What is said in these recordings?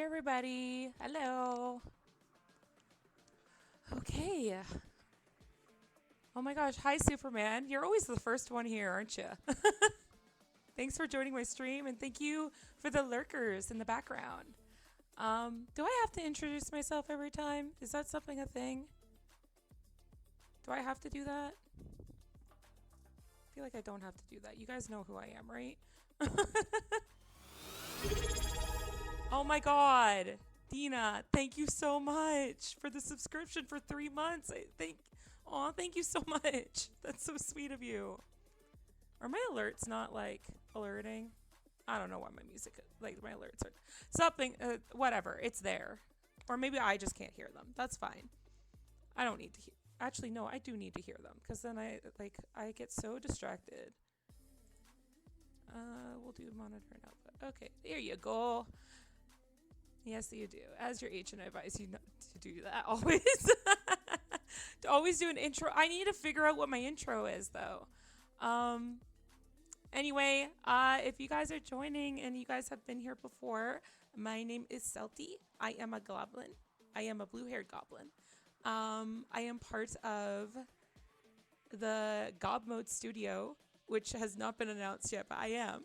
everybody. Hello. Okay. Oh my gosh. Hi, Superman. You're always the first one here, aren't you? Thanks for joining my stream, and thank you for the lurkers in the background. Do I have to introduce myself every time? Is that something a thing? Do I have to do that? I feel like I don't have to do that. You guys know who I am, right? Oh my god. Dina, thank you so much for the subscription for 3 months. Thank you so much. That's so sweet of you. Are my alerts not like alerting? I don't know why my music, like my alerts are something, whatever. It's there. Or maybe I just can't hear them. That's fine. I don't need to hear. Actually, no, I do need to hear them because then I get so distracted. We'll do monitor and output. Okay, there you go. Yes, you do. As your agent, I advise you not to do that always. To always do an intro. I need to figure out what my intro is, though. Anyway, if you guys are joining and you guys have been here before, my name is Celty. I am a goblin. I am a blue-haired goblin. I am part of the Gob Mode Studio, which has not been announced yet, but I am.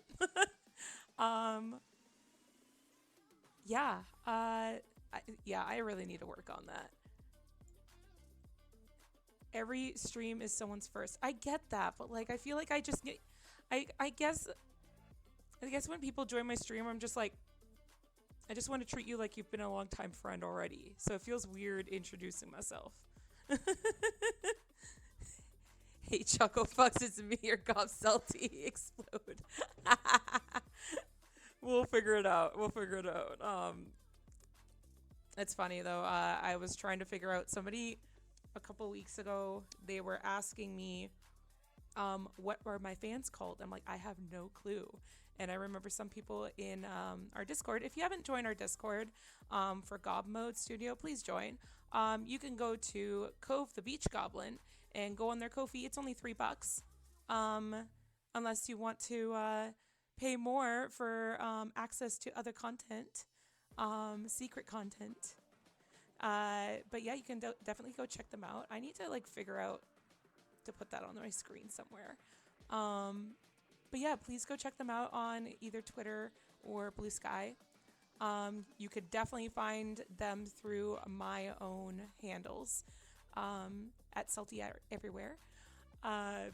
Yeah, I really need to work on that. Every stream is someone's first. I get that, but like I feel like I just I guess when people join my stream, I'm just like I just want to treat you like you've been a long time friend already. So it feels weird introducing myself. Hey, Choco Fucks, it's me, your Gob Celty. Explode. We'll figure it out. It's funny though. I was trying to figure out somebody a couple weeks ago. They were asking me, what are my fans called? I'm like, I have no clue. And I remember some people in our Discord. If you haven't joined our Discord for Gob Mode Studio, please join. You can go to Cove the Beach Goblin and go on their Ko-fi. It's only $3. Unless you want to pay more for access to other content, secret content. But yeah, you can definitely go check them out. I need to like figure out to put that on my screen somewhere. But yeah, please go check them out on either Twitter or Blue Sky. You could definitely find them through my own handles at Celty everywhere.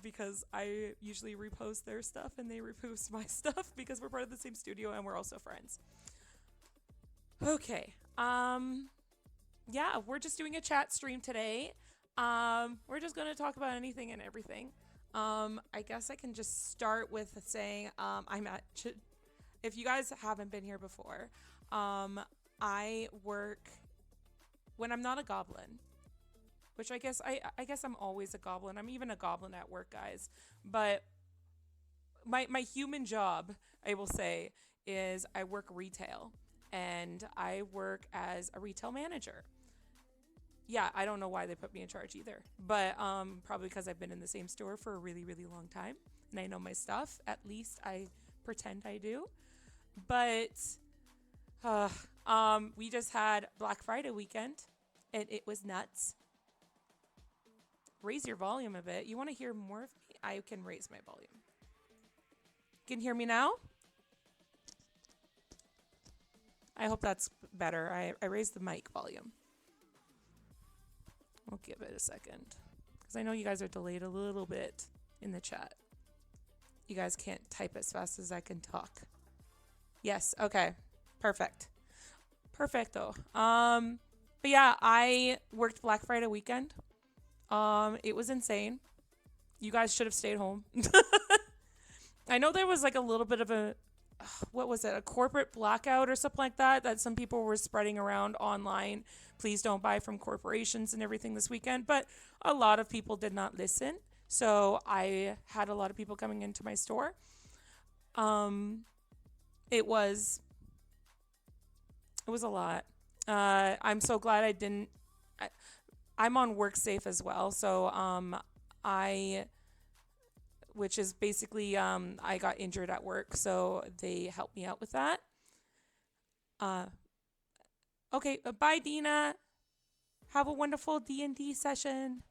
Because I usually repost their stuff and they repost my stuff because we're part of the same studio and we're also friends. Okay. Yeah, we're just doing a chat stream today. We're just going to talk about anything and everything. I guess I can just start with saying if you guys haven't been here before, I work when I'm not a goblin. Which I guess I'm always a goblin. I'm even a goblin at work, guys. But my human job, I will say, is I work retail. And I work as a retail manager. Yeah, I don't know why they put me in charge either. But probably because I've been in the same store for a really, really long time. And I know my stuff. At least I pretend I do. But we just had Black Friday weekend. And it was nuts. Raise your volume a bit. You want to hear more of me? I can raise my volume. Can you hear me now? I hope that's better. I raised the mic volume. I'll give it a second. Because I know you guys are delayed a little bit in the chat. You guys can't type as fast as I can talk. Yes, okay. Perfect. Perfecto. But yeah, I worked Black Friday weekend. It was insane. You guys should have stayed home. I know there was like a little bit of a corporate blackout or something like that some people were spreading around online. Please don't buy from corporations and everything this weekend. But a lot of people did not listen. So I had a lot of people coming into my store. It was a lot. I'm so glad I didn't. I'm on WorkSafe as well. So which is basically I got injured at work, so they helped me out with that. Okay, bye, Dina. Have a wonderful D&D session.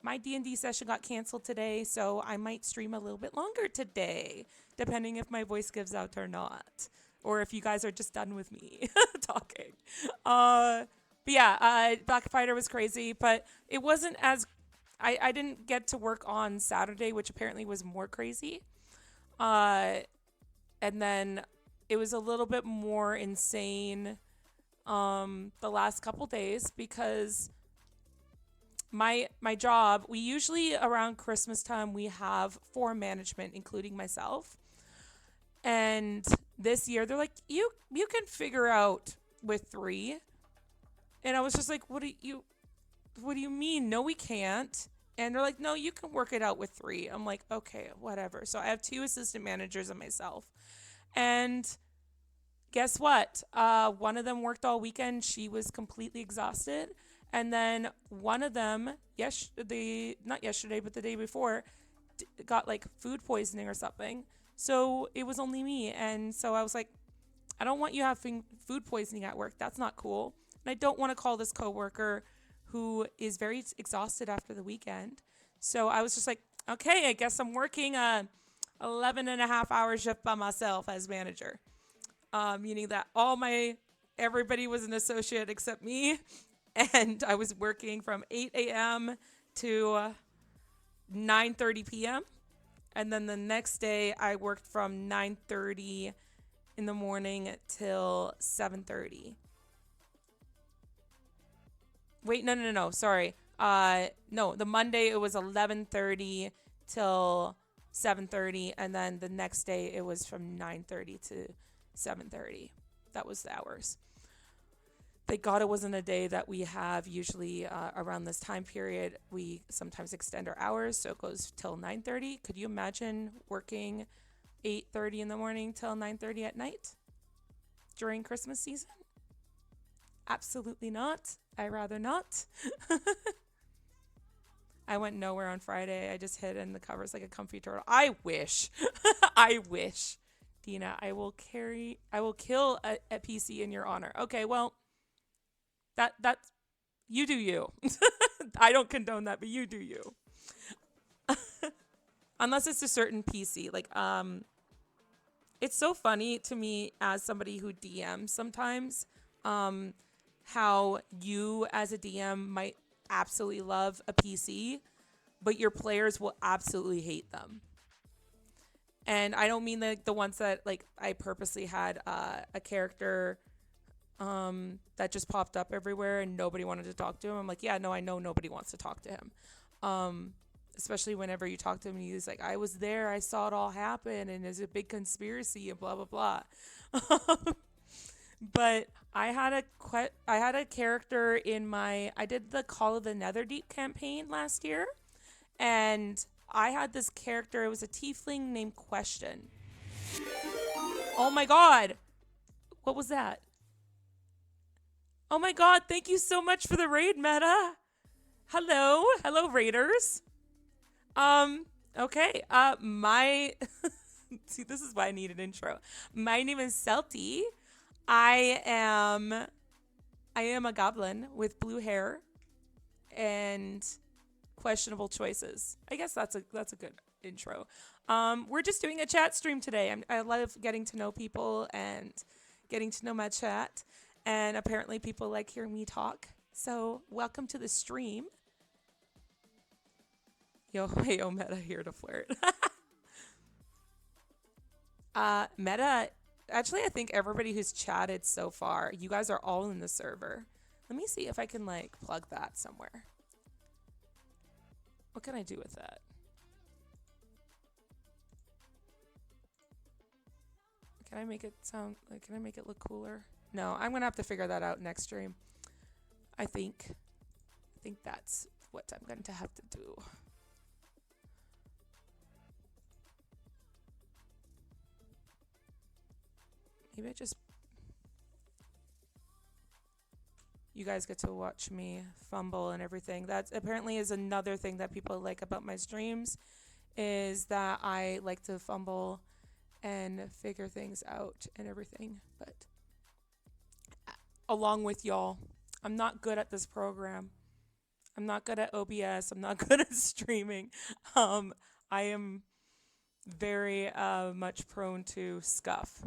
My D&D session got canceled today, so I might stream a little bit longer today, depending if my voice gives out or not, or if you guys are just done with me talking. But yeah, Black Friday was crazy, but it wasn't as I didn't get to work on Saturday, which apparently was more crazy. Uh, and then it was a little bit more insane the last couple days because my job, we usually around Christmas time we have 4 management including myself. And this year they're like, you can figure out with 3. And I was just like, what do you mean? No, we can't. And they're like, no, you can work it out with 3. I'm like, okay, whatever. So I have 2 assistant managers and myself. And guess what? One of them worked all weekend. She was completely exhausted. And then one of them, not yesterday, but the day before, got like food poisoning or something. So it was only me. And so I was like, I don't want you having food poisoning at work. That's not cool. And I don't want to call this coworker who is very exhausted after the weekend. So I was just like, okay, I guess I'm working a 11 and a half hour shift by myself as manager. Meaning that everybody was an associate except me. And I was working from 8 a.m. to 9:30 p.m. And then the next day I worked from 9:30 in the morning till 7:30. Wait, no. Sorry. No, the Monday it was 11:30 till 7:30, and then the next day it was from 9:30 to 7:30. That was the hours. Thank God it wasn't a day that we have usually around this time period. We sometimes extend our hours, so it goes till 9:30. Could you imagine working 8:30 in the morning till 9:30 at night during Christmas season? Absolutely not. I rather not. I went nowhere on Friday. I just hid in the covers like a comfy turtle. I wish. I wish. Dina, I will kill a PC in your honor. Okay, well, that's you do you. I don't condone that, but you do you. Unless it's a certain PC. It's so funny to me as somebody who DMs sometimes, how you as a DM might absolutely love a PC, but your players will absolutely hate them. And I don't mean the ones that like I purposely had a character that just popped up everywhere and nobody wanted to talk to him. I'm like, yeah, no, I know nobody wants to talk to him. Especially whenever you talk to him and he's like, I was there, I saw it all happen, and there's a big conspiracy and blah blah blah. But I had a character in I did the Call of the Netherdeep campaign last year, and I had this character. It was a tiefling named Question. Oh my god, what was that? Oh my god, thank you so much for the raid, Meta. Hello, raiders. Um, okay. My see, this is why I need an intro. My name is Celty. I am I am a goblin with blue hair and questionable choices. I guess that's a good intro. We're just doing a chat stream today. I love getting to know people and getting to know my chat. And apparently people like hearing me talk. So welcome to the stream. Yo, Meta here to flirt. Meta, actually, I think everybody who's chatted so far, you guys are all in the server. Let me see if I can, like, plug that somewhere. What can I do with that? Can I make it can I make it look cooler? No, I'm going to have to figure that out next stream. I think that's what I'm going to have to do. Maybe you guys get to watch me fumble and everything. That apparently is another thing that people like about my streams, is that I like to fumble and figure things out and everything. But along with y'all. I'm not good at this program. I'm not good at OBS. I'm not good at streaming. Um, I am very much prone to scuff.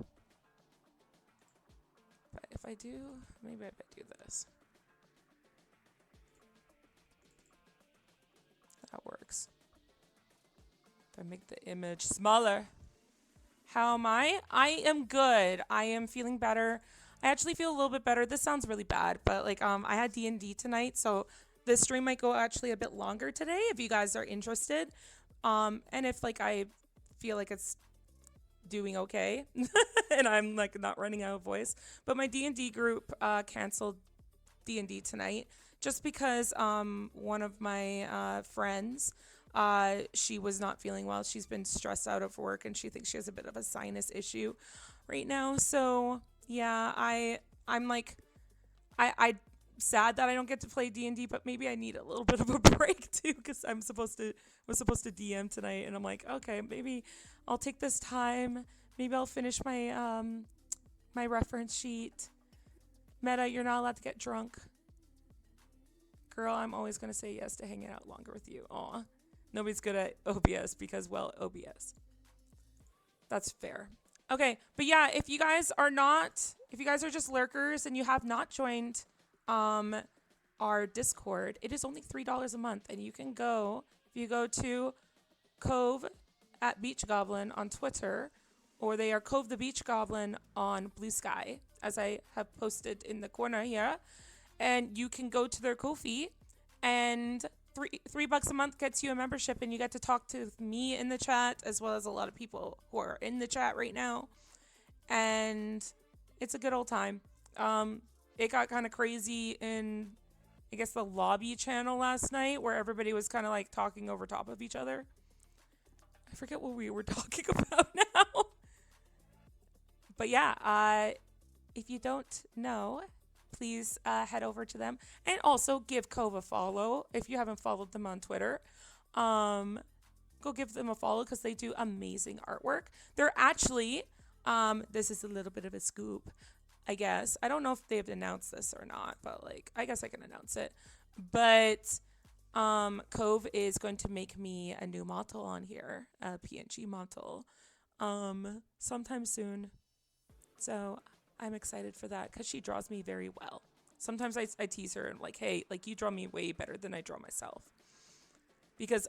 But if I do, maybe if I do this, that works. If I make the image smaller. How am I? I am good. I am feeling better. I actually feel a little bit better. This sounds really bad, but like I had D&D tonight, so this stream might go actually a bit longer today if you guys are interested. And if like I feel like it's doing okay and I'm like not running out of voice. But my D&D group canceled D&D tonight just because one of my friends she was not feeling well. She's been stressed out of work and she thinks she has a bit of a sinus issue right now. So yeah, I'm like I sad that I don't get to play D&D, but maybe I need a little bit of a break too because was supposed to DM tonight, and I'm like, okay, maybe I'll take this time. Maybe I'll finish my my reference sheet. Meta, you're not allowed to get drunk. Girl, I'm always gonna say yes to hanging out longer with you. Aw. Nobody's good at OBS because, well, OBS. That's fair. Okay, but yeah, if you guys are just lurkers and you have not joined our Discord, it is only $3 a month, and you can go, if you go to Cove at Beach Goblin on Twitter, or they are Cove the Beach Goblin on Blue Sky, as I have posted in the corner here, and you can go to their Ko-fi, and $3 a month gets you a membership, and you get to talk to me in the chat as well as a lot of people who are in the chat right now, and it's a good old time. It got kind of crazy in, I guess, the lobby channel last night where everybody was kind of like talking over top of each other. I forget what we were talking about now. But yeah, if you don't know, please head over to them. And also give Cove a follow if you haven't followed them on Twitter. Go give them a follow because they do amazing artwork. They're actually, this is a little bit of a scoop, I guess. I don't know if they've announced this or not, but like, I guess I can announce it. But Cove is going to make me a new model on here, a PNG model, sometime soon. So I'm excited for that because she draws me very well. Sometimes I tease her and I'm like, hey, like you draw me way better than I draw myself. Because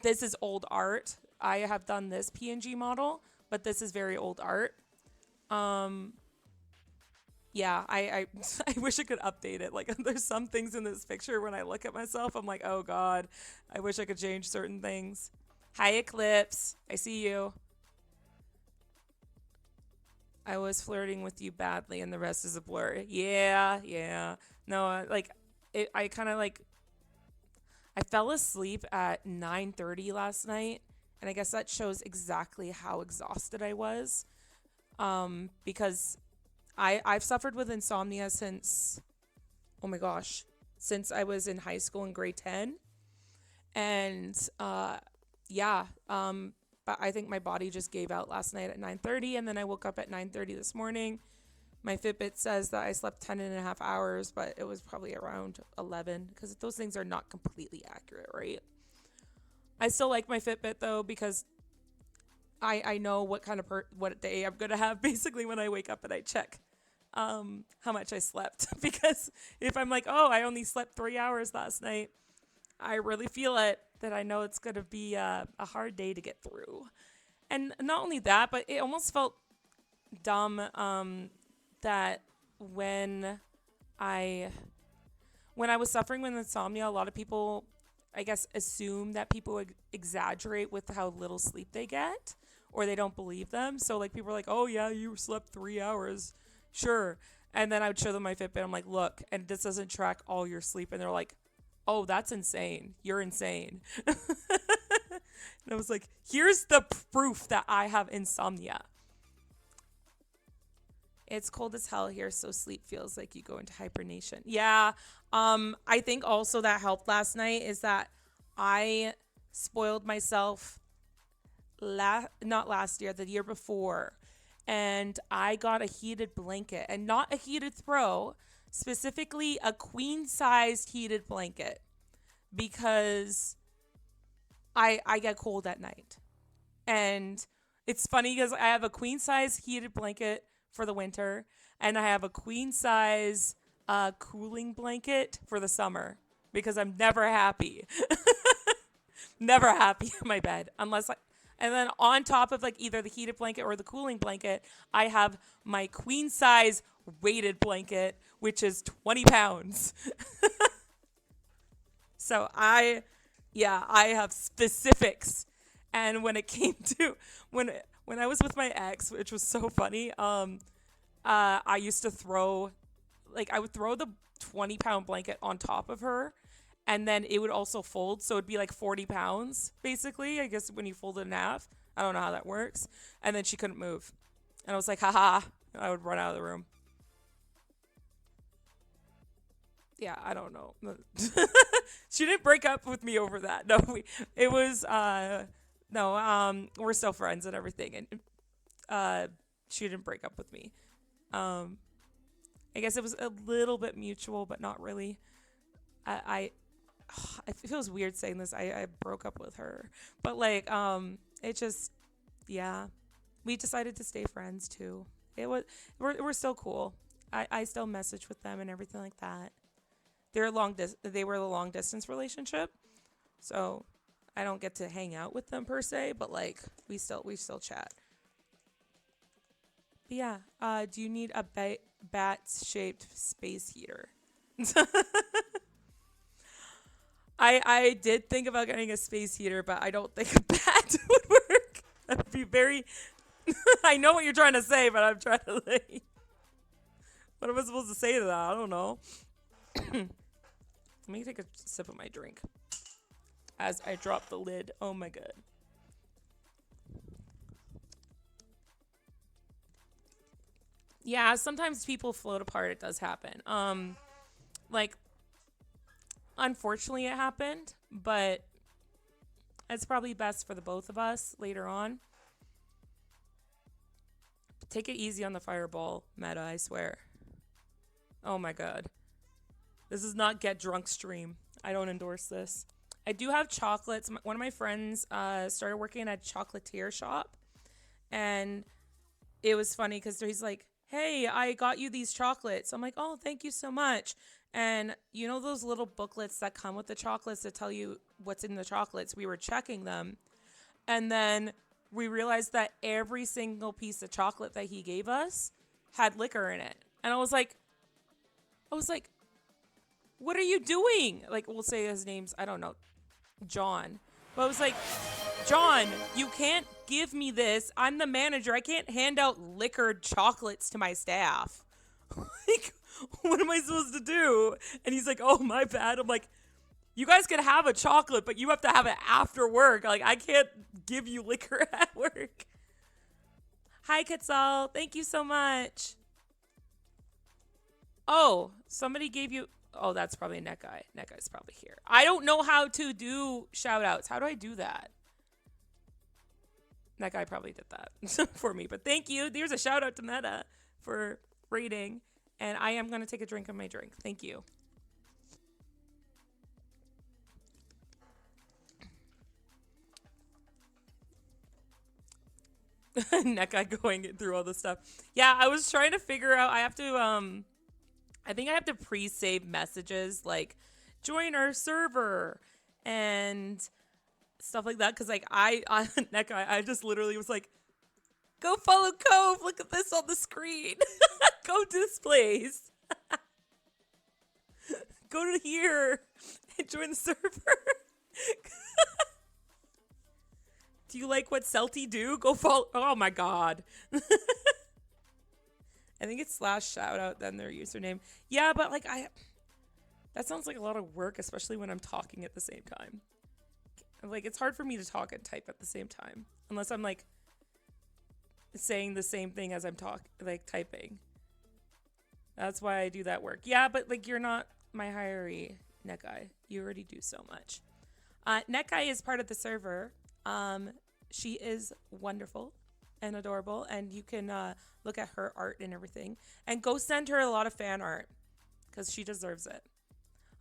this is old art. I have done this PNG model, but this is very old art. Yeah, I wish I could update it. Like there's some things in this picture when I look at myself, I'm like, oh God, I wish I could change certain things. Hi Eclipse, I see you. I was flirting with you badly and the rest is a blur. Yeah. No, I kind of like, I fell asleep at 9:30 last night, and I guess that shows exactly how exhausted I was. Because I've suffered with insomnia since, oh my gosh, since I was in high school in grade 10. And but I think my body just gave out last night at 9:30, and then I woke up at 9:30 this morning. My Fitbit says that I slept 10 and a half hours, but it was probably around 11 because those things are not completely accurate, right? I still like my Fitbit though because I know what kind of what day I'm gonna have basically when I wake up and I check how much I slept. Because if I'm like, oh, I only slept 3 hours last night, I really feel it, that I know it's gonna be a hard day to get through. And not only that, but it almost felt dumb that when I was suffering with insomnia, a lot of people, I guess, assume that people exaggerate with how little sleep they get, or they don't believe them. So like people are like, oh yeah, you slept 3 hours, sure. And then I would show them my Fitbit. I'm like, look, and this doesn't track all your sleep. And they're like, oh, that's insane. You're insane. And I was like, here's the proof that I have insomnia. It's cold as hell here, so sleep feels like you go into hibernation. Yeah, I think also that helped last night is that I spoiled myself not last year, the year before. and I got a heated blanket, and not a heated throw, specifically a queen sized heated blanket, because I get cold at night. And it's funny because I have a queen size heated blanket for the winter, and I have a queen size cooling blanket for the summer, because I'm never happy. Never happy in my bed unless I. And then on top of like either the heated blanket or the cooling blanket, I have my queen size weighted blanket, which is 20 pounds. So yeah, I have specifics. And when it came to when I was with my ex, which was so funny, I used to throw, like, I would throw the 20-pound blanket on top of her, and then it would also fold, so it'd be like 40 pounds basically. I guess when you fold it in half, I don't know how that works. And then she couldn't move, and I was like, haha. I would run out of the room. Yeah, I don't know. She didn't break up with me over that. No, it was no, we're still friends and everything, and uh she didn't break up with me. Um I guess it was a little bit mutual, but not really. I it feels weird saying this. I broke up with her, but like it just, yeah, we decided to stay friends too. It was we're still cool. I still message with them and everything like that. They were a long distance relationship, so I don't get to hang out with them per se, but like we still chat. But yeah, do you need a bat shaped space heater? I did think about getting a space heater, but I don't think a bat would work. That'd be very. I know what you're trying to say, but I'm trying to like. What am I supposed to say to that? I don't know. Let me take a sip of my drink as I drop the lid. Oh my god. Yeah, sometimes people float apart. It does happen. Like, unfortunately, it happened, but it's probably best for the both of us later on. Take it easy on the fireball, Meta, I swear. Oh my god. This is not get drunk stream. I don't endorse this. I do have chocolates. One of my friends started working at a chocolatier shop, and it was funny because he's like, "Hey, I got you these chocolates." I'm like, "Oh, thank you so much." And you know those little booklets that come with the chocolates that tell you what's in the chocolates? We were checking them, and then we realized that every single piece of chocolate that he gave us had liquor in it. And I was like, "What are you doing?" Like, we'll say his name's, I don't know, John. But I was like, "John, you can't give me this. I'm the manager. I can't hand out liquored chocolates to my staff." Like, what am I supposed to do? And he's like, "Oh, my bad." I'm like, "You guys can have a chocolate, but you have to have it after work. Like, I can't give you liquor at work." Hi, Quetzal. Thank you so much. Oh, somebody gave you. Oh, that's probably Net Guy. Net Guy's probably here. I don't know how to do shout outs. How do I do that? That guy probably did that for me. But thank you. There's a shout out to Meta for rating. And I am going to take a drink of my drink. Thank you. Net Guy going through all this stuff. Yeah, I was trying to figure out. I think I have to pre-save messages like join our server and stuff like that, because like I that guy, I just literally was like, "Go follow Cove, look at this on the screen." Go to this place, go to here and join the server. Do you like what Celty do? Go follow. Oh my god. I think it's slash shout out then their username. Yeah, but like that sounds like a lot of work, especially when I'm talking at the same time. Like, it's hard for me to talk and type at the same time unless I'm like saying the same thing as I'm typing. That's why I do that work. Yeah, but like, you're not my hiree, Net Guy. You already do so much. Net Guy is part of the server. She is wonderful. and adorable, and you can look at her art and everything. And go send her a lot of fan art because she deserves it.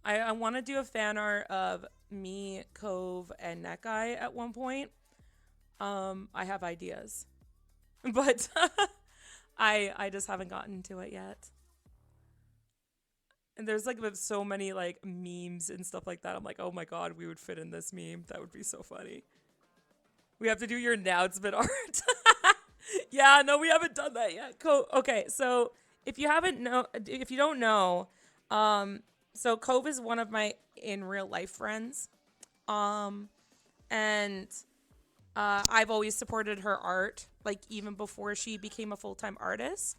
I want to do a fan art of me, Cove, and Net Guy at one point. I have ideas, but I just haven't gotten to it yet. And there's like so many like memes and stuff like that. I'm like, oh my god, we would fit in this meme. That would be so funny. We have to do your announcement art. Yeah, no, we haven't done that yet. Okay, so if you don't know, so Cove is one of my in real life friends, um, and I've always supported her art, like even before she became a full time artist.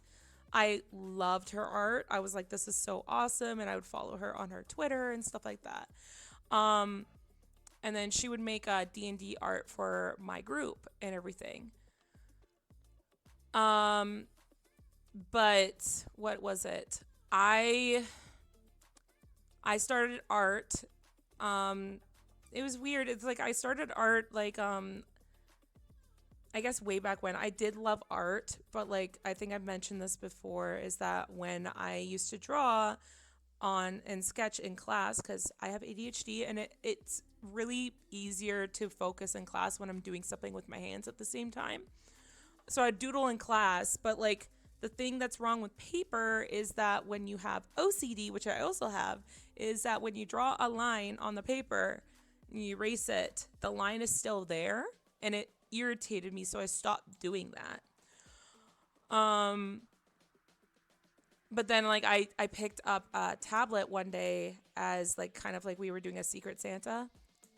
I loved her art. I was like, this is so awesome, and I would follow her on her Twitter and stuff like that. Um, and then she would make D&D art for my group and everything. Um, but what was it? I started art. Um, it was weird. It's like I started art like I guess way back when. I did love art, but like I think I've mentioned this before, is that when I used to draw on and sketch in class, because I have ADHD, and it's really easier to focus in class when I'm doing something with my hands at the same time. So I doodle in class, but like the thing that's wrong with paper is that when you have OCD, which I also have, is that when you draw a line on the paper and you erase it, the line is still there, and it irritated me, so I stopped doing that. But then like I picked up a tablet one day, as like kind of like we were doing a Secret Santa,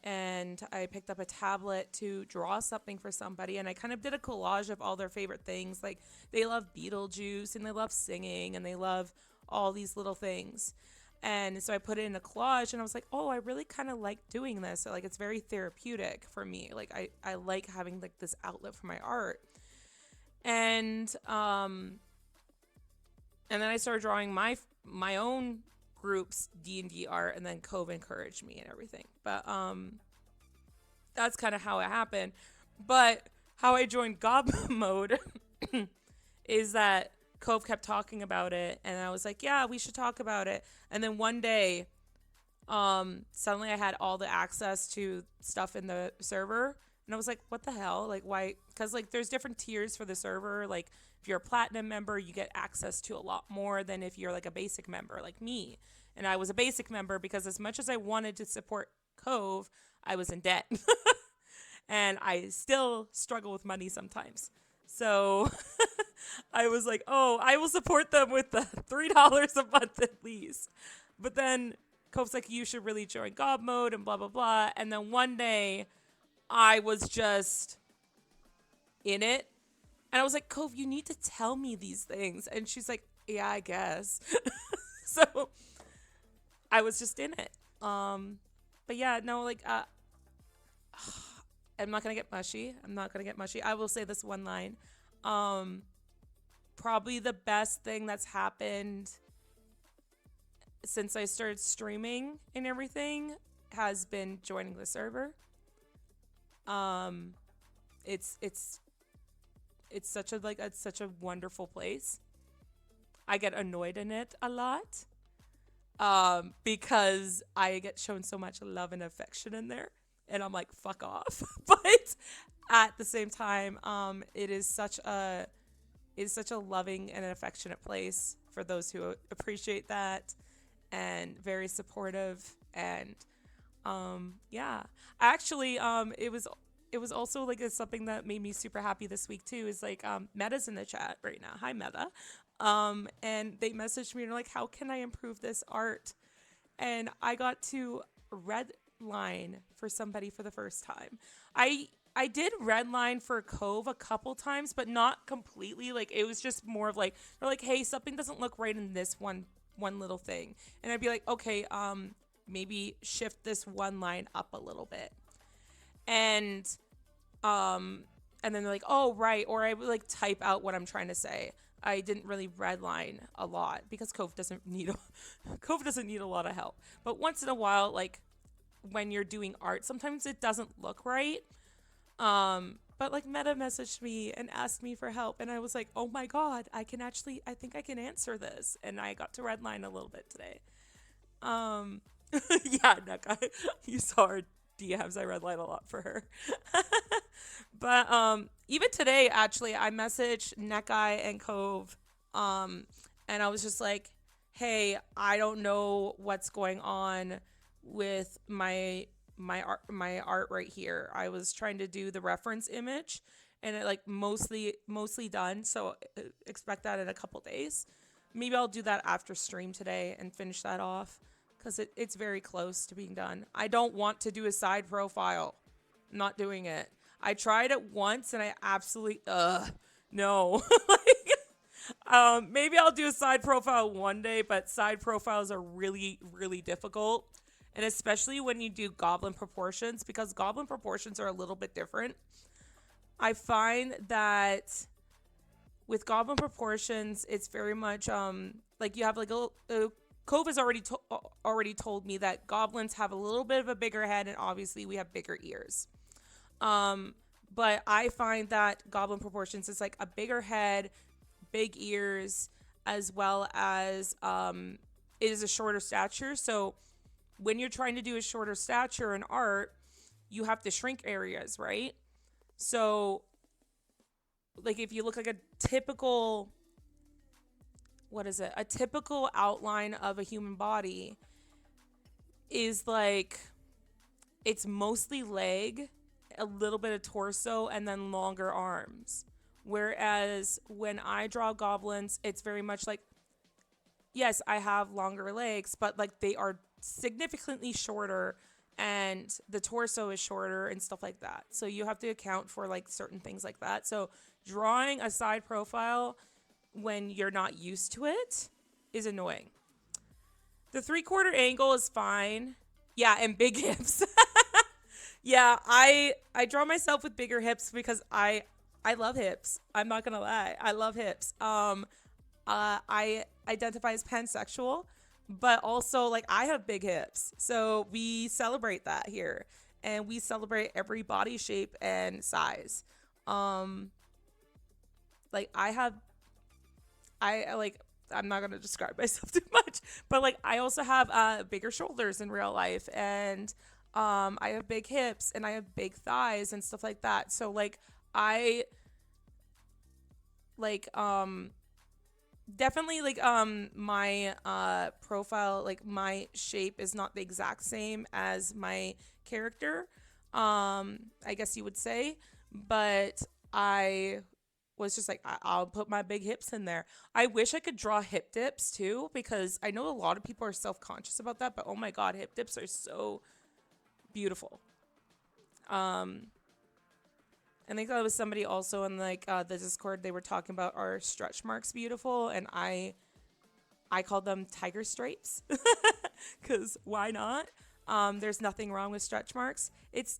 and I picked up a tablet to draw something for somebody, and I kind of did a collage of all their favorite things. Like they love Beetlejuice, and they love singing, and they love all these little things. And so I put it in a collage, and I was like, oh, I really kind of like doing this. So like it's very therapeutic for me. Like I like having like this outlet for my art. And then I started drawing my own group's D&D art, and then Cove encouraged me and everything. But that's kind of how it happened. But how I joined Gob mode is that Cove kept talking about it, and I was like, yeah, we should talk about it. And then one day, suddenly I had all the access to stuff in the server, and I was like, what the hell? Like, why? Because like there's different tiers for the server. Like if you're a platinum member, you get access to a lot more than if you're like a basic member like me. And I was a basic member because as much as I wanted to support Cove, I was in debt. And I still struggle with money sometimes. So I was like, oh, I will support them with the $3 a month at least. But then Cove's like, you should really join God mode and blah, blah, blah. And then one day I was just in it. And I was like, Cove, you need to tell me these things. And she's like, yeah, I guess. So I was just in it. But yeah, no, like, I'm not going to get mushy. I will say this one line. Probably the best thing that's happened since I started streaming and everything has been joining the server. It's such a wonderful place. I get annoyed in it a lot. Because I get shown so much love and affection in there, and I'm like, fuck off. But at the same time, it is such a loving and an affectionate place for those who appreciate that, and very supportive. And yeah, actually, it was also like something that made me super happy this week too. Is like Meta's in the chat right now. Hi, Meta. And they messaged me and were like, how can I improve this art? And I got to red line for somebody for the first time. I did redline for Cove a couple times, but not completely. Like it was just more of like, they're like, hey, something doesn't look right in this one little thing. And I'd be like, okay, maybe shift this one line up a little bit. And then they're like, oh, right. Or I would like type out what I'm trying to say. I didn't really redline a lot because Cove doesn't need a lot of help. But once in a while, like when you're doing art, sometimes it doesn't look right. But like Meta messaged me and asked me for help, and I was like, "Oh my god, I think I can answer this." And I got to redline a little bit today. Um, yeah, Nuka, you saw her DMs. I redline a lot for her. But even today, actually, I messaged Neckeye and Cove, um, and I was just like, "Hey, I don't know what's going on with my art right here. I was trying to do the reference image, and it like mostly done. So expect that in a couple days. Maybe I'll do that after stream today and finish that off because it's very close to being done. I don't want to do a side profile. I'm not doing it. I tried it once and I absolutely no. Maybe I'll do a side profile one day, but side profiles are really, really difficult. And especially when you do goblin proportions, because goblin proportions are a little bit different. I find that with goblin proportions, it's very much like you have like a Cove has already told me that goblins have a little bit of a bigger head, and obviously we have bigger ears. Um, but I find that goblin proportions is like a bigger head, big ears, as well as it is a shorter stature. So when you're trying to do a shorter stature in art, you have to shrink areas, right? So like if you look like a typical what is it? A typical outline of a human body is like it's mostly leg, a little bit of torso, and then longer arms. Whereas when I draw goblins, it's very much like, yes, I have longer legs, but like they are significantly shorter and the torso is shorter and stuff like that. So you have to account for like certain things like that. So drawing a side profile when you're not used to it is annoying. The 3/4 angle is fine. Yeah, and big hips. Yeah, I draw myself with bigger hips because I love hips. I'm not gonna lie, I love hips. I identify as pansexual, but also like I have big hips, so we celebrate that here, and we celebrate every body shape and size. Um, like I like I'm not gonna describe myself too much, but like I also have bigger shoulders in real life, and I have big hips and I have big thighs and stuff like that. So like I like definitely like my profile, like my shape is not the exact same as my character, I guess you would say, but I was just like I'll put my big hips in there. I wish I could draw hip dips too, because I know a lot of people are self-conscious about that, but oh my god, hip dips are so beautiful. um I think that was somebody also in like the Discord. They were talking about our stretch marks beautiful, and I called them tiger stripes because why not? There's nothing wrong with stretch marks. It's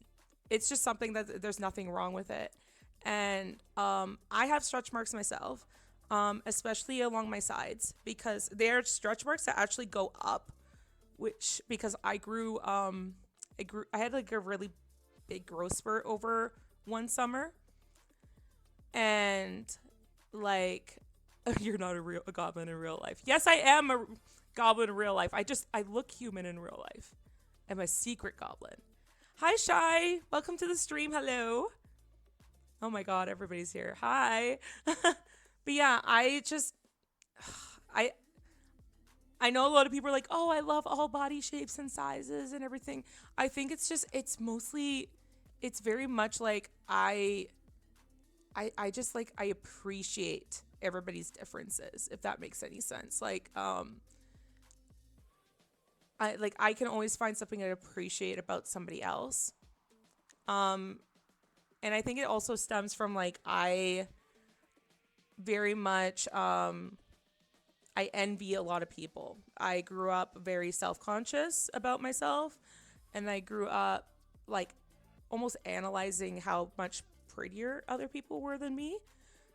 just something that there's nothing wrong with it, and I have stretch marks myself, especially along my sides because they're stretch marks that actually go up, which because I had like a really big growth spurt over one summer, and like you're not a goblin in real life. Yes, I am a goblin in real life. I look human in real life. I'm a secret goblin. Hi Shy, welcome to the stream. Hello. Oh my god, everybody's here. Hi. But yeah, I I know a lot of people are like, "Oh, I love all body shapes and sizes and everything." I think it's very much like I just like I appreciate everybody's differences, if that makes any sense. Like I can always find something I appreciate about somebody else. Um and I think it also stems from like I very much I envy a lot of people. I grew up very self-conscious about myself, and I grew up like almost analyzing how much prettier other people were than me.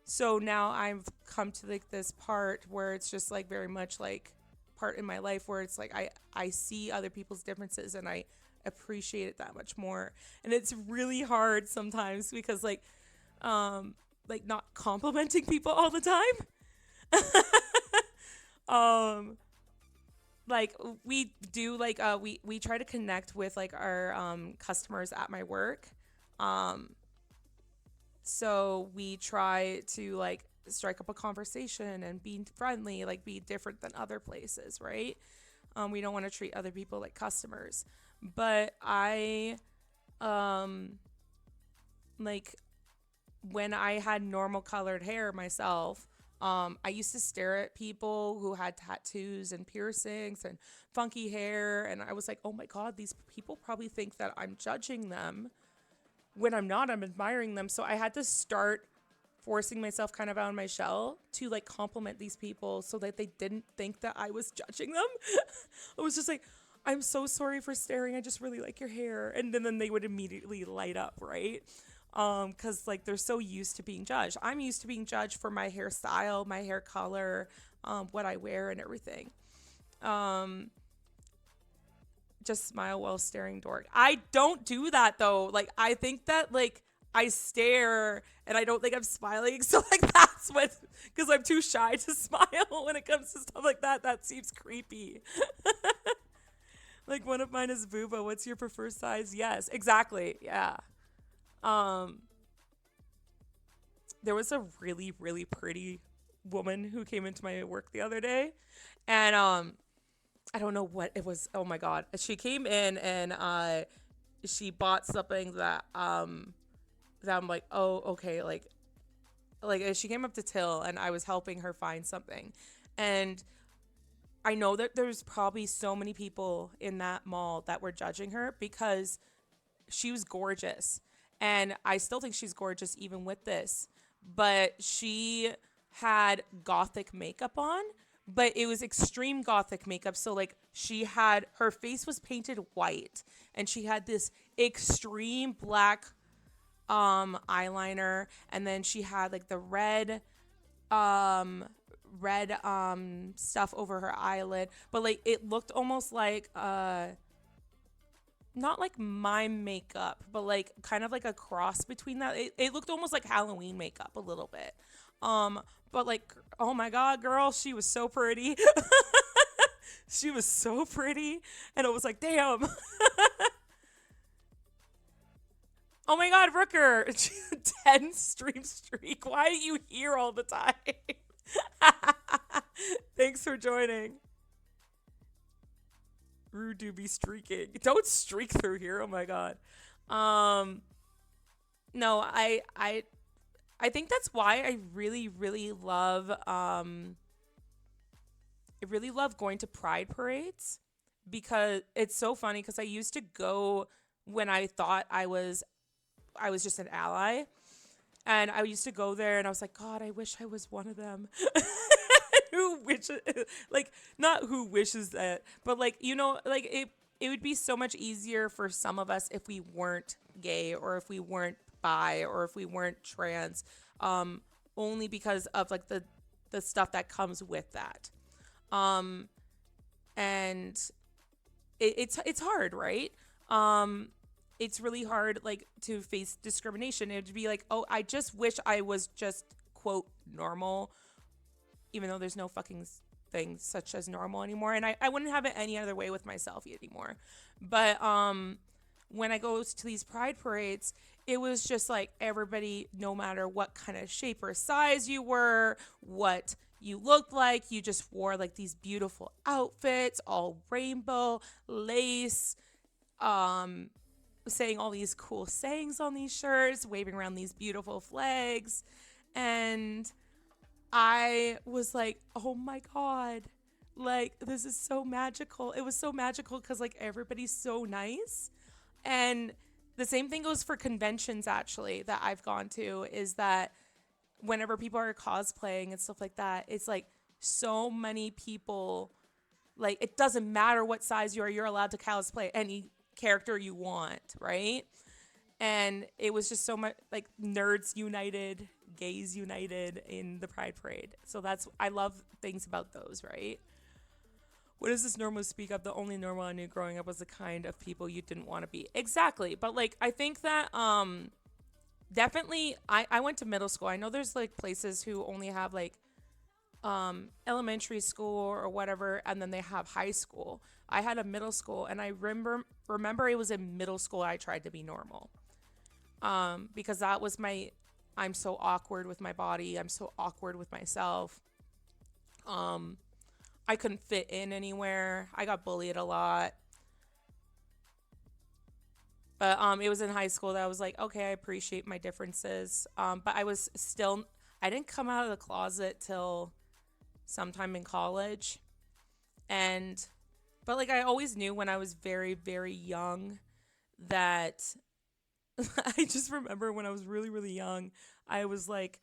So now I've come to like this part where it's just like very much like part in my life where it's like I see other people's differences and I appreciate it that much more. And it's really hard sometimes because like like not complimenting people all the time. um like we do like we try to connect with like our customers at my work. um so we try to like strike up a conversation and be friendly, like be different than other places, right? We don't want to treat other people like customers. But I um like when I had normal colored hair myself, I used to stare at people who had tattoos and piercings and funky hair, and I was like, oh my god, these people probably think that I'm judging them when I'm not. I'm admiring them. So I had to start forcing myself kind of out of my shell to like compliment these people so that they didn't think that I was judging them. I was just like, I'm so sorry for staring. I just really like your hair. And then they would immediately light up, right? Because like they're so used to being judged. I'm used to being judged for my hairstyle, my hair color, what I wear, and everything. Um, just smile while staring dork. I don't do that though. Like I think that like I stare and I don't think I'm smiling. So like that's what, because I'm too shy to smile when it comes to stuff like that. That seems creepy. Like one of mine is Booba. What's your preferred size? Yes, exactly. Yeah. Um, there was a really, really pretty woman who came into my work the other day, and I don't know what it was. Oh my god, she came in and she bought something that I'm like, oh okay, like she came up to till and I was helping her find something, and I know that there's probably so many people in that mall that were judging her because she was gorgeous. And I still think she's gorgeous even with this. But she had gothic makeup on, but it was extreme gothic makeup. So like she had her face was painted white and she had this extreme black eyeliner, and then she had like the um red stuff over her eyelid, but like it looked almost like not like mime makeup, but like kind of like a cross between that. It looked almost like Halloween makeup a little bit. Um, but like, oh my god, girl, she was so pretty. She was so pretty, and it was like, damn. Oh my god, Rooker, 10 stream streak. Why are you here all the time? Thanks for joining. Rude to be streaking. Don't streak through here. Oh my god. Um, no, I think that's why I really really love going to pride parades, because it's so funny because I used to go when I thought I was just an ally, and I used to go there and I was like, god, I wish I was one of them. Who wishes, like, not who wishes that, but like, you know, like it would be so much easier for some of us if we weren't gay or if we weren't bi or if we weren't trans, only because of like the stuff that comes with that. um and it's hard, right? It's really hard like to face discrimination. It would be like, oh, I just wish I was just quote normal, even though there's no fucking thing such as normal anymore. And I wouldn't have it any other way with myself anymore. But when I go to these pride parades, it was just like everybody, no matter what kind of shape or size you were, what you looked like, you just wore like these beautiful outfits, all rainbow, lace, um, saying all these cool sayings on these shirts, waving around these beautiful flags. And I was like, oh my God, like, this is so magical. It was so magical because, like, everybody's so nice. And the same thing goes for conventions, actually, that I've gone to, is that whenever people are cosplaying and stuff like that, it's like so many people, like, it doesn't matter what size you are, you're allowed to cosplay any character you want, right? And it was just so much like nerds united, gays united in the Pride Parade. So that's, I love things about those, right? What does this normal speak of? The only normal I knew growing up was the kind of people you didn't want to be. Exactly. But like I think that definitely I went to middle school. I know there's like places who only have like elementary school or whatever, and then they have high school. I had a middle school, and I remember it was in middle school I tried to be normal. Because that was my I'm so awkward with my body. I'm so awkward with myself. Um, I couldn't fit in anywhere. I got bullied a lot. But it was in high school that I was like, okay, I appreciate my differences. But I didn't come out of the closet till sometime in college. And, but like, I always knew when I was very, very young that I just remember when I was really, really young, I was like,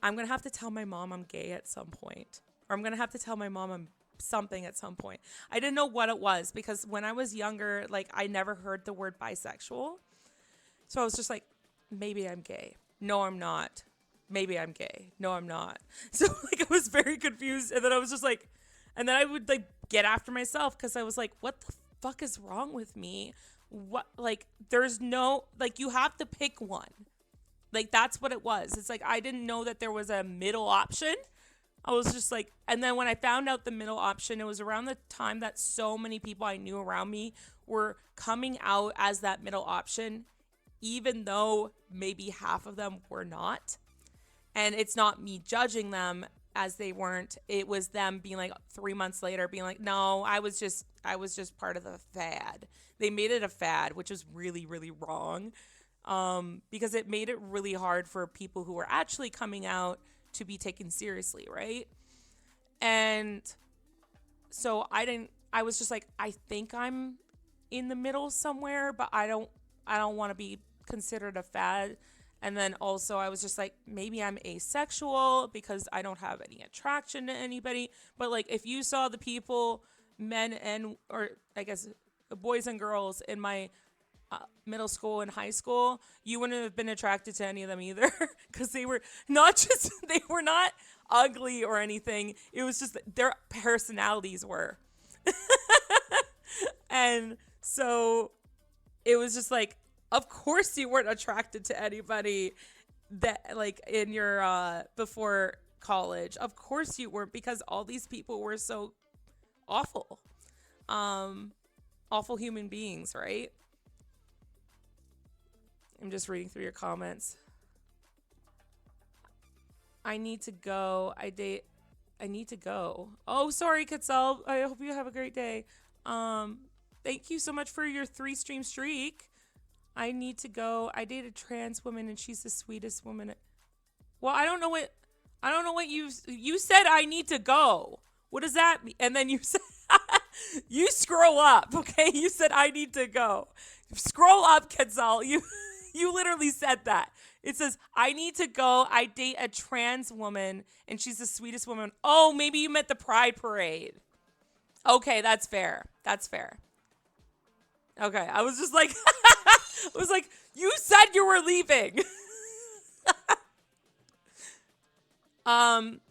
I'm going to have to tell my mom I'm gay at some point. Or I'm going to have to tell my mom I'm something at some point. I didn't know what it was because when I was younger, like I never heard the word bisexual. So I was just like, maybe I'm gay. No, I'm not. Maybe I'm gay. No, I'm not. So like I was very confused. And then I was just like, and then I would like get after myself because I was like, what the fuck is wrong with me? What, like, there's no, like, you have to pick one. Like, that's what it was. It's like, I didn't know that there was a middle option. I was just like, and then when I found out the middle option, it was around the time that so many people I knew around me were coming out as that middle option, even though maybe half of them were not. And it's not me judging them as they weren't. It was them being like 3 months later being like, no, I was just part of the fad. They made it a fad, which is really, really wrong. Because it made it really hard for people who were actually coming out to be taken seriously, right? And so I was just like, I think I'm in the middle somewhere, but I don't want to be considered a fad. And then also I was just like, maybe I'm asexual because I don't have any attraction to anybody. But like if you saw the people, men and, or I guess boys and girls in my middle school and high school, you wouldn't have been attracted to any of them either because they were not just, they were not ugly or anything. It was just that their personalities were. And so it was just like, of course you weren't attracted to anybody that like in your before college. Of course you weren't because all these people were so awful. Um Awful human beings, right? I'm just reading through your comments. I need to go. I need to go. Oh, sorry, Katsal. I hope you have a great day. Um, Thank you so much for your 3 stream streak. I need to go. I date a trans woman and she's the sweetest woman. Well, I don't know what you said I need to go. What does that mean? And then you said you scroll up, okay? You said I need to go. Scroll up, Katsal. You literally said that. It says, I need to go. I date a trans woman, and she's the sweetest woman. Oh, maybe you meant the Pride Parade. Okay, that's fair. That's fair. Okay, I was just like, I was like, you said you were leaving. um,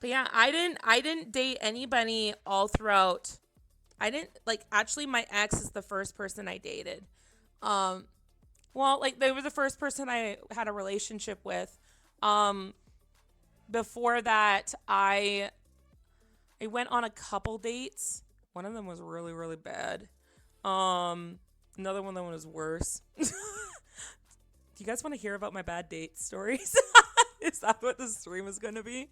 but yeah, I didn't date anybody all throughout. I didn't like actually my ex is the first person I dated. Um, well, like they were the first person I had a relationship with. Um, Before that, I went on a couple dates. One of them was really, really bad. Um, Another one that was worse. Do you guys want to hear about my bad date stories? Is that what the stream is going to be?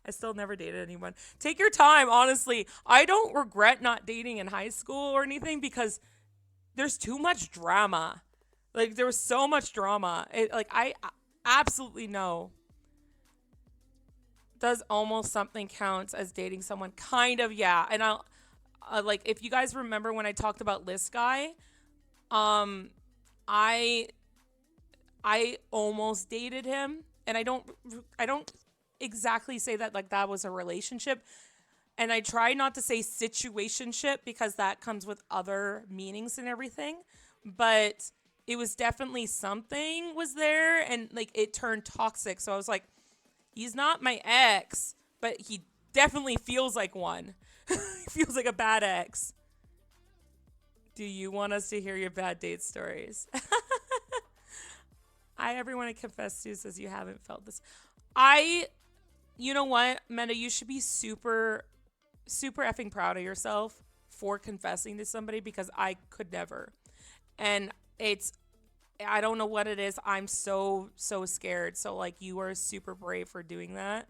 I still never dated anyone. Take your time, honestly. I don't regret not dating in high school or anything because there's too much drama. Like there was so much drama. Like I absolutely know. Does almost something counts as dating someone? Kind of, yeah. And I'll like if you guys remember when I talked about this guy, um, I I almost dated him, and I don't exactly say that like that was a relationship. And I try not to say situationship because that comes with other meanings and everything. But it was definitely something was there and like it turned toxic. So I was like, he's not my ex, but he definitely feels like one. He feels like a bad ex. Do you want us to hear your bad date stories? I everyone I confess to says you haven't felt this. I you know what, Meta, you should be super effing proud of yourself for confessing to somebody because I could never. And it's I don't know what it is. I'm so scared. So like you are super brave for doing that.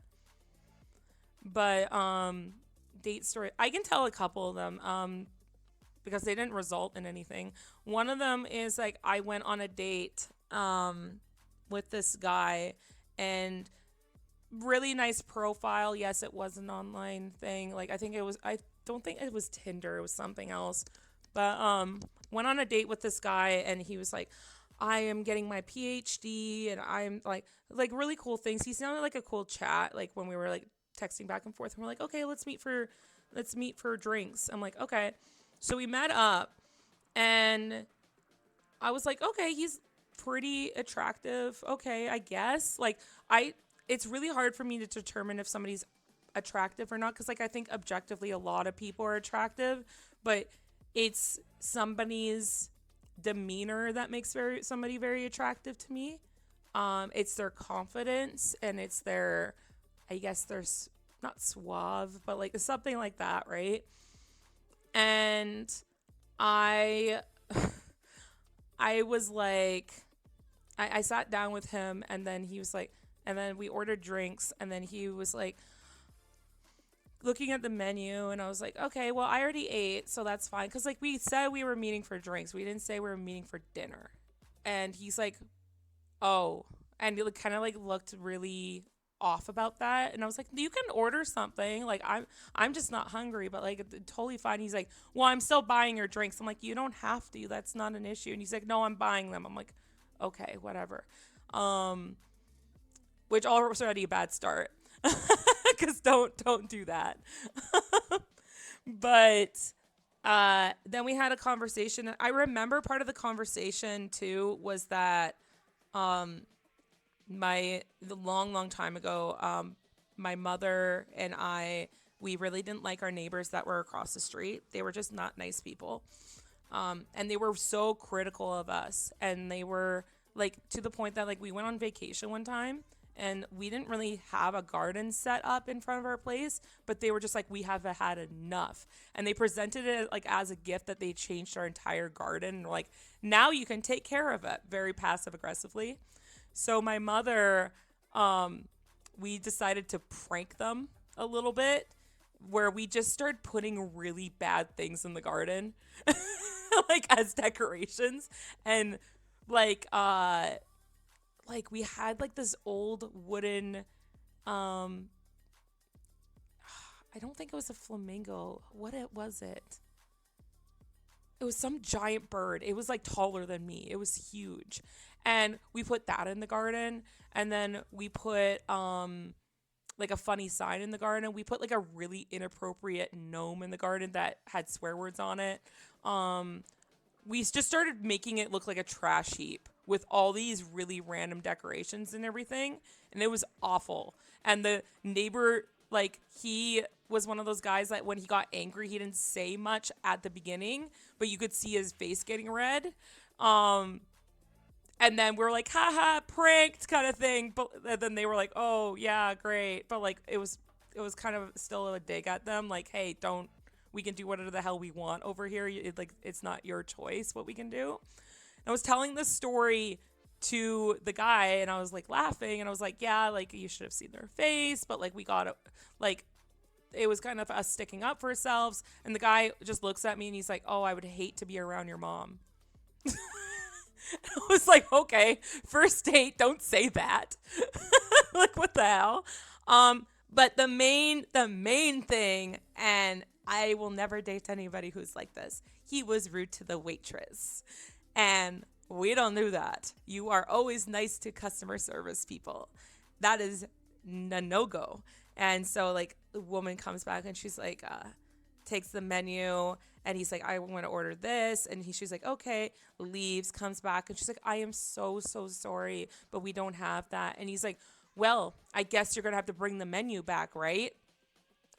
But date story I can tell a couple of them because they didn't result in anything. One of them is like I went on a date with this guy and really nice profile. Yes, it was an online thing. Like I don't think it was Tinder, it was something else. But went on a date with this guy and he was like I am getting my PhD and I'm like really cool things. He sounded like a cool chat like when we were like texting back and forth and we're like, "Okay, let's meet for drinks." I'm like, "Okay." So we met up and I was like, "Okay, he's pretty attractive. Okay, I guess." Like I it's really hard for me to determine if somebody's attractive or not because like I think objectively a lot of people are attractive, but it's somebody's demeanor that makes somebody very attractive to me. It's their confidence and it's their I guess they're not suave, but like something like that, right? And I I was like I sat down with him and then he was like and then we ordered drinks and then he was like looking at the menu and I was like, "Okay, well, I already ate, so that's fine." Cuz like we said we were meeting for drinks. We didn't say we were meeting for dinner. And he's like, "Oh." And he like, kind of like looked really off about that and I was like, "You can order something. Like I'm just not hungry, but like totally fine." He's like, "Well, I'm still buying your drinks." I'm like, "You don't have to. That's not an issue." And he's like, "No, I'm buying them." I'm like, "Okay, whatever." Um which already a bad start. Cuz don't do that. But then we had a conversation. I remember part of the conversation too was that um the long time ago my mother and I we really didn't like our neighbors that were across the street. They were just not nice people. And they were so critical of us and they were like to the point that like we went on vacation one time and we didn't really have a garden set up in front of our place, but they were just like, "We have had enough." And they presented it like as a gift that they changed our entire garden and were like, "Now you can take care of it," very passive aggressively. So my mother, we decided to prank them a little bit where we just started putting really bad things in the garden like as decorations and like like we had like this old wooden um I don't think it was a flamingo. It was some giant bird. It was like taller than me. It was huge. And we put that in the garden and then we put like a funny sign in the garden. We put like a really inappropriate gnome in the garden that had swear words on it. Um we just started making it look like a trash heap with all these really random decorations and everything, and it was awful. And the neighbor, like, he was one of those guys that when he got angry he didn't say much at the beginning, but you could see his face getting red. um and then we're like, haha, pranked kind of thing. But then they were like, "Oh yeah, great." But like it was kind of still a dig at them, like, "Hey, don't we can do whatever the hell we want over here. Like it's not your choice what we can do." And I was telling this story to the guy and I was like laughing and I was like, "Yeah, like you should have seen their face, but like we got it." Like it was kind of us sticking up for ourselves. And the guy just looks at me and he's like, "Oh, I would hate to be around your mom." I was like, "Okay, first date, don't say that." Like what the hell? But the main thing, and I will never date anybody who's like this. He was rude to the waitress. And we don't do that. You are always nice to customer service people. That is a no-go. And so like the woman comes back and she's like takes the menu and he's like, "I want to order this." And she's like, "Okay," leaves, comes back and she's like, "I am so sorry, but we don't have that." And he's like, "Well, I guess you're going to have to bring the menu back, right?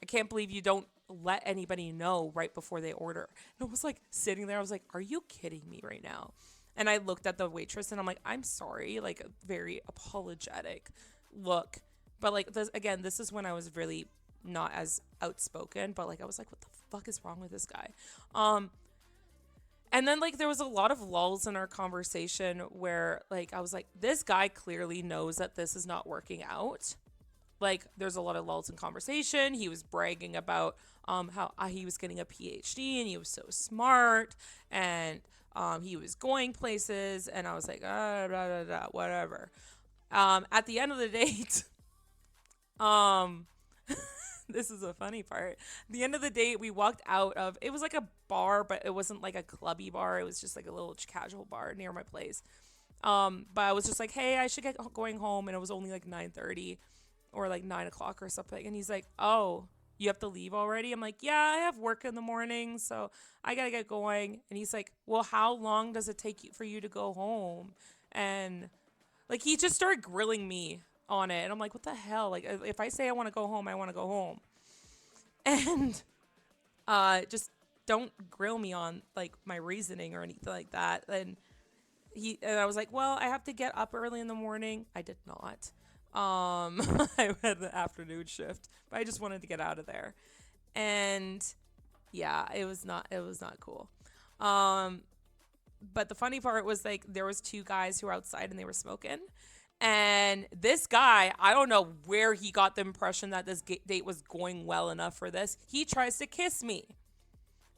I can't believe you don't let anybody know right before they order. And I was like sitting there, I was like, are you kidding me right now? And I looked at the waitress and I'm like, I'm sorry, like a very apologetic look. But like this again, this is when I was really not as outspoken, but like I was like, what the fuck is wrong with this guy? And then like there was a lot of lulls in our conversation where like I was like, this guy clearly knows that this is not working out. Like there's a lot of lulls in conversation. He was bragging about how he was getting a PhD and he was so smart and he was going places, and I was like, blah, blah, blah, whatever. At the end of the date, um, this is a funny part. The end of the date, we walked out of, it was like a bar, but it wasn't like a clubby bar. It was just like a little casual bar near my place. But I was just like, hey, I should get going home. And it was only like 9:30 or like 9 o'clock or something. And he's like, oh, you have to leave already? I'm like, yeah, I have work in the morning, so I gotta get going. And he's like, well, how long does it take for you to go home? And like, he just started grilling me on it. And I'm like, what the hell? Like, if I say I want to go home, I want to go home. And just don't grill me on like my reasoning or anything like that. And I was like, well, I have to get up early in the morning. I did not. I had the afternoon shift, but I just wanted to get out of there. And yeah, it was not cool. But the funny part was like there was two guys who were outside and they were smoking. And this guy, I don't know where he got the impression that this date was going well enough for this. He tries to kiss me.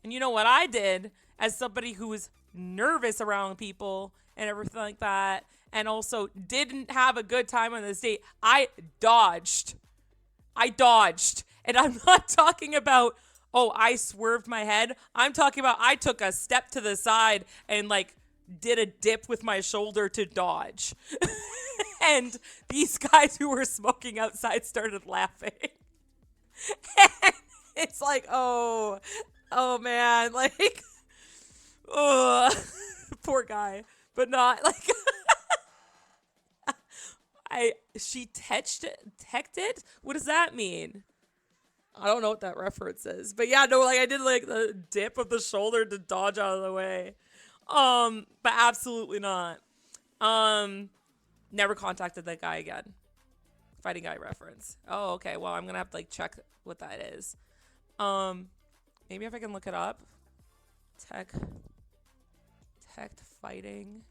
And you know what I did as somebody who was nervous around people and everything like that, and also didn't have a good time on this date? I dodged. And I'm not talking about, oh, I swerved my head. I'm talking about I took a step to the side and like did a dip with my shoulder to dodge. And these guys who were smoking outside started laughing. And it's like, oh man, like, oh, poor guy. But not like, she teched it? What does that mean? I don't know what that reference is. But yeah, no, like I did like the dip of the shoulder to dodge out of the way. But absolutely not. Never contacted that guy again. Fighting guy reference. Oh, okay. Well, I'm gonna have to like check what that is. Maybe if I can look it up. Tech fighting.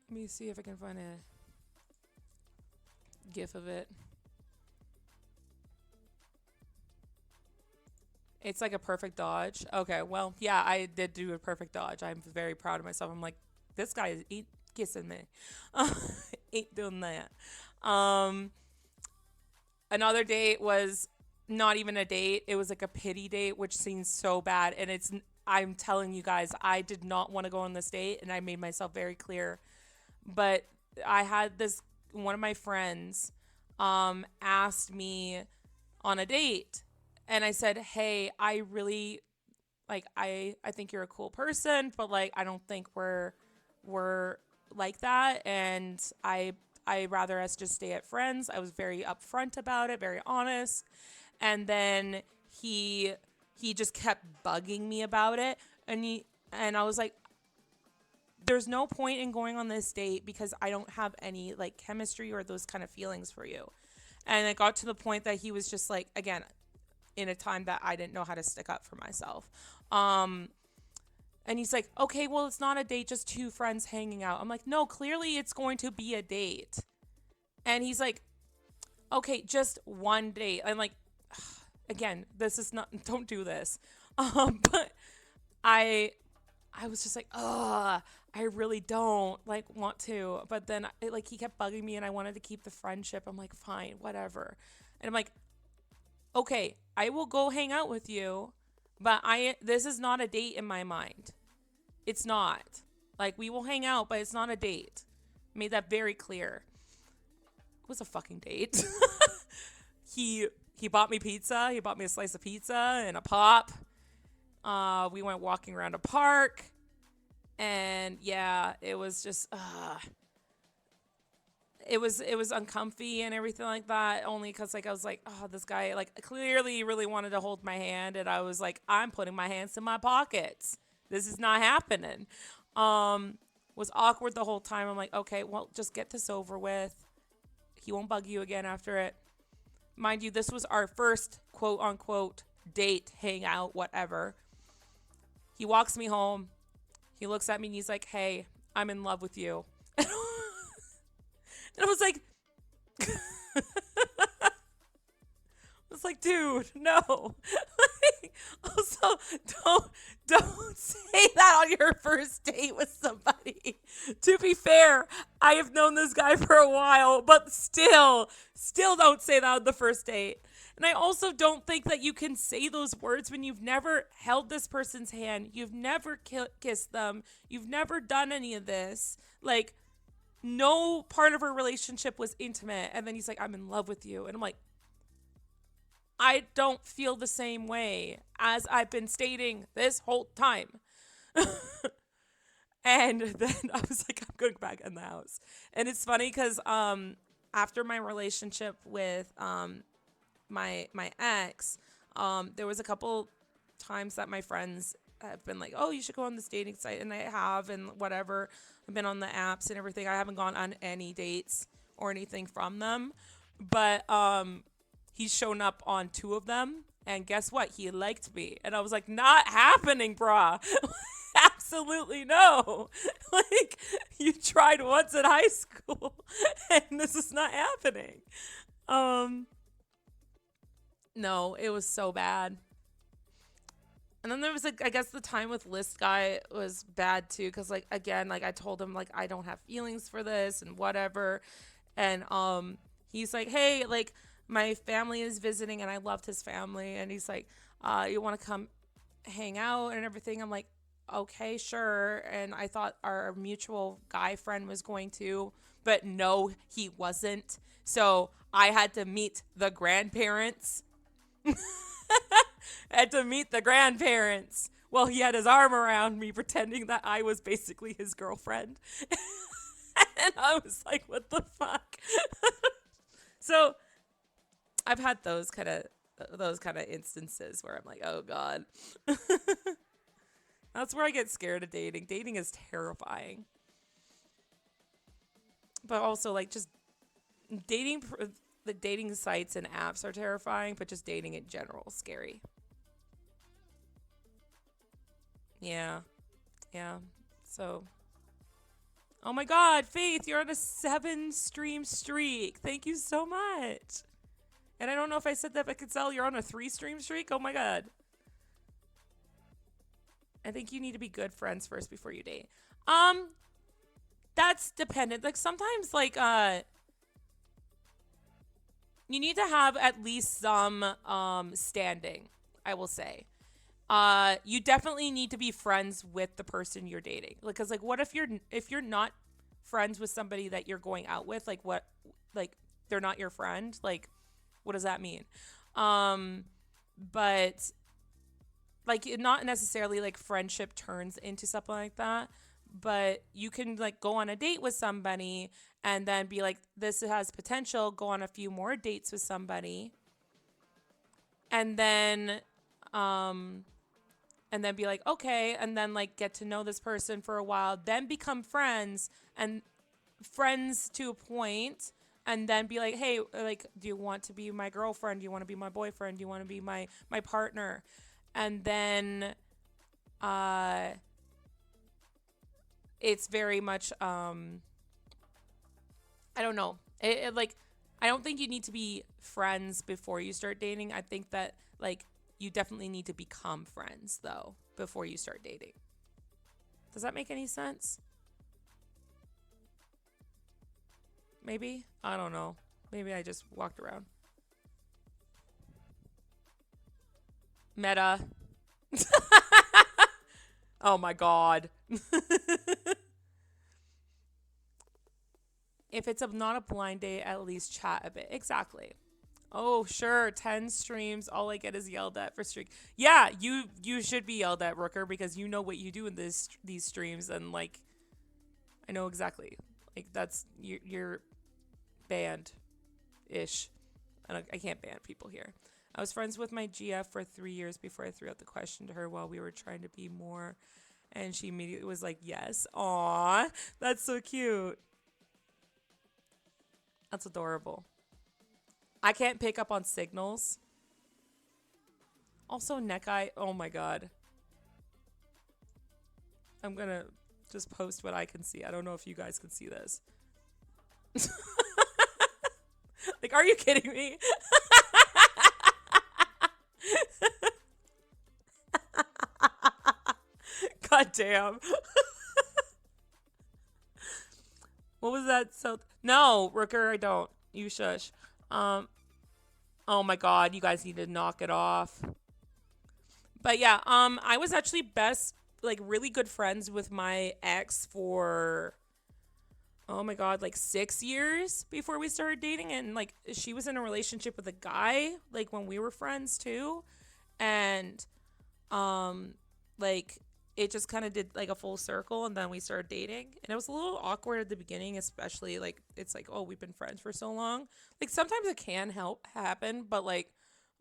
Let me see if I can find a GIF of it. It's like a perfect dodge. Okay, well, yeah, I did do a perfect dodge. I'm very proud of myself. I'm like, this guy ain't kissing me. Ain't doing that. Another date was not even a date. It was like a pity date, which seems so bad. And I'm telling you guys, I did not want to go on this date, and I made myself very clear. But I had one of my friends asked me on a date, and I said, hey, I really, like, I think you're a cool person, but like, I don't think we're like that. And I rather us just stay at friends. I was very upfront about it, very honest. And then he just kept bugging me about it. And I was like, there's no point in going on this date because I don't have any like chemistry or those kind of feelings for you. And it got to the point that he was just like, again, in a time that I didn't know how to stick up for myself. And he's like, okay, well, it's not a date, just two friends hanging out. I'm like, no, clearly it's going to be a date. And he's like, okay, just one date. I'm like, again, this is not, don't do this. But I was just like, I really don't like want to. But then he kept bugging me and I wanted to keep the friendship. I'm like, fine, whatever. And I'm like, okay, I will go hang out with you, but this is not a date in my mind. It's not. Like, we will hang out, but it's not a date. Made that very clear. It was a fucking date. He bought me pizza. He bought me a slice of pizza and a pop. We went walking around a park. And yeah, it was just, it was uncomfy and everything like that, only because like I was like, oh, this guy like clearly really wanted to hold my hand, and I was like, I'm putting my hands in my pockets. This is not happening. Um, was awkward the whole time. I'm like, okay, well, just get this over with. He won't bug you again after it. Mind you, this was our first quote unquote date, hangout, whatever. He walks me home. He looks at me and he's like, hey, I'm in love with you. And I was like, dude, no. Like, also, don't say that on your first date with somebody. To be fair, I have known this guy for a while, but still don't say that on the first date. And I also don't think that you can say those words when you've never held this person's hand, you've never kissed them, you've never done any of this. Like, no part of our relationship was intimate. And then he's like, I'm in love with you. And I'm like, I don't feel the same way as I've been stating this whole time. And then I was like, I'm going back in the house. And it's funny because after my relationship with my ex, there was a couple times that my friends have been like, oh, you should go on this dating site. And I have, and whatever. I've been on the apps and everything. I haven't gone on any dates or anything from them. But he's shown up on 2 of them. And guess what? He liked me. And I was like, not happening, brah. Absolutely no. Like, you tried once in high school and this is not happening. No, it was so bad. And then there was like, I guess the time with List Guy was bad too, because like again, like I told him like I don't have feelings for this and whatever. And he's like, hey, like my family is visiting and I loved his family, and he's like, you want to come hang out and everything? I'm like, okay, sure. And I thought our mutual guy friend was going to, but no, he wasn't. So I had to meet the grandparents. Had to meet the grandparents. Well, he had his arm around me pretending that I was basically his girlfriend. And I was like, what the fuck? So I've had those kind of instances where I'm like, oh God. That's where I get scared of dating. Dating is terrifying. But also like just dating, the dating sites and apps are terrifying, but just dating in general is scary. Yeah. So, oh my God, Faith, you're on a 7-stream streak. Thank you so much. And I don't know if I said that, but Cancel, you're on a 3-stream streak. Oh my God. I think you need to be good friends first before you date. That's dependent. Like sometimes like, you need to have at least some standing, I will say. You definitely need to be friends with the person you're dating. Because like what if you're not friends with somebody that you're going out with? Like what, like they're not your friend? Like what does that mean? But like not necessarily like friendship turns into something like that, but you can like go on a date with somebody and then be like, this has potential, go on a few more dates with somebody, and then be like, okay, and then like get to know this person for a while, then become friends, and friends to a point, and then be like, hey, like, do you want to be my girlfriend? Do you want to be my boyfriend? Do you want to be my partner? And then it's very much I don't know. It like I don't think you need to be friends before you start dating. I think that like you definitely need to become friends though before you start dating. Does that make any sense? Maybe? I don't know. Maybe I just walked around. Meta. Oh my God. If it's not a blind date, at least chat a bit. Exactly. Oh, sure. 10 streams. All I get is yelled at for streak. Yeah, you should be yelled at, Rooker, because you know what you do in these streams, and like I know exactly. Like that's you're banned ish. I can't ban people here. I was friends with my GF for 3 years before I threw out the question to her while we were trying to be more. And she immediately was like, yes. Aw, that's so cute. That's adorable. I can't pick up on signals. Also, neck eye. Oh my god. I'm gonna just post what I can see. I don't know if you guys can see this. Like, are you kidding me? God damn. What was that? So no, Rooker, I don't. You shush. Um. Oh my god, you guys need to knock it off. But yeah, I was actually really good friends with my ex for, oh my god, like 6 years before we started dating, and like she was in a relationship with a guy like when we were friends too, and um, like it just kind of did like a full circle, and then we started dating, and it was a little awkward at the beginning, especially like it's like, oh, we've been friends for so long. Like sometimes it can help happen, but like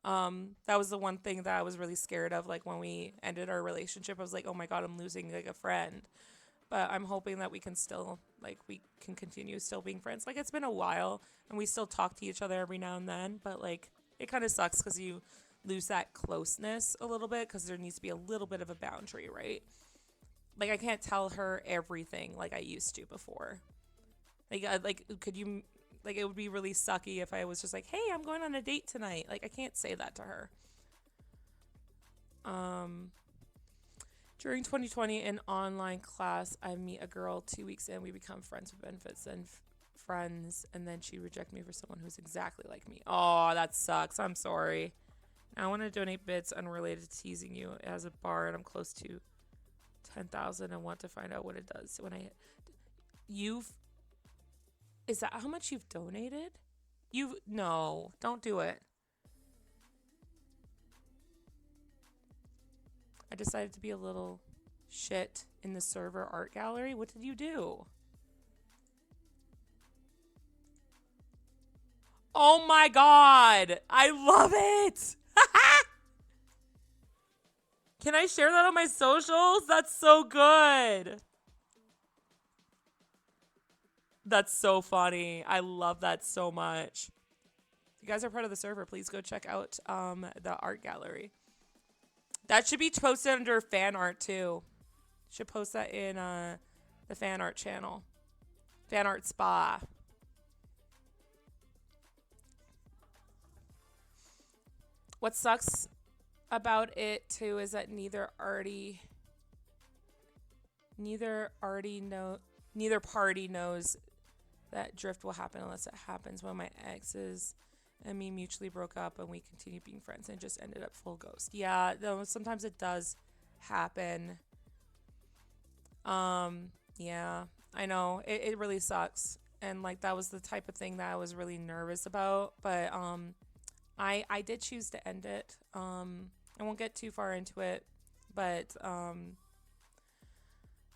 that was the one thing that I was really scared of. Like when we ended our relationship, I was like, oh my god, I'm losing like a friend. But I'm hoping that we can still we can continue still being friends. Like it's been a while, and we still talk to each other every now and then. But like it kind of sucks because you lose that closeness a little bit because there needs to be a little bit of a boundary, right? Like I can't tell her everything like I used to before. Could you like it would be really sucky if I was just like, hey, I'm going on a date tonight. Like I can't say that to her. During 2020 in online class, I meet a girl 2 weeks in. We become friends with benefits and friends, and then she reject me for someone who's exactly like me. Oh, that sucks. I'm sorry. I want to donate bits unrelated to teasing you as a bar, and I'm close to 10,000 and want to find out what it does when I you've is that how much you've donated? No, don't do it. I decided to be a little shit in the server art gallery. What did you do? Oh my god! I love it! Can I share that on my socials? That's so good. That's so funny. I love that so much. If you guys are part of the server, please go check out the art gallery. That should be posted under fan art too. Should post that in the fan art channel. Fan art spa. What sucks about it too is that neither party knows that drift will happen unless it happens. When my exes and me mutually broke up and we continued being friends and just ended up full ghost. Yeah, though sometimes it does happen. Yeah, I know. It really sucks. And like that was the type of thing that I was really nervous about. But I did choose to end it. I won't get too far into it, but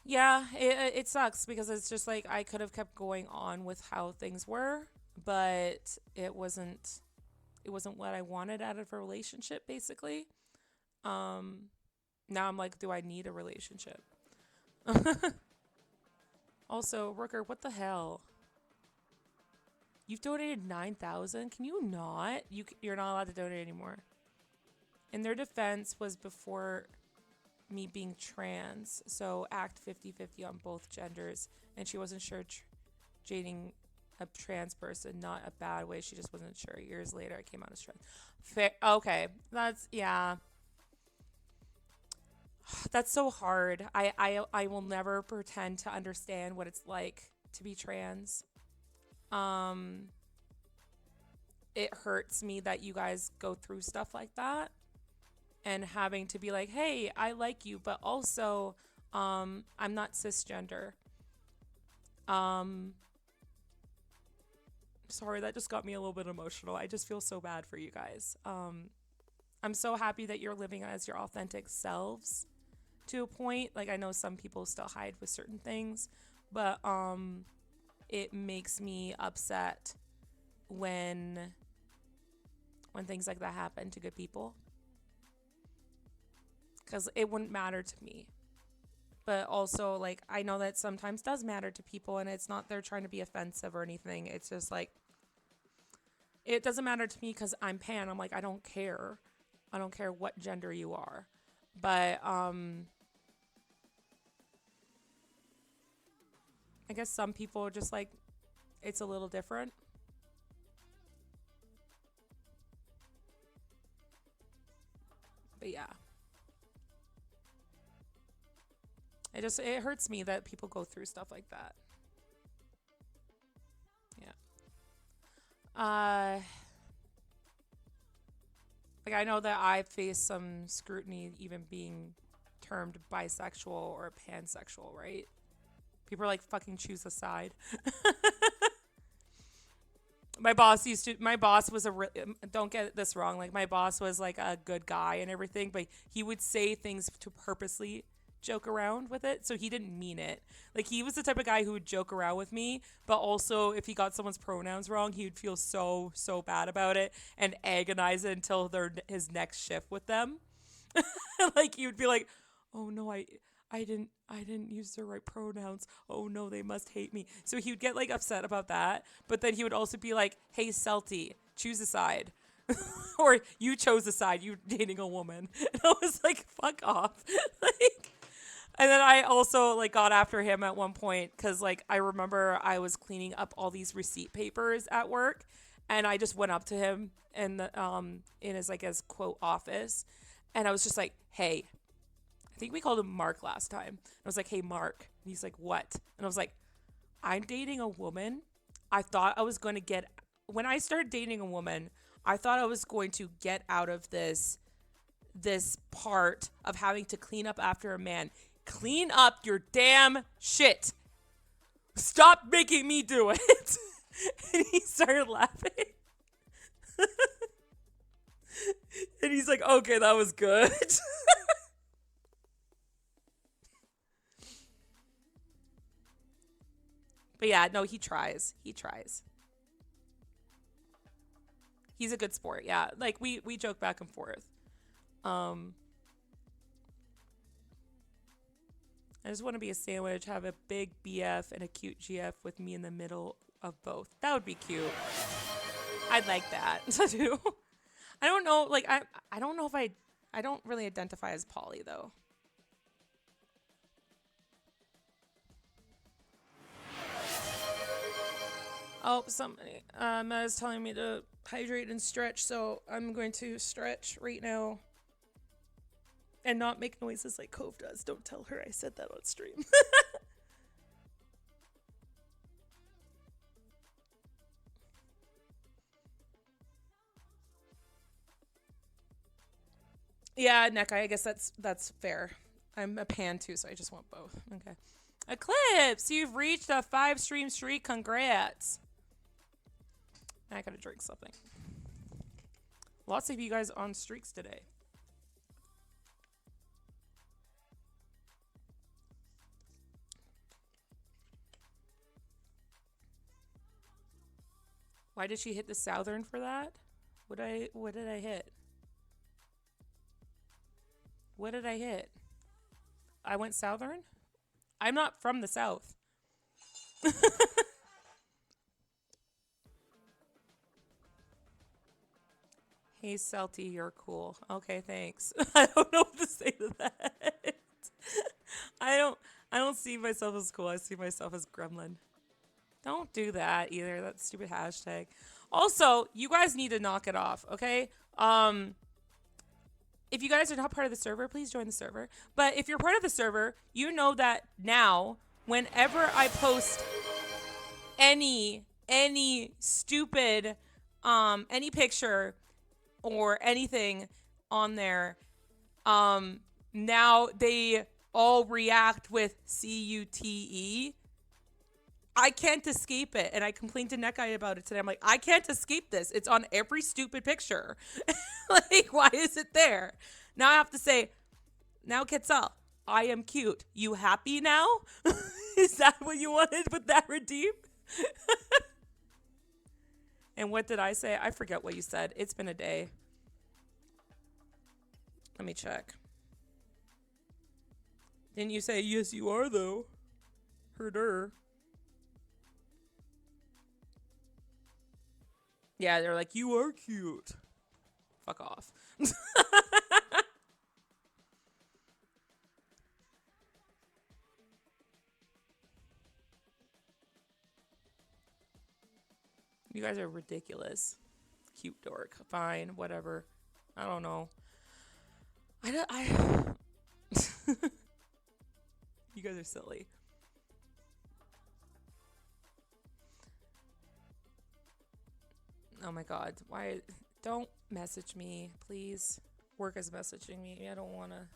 yeah, it sucks because it's just like I could have kept going on with how things were, but it wasn't what I wanted out of a relationship basically. Now I'm like, do I need a relationship? Also, Rooker, what the hell? You've donated 9,000. Can you not? You're not allowed to donate anymore. In their defense was before me being trans, so act 50-50 on both genders, and she wasn't sure dating a trans person, not a bad way, she just wasn't sure. Years later I came out as trans. Okay, yeah, that's so hard. I will never pretend to understand what it's like to be trans. It hurts me that you guys go through stuff like that and having to be like, hey, I like you, but also I'm not cisgender. Sorry, that just got me a little bit emotional. I just feel so bad for you guys. I'm so happy that you're living as your authentic selves to a point. Like I know some people still hide with certain things, but it makes me upset when things like that happen to good people, because it wouldn't matter to me. But also, like, I know that sometimes does matter to people, and it's not they're trying to be offensive or anything. It's just like, it doesn't matter to me because I'm pan. I'm like, I don't care. I don't care what gender you are. But I guess some people are just like, it's a little different. But yeah. It hurts me that people go through stuff like that. Yeah. Like, I know that I face some scrutiny even being termed bisexual or pansexual, right? People are like, fucking choose a side. My boss was don't get this wrong, like, my boss was like a good guy and everything, but he would say things to purposely joke around with it, so he didn't mean it. Like, he was the type of guy who would joke around with me, but also if he got someone's pronouns wrong, he would feel so bad about it and agonize it until his next shift with them. Like, he would be like, oh no, I didn't use the right pronouns. Oh no, they must hate me. So he would get like upset about that, but then he would also be like, hey, Celty, choose a side. Or you chose a side, you dating a woman. And I was like, fuck off. Like, and then I also like got after him at one point because, like, I remember I was cleaning up all these receipt papers at work, and I just went up to him in his quote office, and I was just like, hey, I think we called him Mark last time. I was like, hey, Mark. And he's like, what? And I was like, I'm dating a woman. I thought I was going to when I started dating a woman, I thought I was going to get out of this part of having to clean up after a man. Clean up your damn shit. Stop making me do it. And he started laughing. And he's like, okay, that was good. But yeah, no, he tries. He tries. He's a good sport. Yeah, like we joke back and forth. Um, I just want to be a sandwich, have a big BF and a cute GF with me in the middle of both. That would be cute. I'd like that to do. I don't know. Like, I don't know if I don't really identify as poly though. Oh, somebody is telling me to hydrate and stretch, so I'm going to stretch right now and not make noises like Cove does. Don't tell her I said that on stream. Yeah, NECA, I guess that's fair. I'm a pan too, so I just want both. Okay. Eclipse, you've reached a 5-stream streak. Congrats. I gotta drink something. Lots of you guys on streaks today. Why did she hit the southern for that? What did I hit? What did I hit? I went southern? I'm not from the south. Hey, Celty, you're cool. Okay, thanks. I don't know what to say to that. I don't see myself as cool. I see myself as gremlin. Don't do that either. That stupid hashtag. Also, you guys need to knock it off, okay? If you guys are not part of the server, please join the server. But if you're part of the server, you know that now, whenever I post any stupid, any picture or anything on there, now they all react with CUTE. I can't escape it. And I complained to Nekai about it today. I'm like, I can't escape this. It's on every stupid picture. Like, why is it there? Now I have to say, now Quetzal, I am cute. You happy now? Is that what you wanted with that redeem? And what did I say? I forget what you said. It's been a day. Let me check. Didn't you say, yes, you are, though? Herder. Yeah, they're like, you are cute. Fuck off. You guys are ridiculous. Cute dork. Fine, whatever. I don't know. You guys are silly. Oh my god. Why? Don't message me, please. Work is messaging me. I don't want to.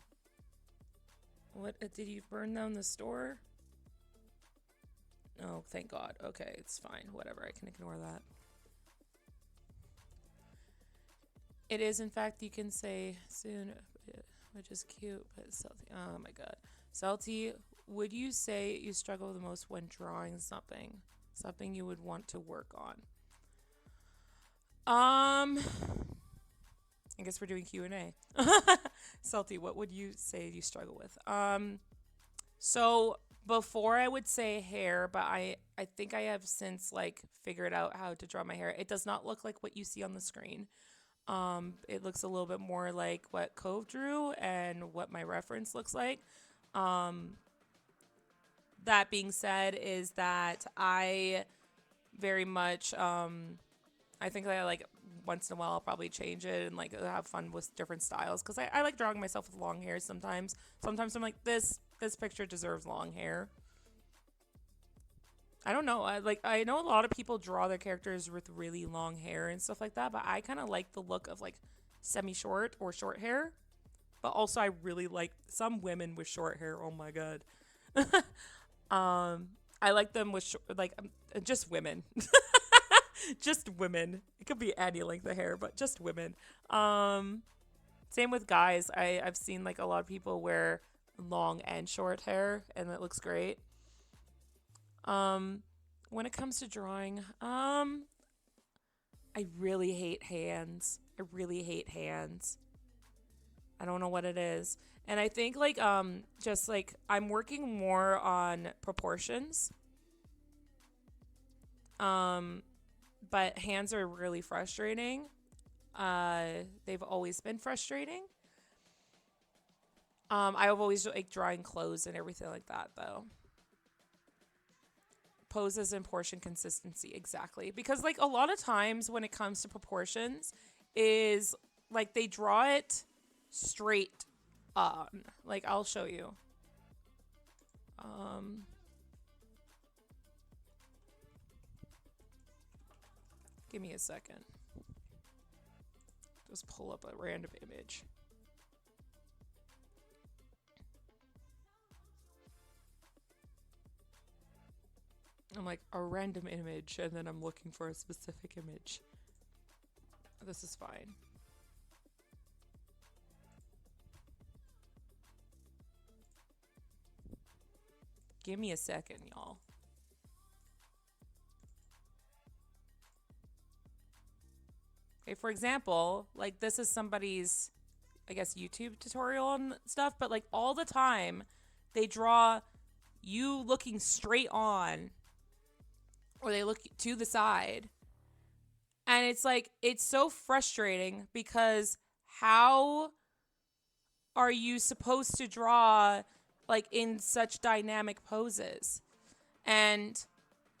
What? Did you burn down the store? Oh, thank god. Okay, it's fine. Whatever. I can ignore that. It is, in fact, you can say soon, which is cute, but Celty. Oh my god. Celty, would you say you struggle the most when drawing something? Something you would want to work on? I guess we're doing Q&A. Celty, what would you say you struggle with? So before I would say hair, but I think I have since like figured out how to draw my hair. It does not look like what you see on the screen. It looks a little bit more like what Cove drew and what my reference looks like. That being said, is that I very much I think that like once in a while I'll probably change it and like have fun with different styles because I like drawing myself with long hair sometimes. Sometimes I'm like this picture deserves long hair. I don't know. I know a lot of people draw their characters with really long hair and stuff like that, but I kind of like the look of like semi-short or short hair. But also I really like some women with short hair. Oh my god. I like them with just women. Just women. It could be any length of hair, but just women. Same with guys. I've seen like a lot of people wear long and short hair and it looks great. When it comes to drawing, I really hate hands. I really hate hands. I don't know what it is. And I think like just like I'm working more on proportions. But hands are really frustrating. They've always been frustrating. I've always like drawing clothes and everything like that though. Poses and portion consistency, exactly. Because like a lot of times when it comes to proportions is like they draw it straight on. Like I'll show you. Give me a second. Just pull up a random image. I'm like, a random image, and then I'm looking for a specific image. This is fine. Give me a second, y'all. Okay, for example, like this is somebody's, I guess, YouTube tutorial and stuff, but like all the time they draw you looking straight on or they look to the side. And it's like, it's so frustrating because how are you supposed to draw like in such dynamic poses? And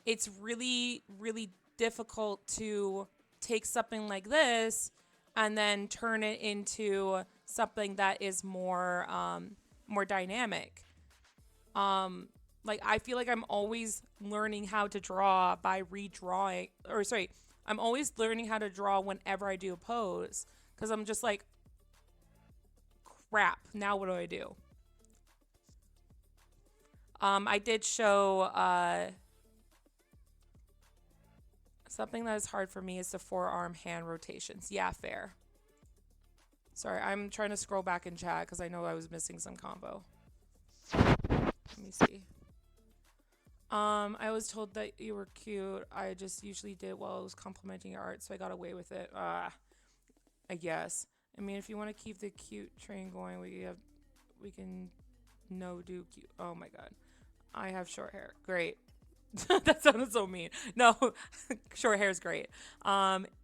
it's really, really difficult to take something like this and then turn it into something that is more more dynamic. Like I feel like I'm always learning how to draw by redrawing, or sorry, I'm always learning how to draw whenever I do a pose because I'm just like, crap, now what do I do? I did show something that is hard for me is the forearm hand rotations. Yeah, fair. Sorry, I'm trying to scroll back in chat because I know I was missing some combo. Let me see. I was told that you were cute. I just usually did while I was complimenting your art, so I got away with it. I guess. I mean, if you want to keep the cute train going, we can no do cute. Oh my god. I have short hair. Great. That sounded so mean. No, short hair is great.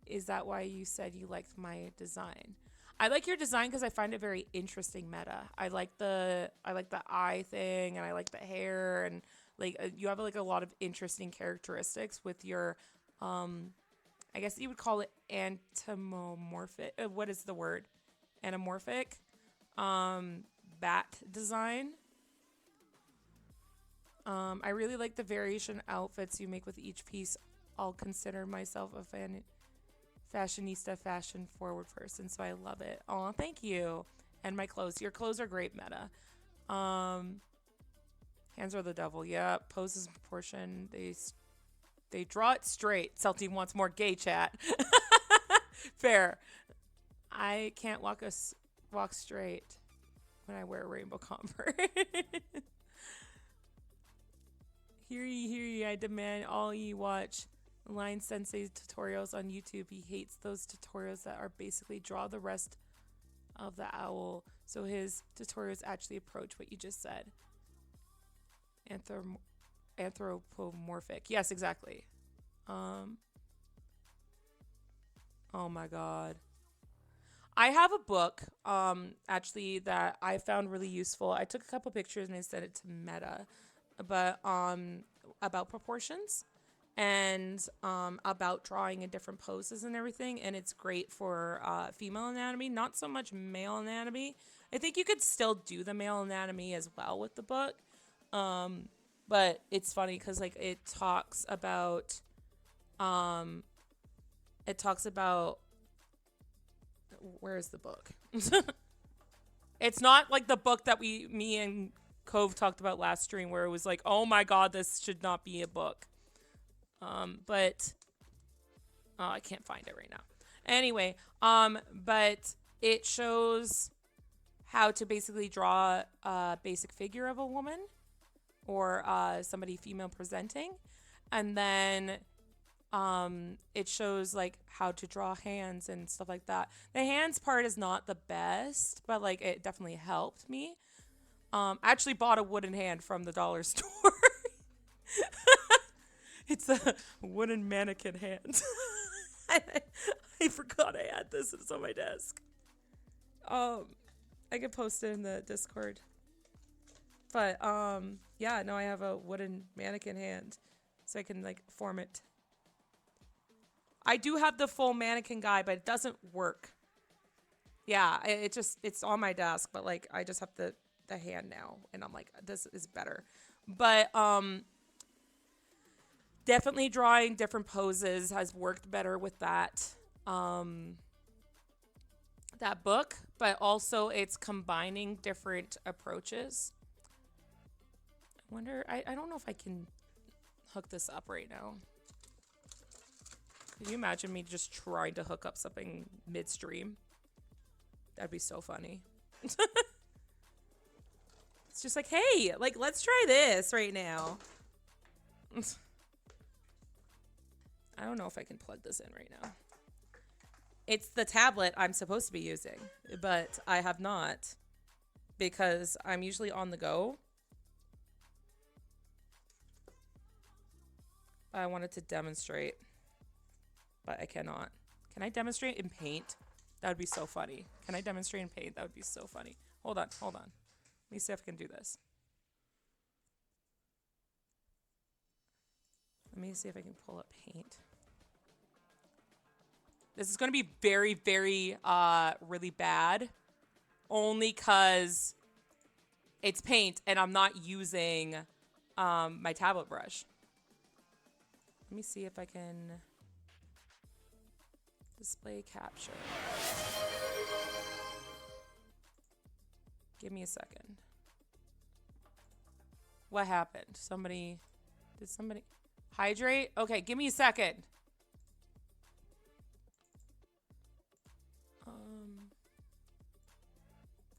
Is that why you said you liked my design? I like your design because I find it very interesting meta. I like the eye thing, and I like the hair, and like you have like a lot of interesting characteristics with your um I guess you would call it antimorphic. What is the word? Anamorphic um bat design. I really like the variation outfits you make with each piece. I'll consider myself a fashionista, fashion forward person, so I love it. Oh, thank you. And my clothes. Your clothes are great, meta. Um, hands are the devil. Yeah, poses and proportion. They draw it straight. Celty wants more gay chat. Fair. I can't walk straight when I wear rainbow Converse. Hear ye, I demand all ye watch Line Sensei's tutorials on YouTube. He hates those tutorials that are basically draw the rest of the owl, so his tutorials actually approach what you just said. Anthropomorphic. Yes, exactly. Oh my god. I have a book, actually that I found really useful. I took a couple pictures and I sent it to Meta, but about proportions and about drawing in different poses and everything, and it's great for female anatomy, not so much male anatomy. I think you could still do the male anatomy as well with the book, but it's funny because like it talks about where is the book? It's not like the book that me and Cove talked about last stream where it was like, oh my god, this should not be a book. But I can't find it right now. Anyway, but it shows how to basically draw a basic figure of a woman or somebody female presenting, and then it shows like how to draw hands and stuff like that. The hands part is not the best, but like it definitely helped me. I actually bought a wooden hand from the dollar store. It's a wooden mannequin hand. I forgot I had this. It's on my desk. I could post it in the Discord. But yeah, no, I have a wooden mannequin hand, so I can like form it. I do have the full mannequin guy, but it doesn't work. Yeah, it's on my desk, but like I just have the hand now, and I'm like, this is better. But definitely drawing different poses has worked better with that that book, but also it's combining different approaches. I wonder, I don't know if I can hook this up right now. Can you imagine me just trying to hook up something midstream? That'd be so funny. It's just like, hey, like, let's try this right now. I don't know if I can plug this in right now. It's the tablet I'm supposed to be using, but I have not because I'm usually on the go. I wanted to demonstrate, but I cannot. Can I demonstrate in Paint? That would be so funny. Can I demonstrate in Paint? That would be so funny. Hold on. Let me see if I can do this. Let me see if I can pull up Paint. This is going to be very, very, really bad. Only because it's Paint and I'm not using my tablet brush. Let me see if I can display capture. Give me a second. What happened? Did somebody hydrate? Okay, give me a second.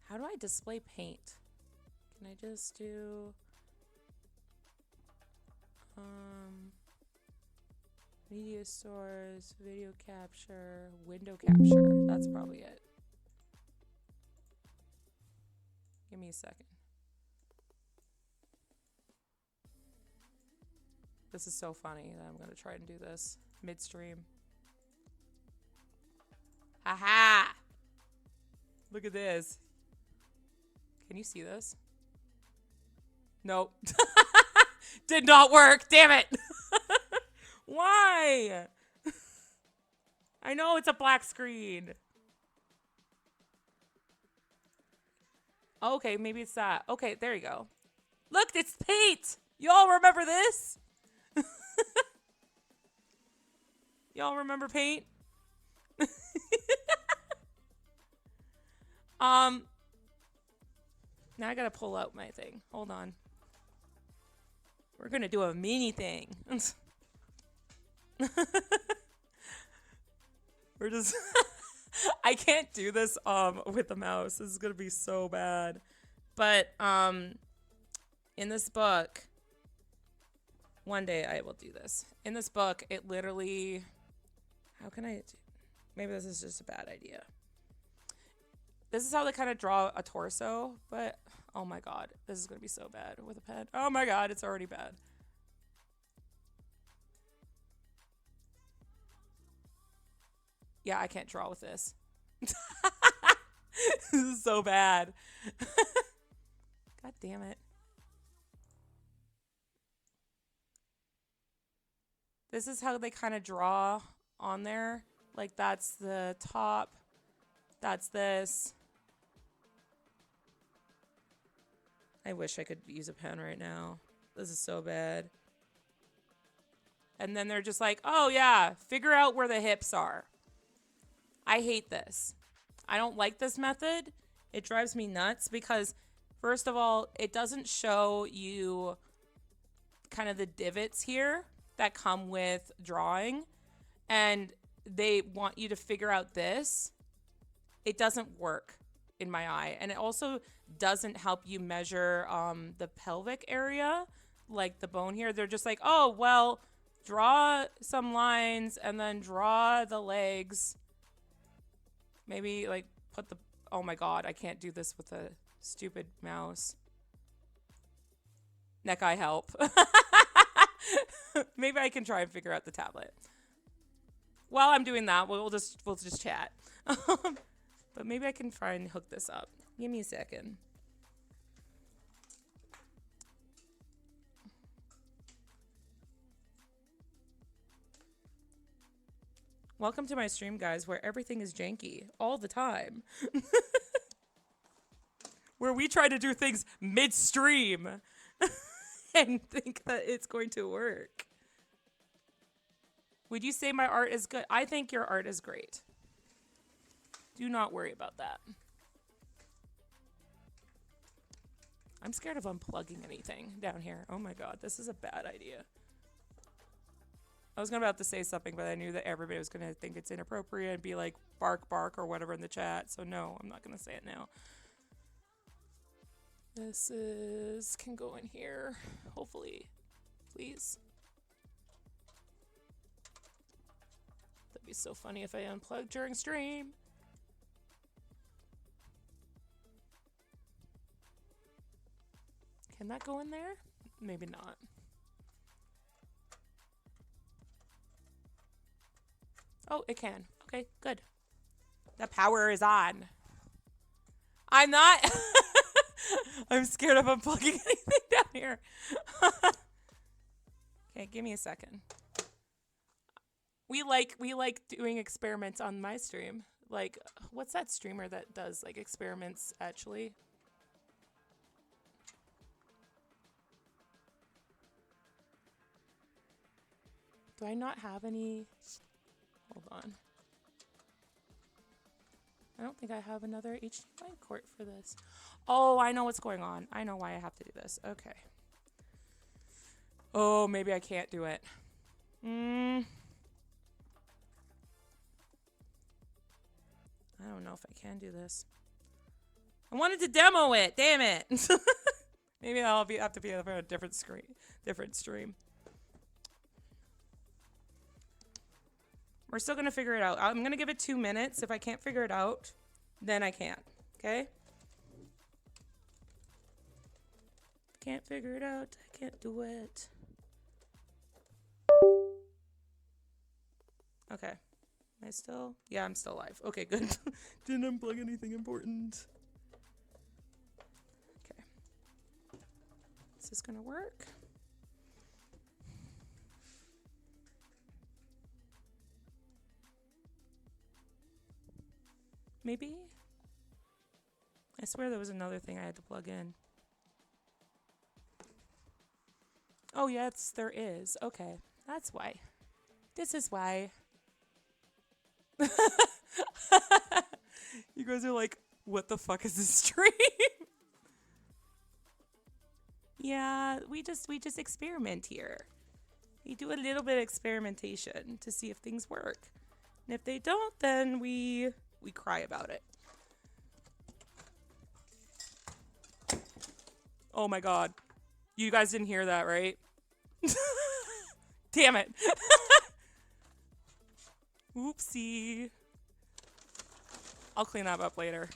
How do I display Paint? Can I just do... Media source, video capture, window capture. That's probably it. Give me a second. This is so funny that I'm going to try and do this midstream. Haha! Look at this. Can you see this? Nope. Did not work. Damn it. Why? I know it's a black screen. Okay, maybe it's that. Okay, there you go. Look, it's paint. Y'all remember this? Y'all remember paint? Now I gotta pull out my thing. Hold on. We're gonna do a mini thing. We're just I can't do this with the mouse. This is gonna be so bad. But in this book, one day I will do this. In this book, it literally, how can I, maybe this is just a bad idea. This is how they kind of draw a torso, but oh my god, this is gonna be so bad with a pen. Oh my god, it's already bad. Yeah, I can't draw with this. This is so bad. God damn it. This is how they kind of draw on there. Like that's the top. That's this. I wish I could use a pen right now. This is so bad. And then they're just like, oh yeah, figure out where the hips are. I hate this. I don't like this method. It drives me nuts because, first of all, it doesn't show you kind of the divots here that come with drawing. And they want you to figure out this. It doesn't work in my eye. And it also doesn't help you measure the pelvic area, like the bone here. They're just like, oh, well, draw some lines and then draw the legs. Maybe like put the, oh my god, I can't do this with a stupid mouse. Neck eye help. Maybe I can try and figure out the tablet. While I'm doing that, we'll just chat. But maybe I can try and hook this up. Give me a second. Welcome to my stream, guys, where everything is janky all the time. Where we try to do things midstream and think that it's going to work. Would you say my art is good? I think your art is great. Do not worry about that. I'm scared of unplugging anything down here. Oh my god, this is a bad idea. I was about to say something, but I knew that everybody was going to think it's inappropriate and be like, bark, bark, or whatever in the chat. So no, I'm not going to say it now. This can go in here, hopefully. Please. That'd be so funny if I unplugged during stream. Can that go in there? Maybe not. Oh, it can. Okay, good. The power is on. I'm not. I'm scared of unplugging anything down here. Okay, give me a second. We like doing experiments on my stream. Like, what's that streamer that does like experiments actually? Do I not have any? Hold on. I don't think I have another HDMI cord for this. Oh, I know what's going on. I know why I have to do this. Okay. Oh, maybe I can't do it. I don't know if I can do this. I wanted to demo it. Damn it. Maybe I'll have to be on a different stream. We're still going to figure it out. I'm going to give it 2 minutes. If I can't figure it out, then I can't. Okay? Can't figure it out. I can't do it. Okay. Am I still? Yeah, I'm still live. Okay, good. Didn't unplug anything important. Okay. Is this going to work? Maybe? I swear there was another thing I had to plug in. Oh, yes, there is. Okay. That's why. This is why. You guys are like, what the fuck is this stream? Yeah, we just experiment here. We do a little bit of experimentation to see if things work. And if they don't, then we cry about it. Oh my god. You guys didn't hear that, right? Damn it. Oopsie. I'll clean that up later.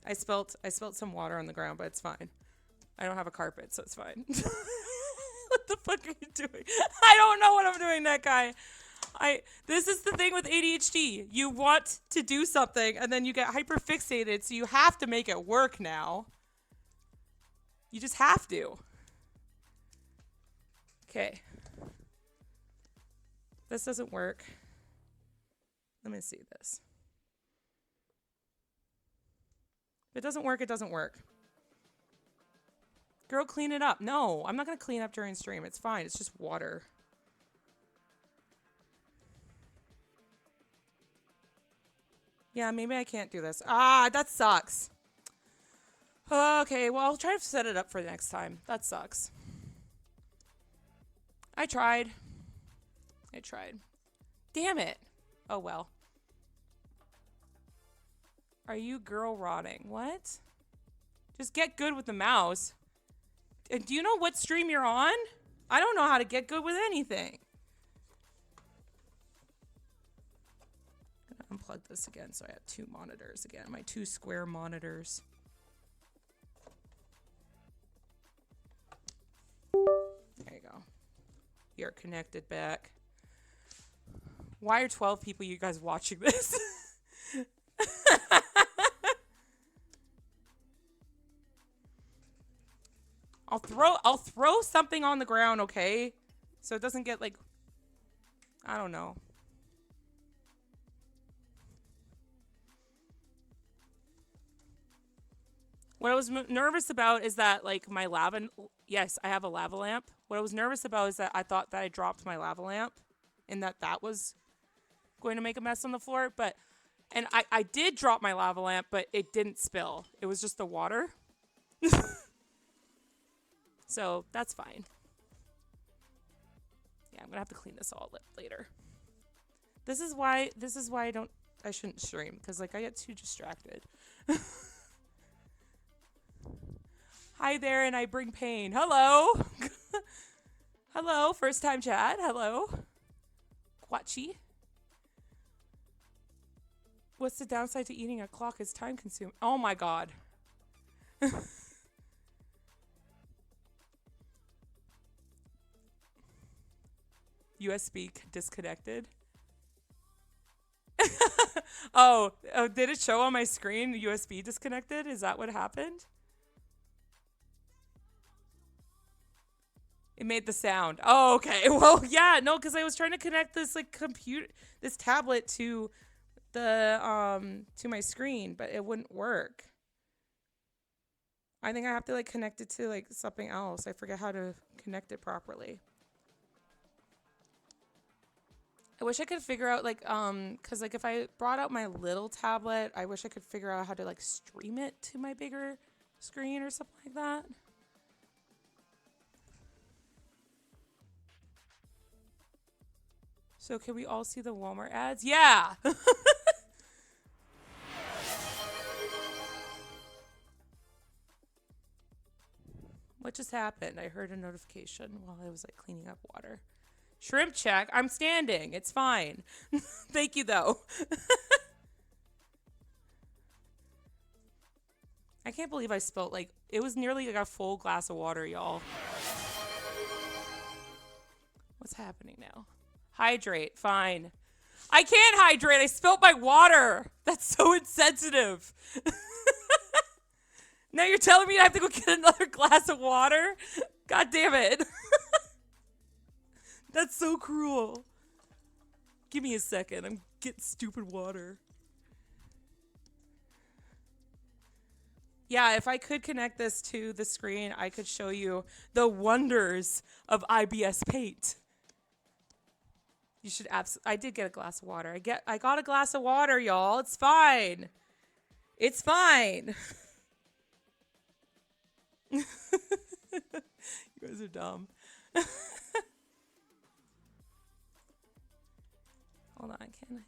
I spilt some water on the ground, but it's fine. I don't have a carpet, so it's fine. What the fuck are you doing? I don't know what I'm doing, that guy. This is the thing with ADHD. You want to do something, and then you get hyper fixated, so you have to make it work now. You just have to. Okay. This doesn't work. Let me see this. If it doesn't work, it doesn't work. Girl, clean it up. No, I'm not going to clean up during stream. It's fine. It's just water. Yeah, maybe I can't do this. Ah, that sucks. Okay, well, I'll try to set it up for the next time. That sucks. I tried. Damn it. Oh, well. Are you girl rotting? What? Just get good with the mouse. Do you know what stream you're on? I don't know how to get good with anything. I'm gonna unplug this again so I have 2 monitors again. My 2 square monitors. There you go. You're connected back. Why are 12 people you guys watching this? I'll throw something on the ground, okay? So it doesn't get like, I don't know. What I was nervous about is that like my lava, yes, I have a lava lamp. What I was nervous about is that I thought that I dropped my lava lamp and that was going to make a mess on the floor, and I did drop my lava lamp, but it didn't spill. It was just the water. So that's fine. Yeah, I'm gonna have to clean this all up later. This is why I shouldn't stream, because like I get too distracted. Hi there, and I bring pain. Hello. Hello, first time chat. Hello. Quachi. What's the downside to eating a clock? Is time consuming. Oh my god. USB disconnected. Oh, did it show on my screen USB disconnected? Is that what happened? It made the sound. Oh, okay. Well, yeah, no, because I was trying to connect this like this tablet to my screen, but it wouldn't work. I think I have to like connect it to like something else. I forget how to connect it properly. I wish I could figure out like cuz like if I brought out my little tablet, I wish I could figure out how to like stream it to my bigger screen or something like that. So can we all see the Walmart ads? Yeah. What just happened? I heard a notification while I was like cleaning up water. Shrimp check. I'm standing. It's fine. Thank you, though. I can't believe I spilled, like, it was nearly like a full glass of water, y'all. What's happening now? Hydrate. Fine. I can't hydrate. I spilled my water. That's so insensitive. Now you're telling me I have to go get another glass of water? God damn it. That's so cruel. Give me a second. I'm getting stupid water. Yeah, if I could connect this to the screen, I could show you the wonders of IBS paint. You should I did get a glass of water. I got a glass of water, y'all. It's fine. It's fine. You guys are dumb. Hold on, can I?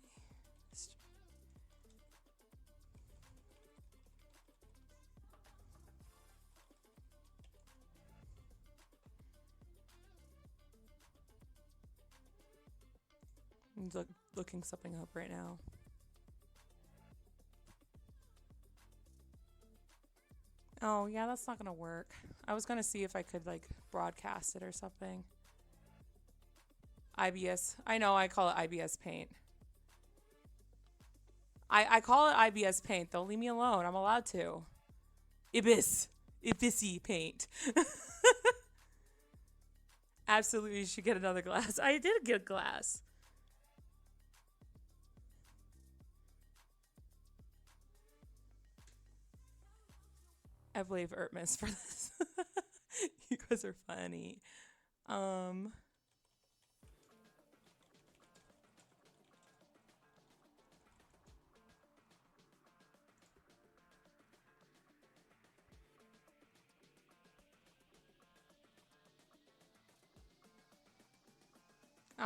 I'm looking something up right now. Oh, yeah, that's not gonna work. I was gonna see if I could, like, broadcast it or something. IBS. I know, I call it IBS paint. I call it IBS paint, though. Leave me alone. I'm allowed to. Ibisy paint. Absolutely, you should get another glass. I did get a glass. I believe Ertmus for this. You guys are funny.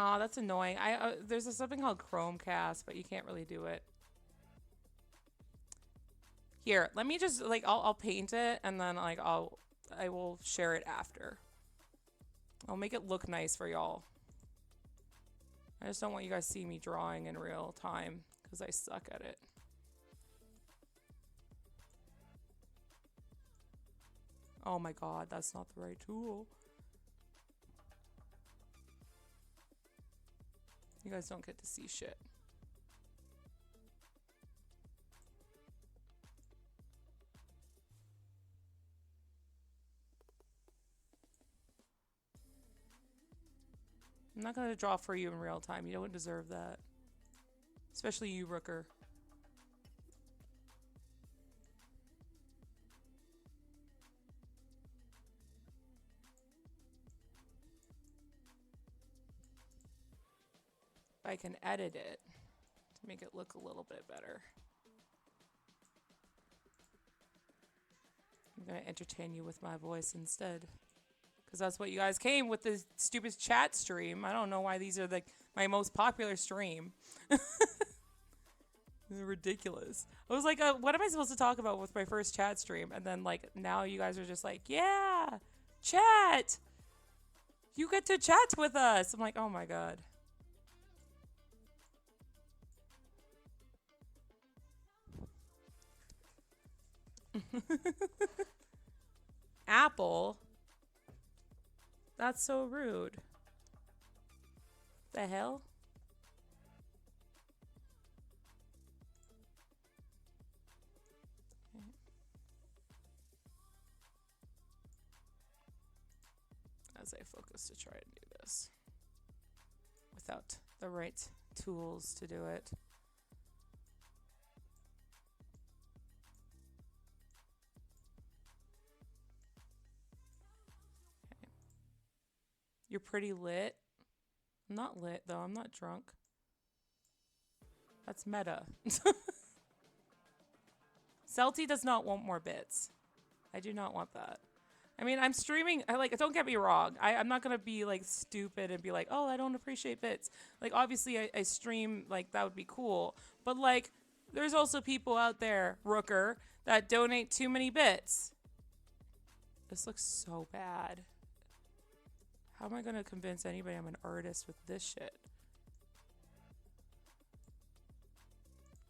Oh, that's annoying. There's something called Chromecast, but you can't really do it. Here, let me just, like, I'll paint it, and then, like, I will share it after. I'll make it look nice for y'all. I just don't want you guys to see me drawing in real time, because I suck at it. Oh my god, that's not the right tool. You guys don't get to see shit. I'm not going to draw for you in real time. You don't deserve that. Especially you, Rooker. I can edit it to make it look a little bit better. I'm going to entertain you with my voice instead. Because that's what you guys came with, this stupid chat stream. I don't know why these are my most popular stream. They're ridiculous. I was like, what am I supposed to talk about with my first chat stream? And then, like, now you guys are just like, yeah, chat. You get to chat with us. I'm like, oh my god. Apple? That's so rude. The hell? Okay. As I focus to try and do this without the right tools to do it. You're pretty lit. I'm not lit, though. I'm not drunk. That's meta. Celty does not want more bits. I do not want that. I mean, I'm streaming. Don't get me wrong. I'm not going to be, like, stupid and be like, oh, I don't appreciate bits. Like, obviously, I stream, like, that would be cool. But, like, there's also people out there, Rooker, that donate too many bits. This looks so bad. How am I going to convince anybody I'm an artist with this shit?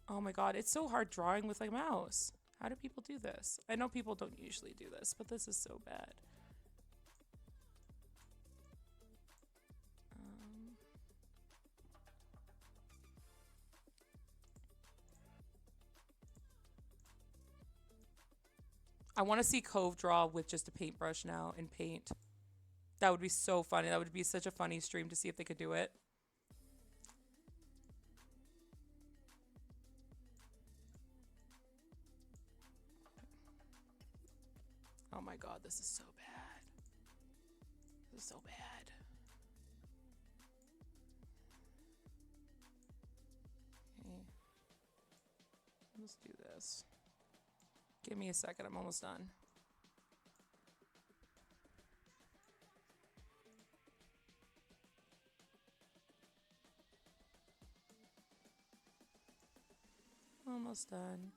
Oh my god, it's so hard drawing with a mouse. How do people do this? I know people don't usually do this, but this is so bad. I want to see Cove draw with just a paintbrush now and paint. That would be so funny. That would be such a funny stream to see if they could do it. Oh my god, this is so bad. This is so bad. Okay. Let's do this. Give me a second, I'm almost done. Almost done.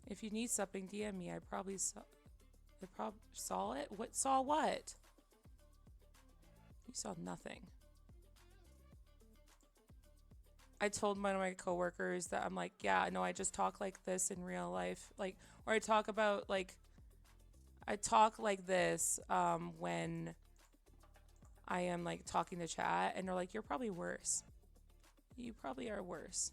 If you need something, DM me. I probably saw it. What saw what? You saw nothing. I told one of my coworkers that I'm like, yeah, no, I just talk like this in real life, like, or I talk about like, I talk like this when I am like talking to chat, and they're like, you're probably worse. You probably are worse.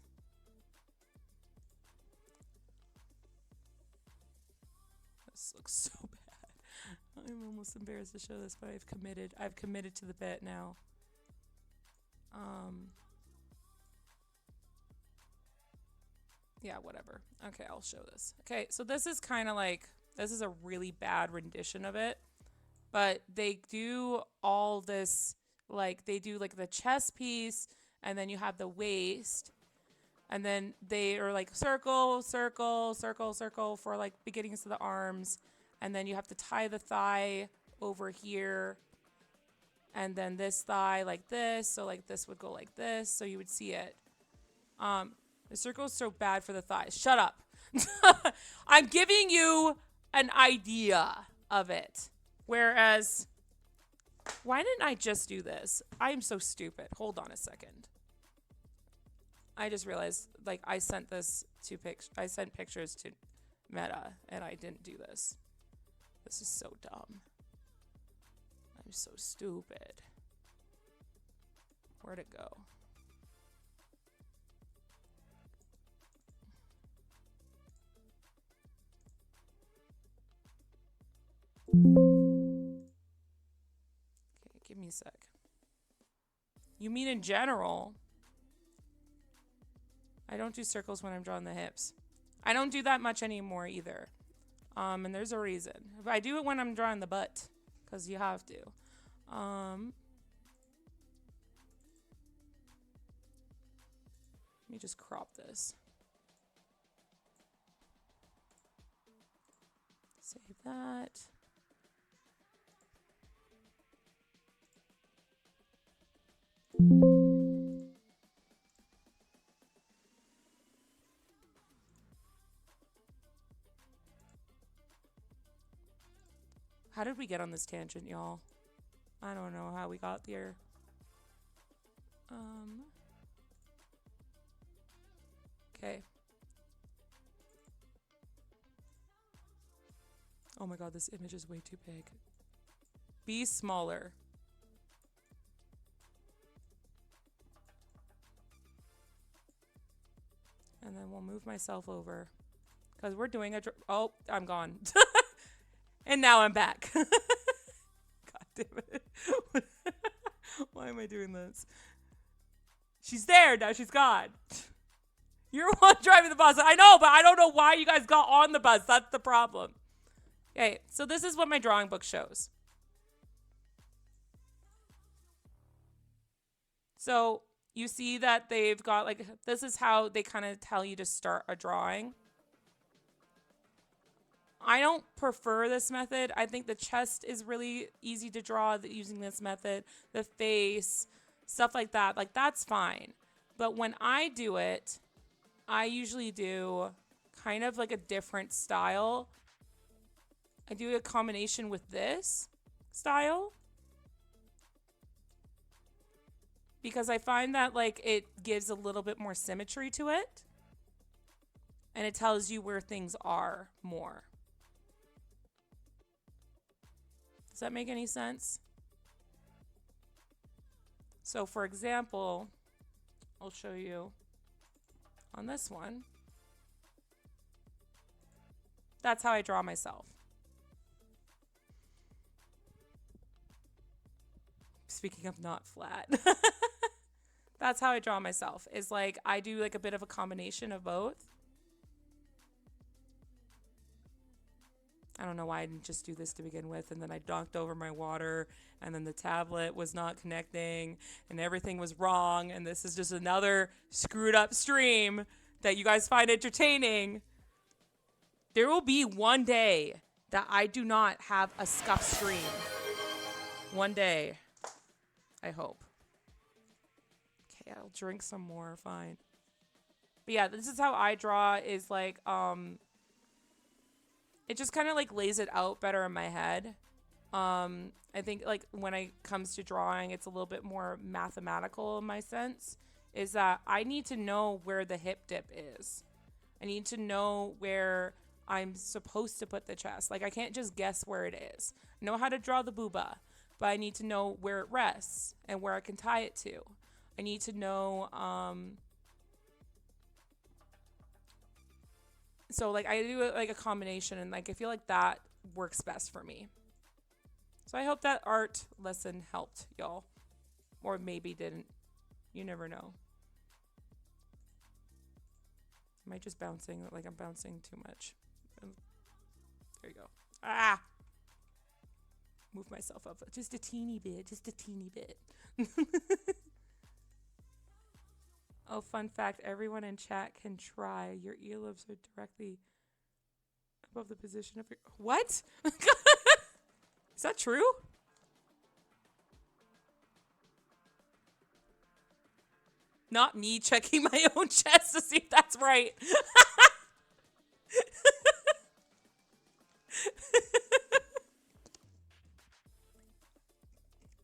This looks so bad. I'm almost embarrassed to show this, but I've committed to the bit now. Yeah, whatever. Okay, I'll show this. Okay, so this is kind of like, this is a really bad rendition of it, but they do all this, like, they do like the chest piece, and then you have the waist, and then they are like circle, circle, circle, circle for like beginnings to the arms, and then you have to tie the thigh over here, and then this thigh like this, so like this would go like this, so you would see it. The circle is so bad for the thighs. Shut up. I'm giving you an idea of it. Whereas, why didn't I just do this? I am so stupid. Hold on a second. I just realized, like, I sent this to I sent pictures to Meta, and I didn't do this. This is so dumb. I'm so stupid. Where'd it go? Okay, give me a sec. You mean in general? I don't do circles when I'm drawing the hips. I don't do that much anymore either. And there's a reason. But I do it when I'm drawing the butt, because you have to. Let me just crop this. Save that. How did we get on this tangent, y'all? I don't know how we got there. Okay. Oh my god, this image is way too big. Be smaller. And then we'll move myself over. Because we're doing a... Oh, I'm gone. And now I'm back. God damn it. Why am I doing this? She's there. Now she's gone. You're one driving the bus. I know, but I don't know why you guys got on the bus. That's the problem. Okay, so this is what my drawing book shows. So you see that they've got like, this is how they kind of tell you to start a drawing. I don't prefer this method. I think the chest is really easy to draw using this method. The face, stuff like that. Like, that's fine. But when I do it, I usually do kind of like a different style. I do a combination with this style because I find that like it gives a little bit more symmetry to it and it tells you where things are more. Does that make any sense? So for example, I'll show you on this one. That's how I draw myself. Speaking of not flat. That's how I draw myself. Is like I do like a bit of a combination of both. I don't know why I didn't just do this to begin with, and then I knocked over my water, and then the tablet was not connecting, and everything was wrong, and this is just another screwed up stream that you guys find entertaining. There will be one day that I do not have a scuff stream. One day. I hope. Okay, I'll drink some more, fine. But yeah, this is how I draw, is like, it just kind of like lays it out better in my head. I think like when it comes to drawing, it's a little bit more mathematical in my sense, is that I need to know where the hip dip is. I need to know where I'm supposed to put the chest. Like I can't just guess where it is. I know how to draw the booba, but I need to know where it rests and where I can tie it to. I need to know, so like I do like a combination, and like I feel like that works best for me. So I hope that art lesson helped y'all, or maybe didn't. You never know. Am I just bouncing? Like I'm bouncing too much. There you go. Ah! Move myself up just a teeny bit, just a teeny bit. Oh, fun fact, everyone in chat can try. Your earlobes are directly above the position of your... What? Is that true? Not me checking my own chest to see if that's right.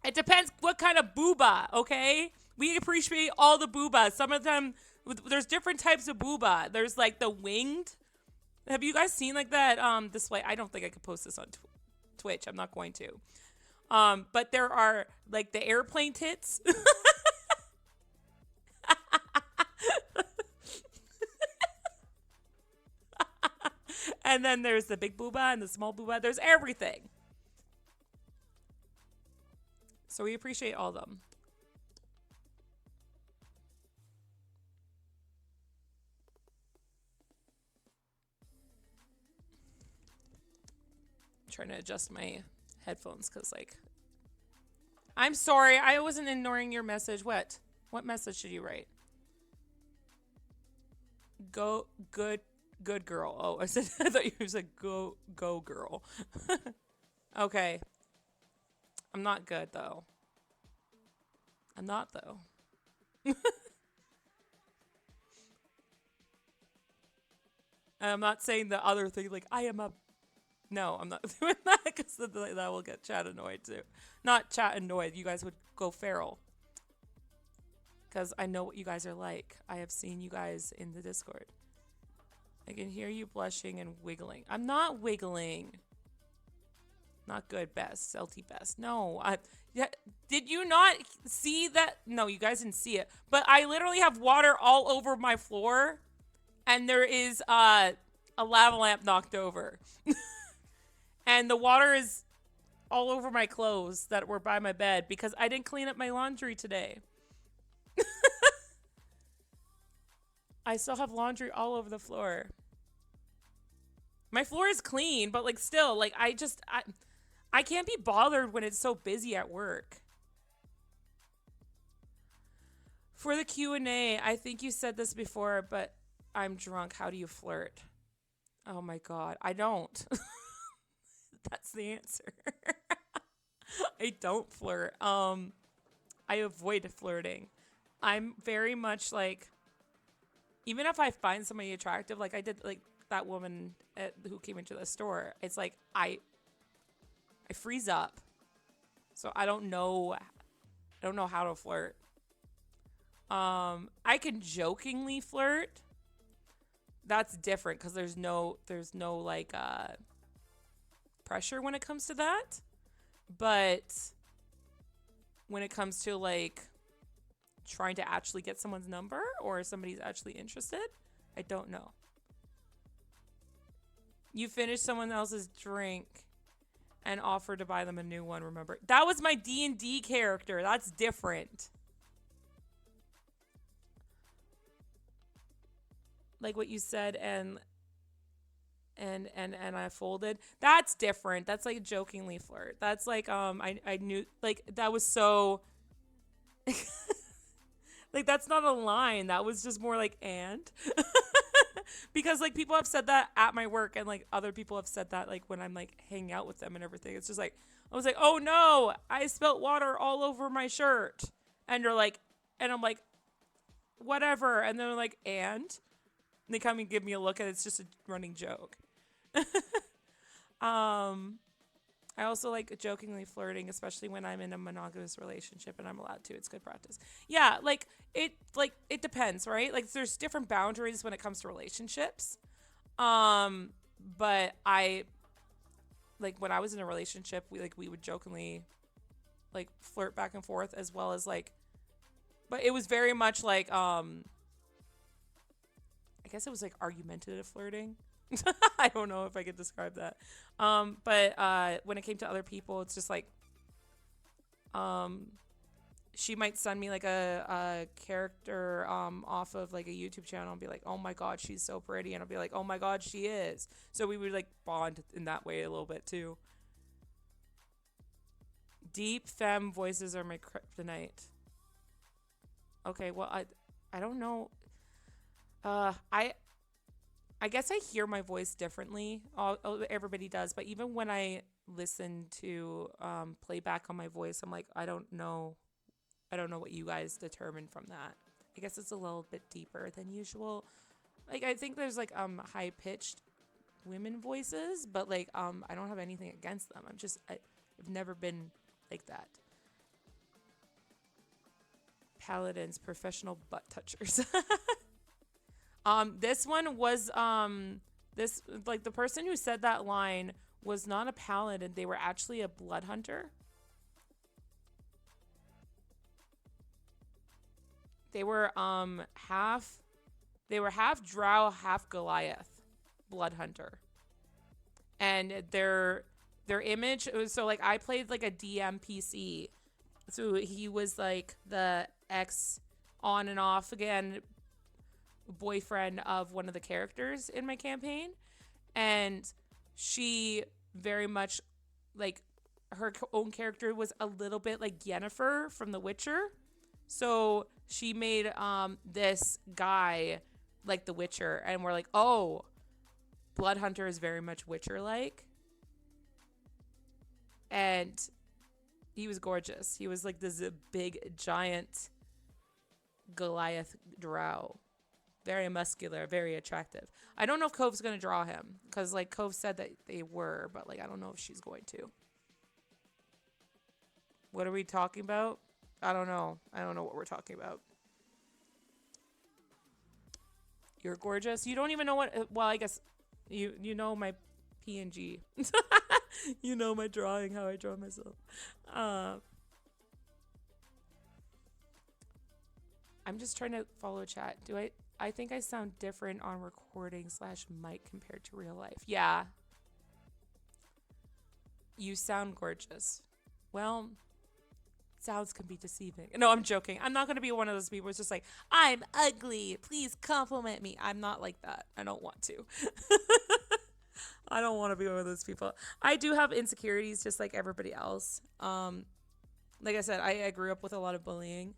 It depends what kind of booba, okay? We appreciate all the boobas. Some of them, there's different types of booba. There's like the winged. Have you guys seen like that display? I don't think I could post this on Twitch. I'm not going to. But there are like the airplane tits. And then there's the big booba and the small booba. There's everything. So we appreciate all of them. I'm trying to adjust my headphones because, like, I'm sorry. I wasn't ignoring your message. What? What message did you write? Go, good girl. Oh, I thought you said go girl. Okay. I'm not good, though. I'm not, though. I'm not saying the other thing, like, I am a... No, I'm not doing that, because that will get chat annoyed, too. Not chat annoyed. You guys would go feral. Because I know what you guys are like. I have seen you guys in the Discord. I can hear you blushing and wiggling. I'm not wiggling. Not good, best. Celty best. No. Yeah, did you not see that? No, you guys didn't see it. But I literally have water all over my floor. And there is a lava lamp knocked over. And the water is all over my clothes that were by my bed because I didn't clean up my laundry today. I still have laundry all over the floor. My floor is clean, but like still, like I can't be bothered when it's so busy at work. For the Q&A, I think you said this before, but I'm drunk. How do you flirt? Oh my God. I don't. That's the answer. I don't flirt. I avoid flirting. I'm very much like, even if I find somebody attractive, like I did like that woman who came into the store, it's like, I I freeze up. So I don't know how to flirt. I can jokingly flirt. That's different because there's no like pressure when it comes to that. But when it comes to like trying to actually get someone's number or somebody's actually interested, I don't know. You finish someone else's drink and offer to buy them a new one, remember? That was my D&D character. That's different. Like what you said and I folded. That's different. That's like jokingly flirt. That's like I knew like that was so like that's not a line. That was just more like and because like people have said that at my work and like other people have said that like when I'm like hanging out with them and everything. It's just like I was like, "Oh no, I spilt water all over my shirt." And you're like and I'm like whatever and they're like and they come and give me a look and it's just a running joke. I also like jokingly flirting, especially when I'm in a monogamous relationship and I'm allowed to. It's good practice. Yeah, like it depends, right? Like there's different boundaries when it comes to relationships. But I like when I was in a relationship, we would jokingly like flirt back and forth as well as like but it was very much like I guess it was like argumentative flirting. I don't know if I could describe that. But when it came to other people, it's just like she might send me like a character off of like a YouTube channel and be like, "Oh my god, she's so pretty." And I'll be like, "Oh my god, she is." So we would like bond in that way a little bit too. Deep femme voices are my kryptonite. Okay, well I don't know. I guess I hear my voice differently. Everybody does, but even when I listen to playback on my voice, I'm like, I don't know what you guys determine from that. I guess it's a little bit deeper than usual. Like I think there's like high pitched women voices, but like I don't have anything against them. I've never been like that. Paladins, professional butt touchers. This one was this like the person who said that line was not a paladin. They were actually a blood hunter. They were half drow, half Goliath, blood hunter. And their image was so like I played like a DM PC. So he was like the ex on and off again boyfriend of one of the characters in my campaign, and she very much like her own character was a little bit like Yennefer from The Witcher, so she made this guy like The Witcher, and we're like, oh, Blood Hunter is very much Witcher like, and he was gorgeous. He was like this big giant Goliath drow. Very muscular, very attractive. I don't know if Cove's going to draw him because, like, Cove said that they were, but, like, I don't know if she's going to. What are we talking about? I don't know. I don't know what we're talking about. You're gorgeous. You don't even know what... Well, I guess you know my PNG. You know my drawing, how I draw myself. I'm just trying to follow chat. I think I sound different on recording / mic compared to real life. Yeah. You sound gorgeous. Well, sounds can be deceiving. No, I'm joking. I'm not going to be one of those people who's just like, I'm ugly. Please compliment me. I'm not like that. I don't want to. I don't want to be one of those people. I do have insecurities just like everybody else. Like I said, I grew up with a lot of bullying.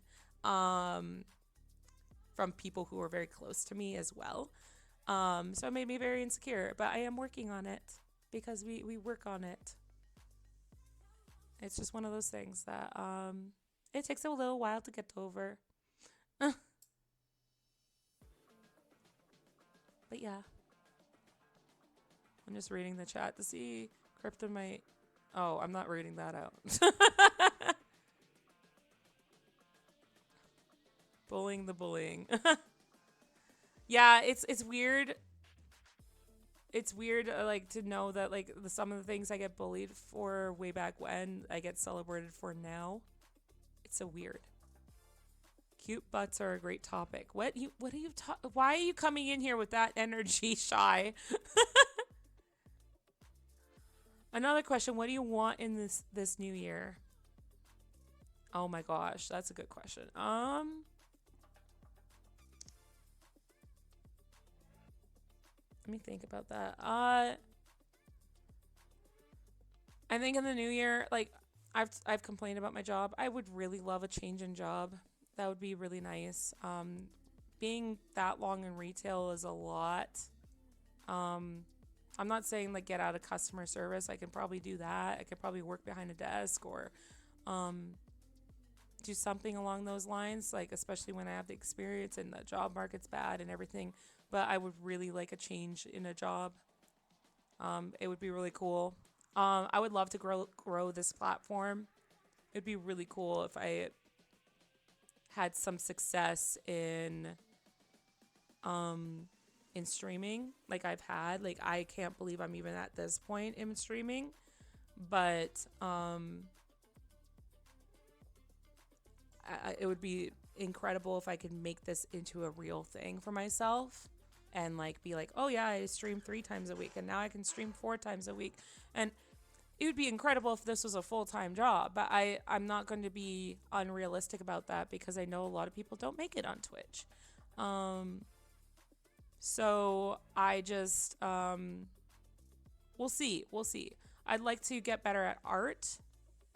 From people who were very close to me as well. So it made me very insecure, but I am working on it because we work on it. It's just one of those things that it takes a little while to get over. But yeah. I'm just reading the chat to see Kryptonite. Oh, I'm not reading that out. Bullying the bullying. Yeah, it's weird. It's weird, like to know that like some of the things I get bullied for way back when I get celebrated for now. It's so weird. Cute butts are a great topic. What are you why are you coming in here with that energy, Shy? Another question, what do you want in this new year? Oh my gosh, that's a good question. Let me think about that. I think in the new year, like I've complained about my job. I would really love a change in job. That would be really nice. Being that long in retail is a lot. Um, I'm not saying like get out of customer service. I can probably do that. I could probably work behind a desk or um, do something along those lines. Like especially when I have the experience and the job market's bad and everything. But I would really like a change in a job. It would be really cool. I would love to grow this platform. It'd be really cool if I had some success um in streaming like I've had. Like I can't believe I'm even at this point in streaming. But it would be incredible if I could make this into a real thing for myself and like be like, oh yeah, I stream 3 times a week and now I can stream 4 times a week. And it would be incredible if this was a full-time job, but I'm not going to be unrealistic about that because I know a lot of people don't make it on Twitch. Um, so I just we'll see. We'll see. I'd like to get better at art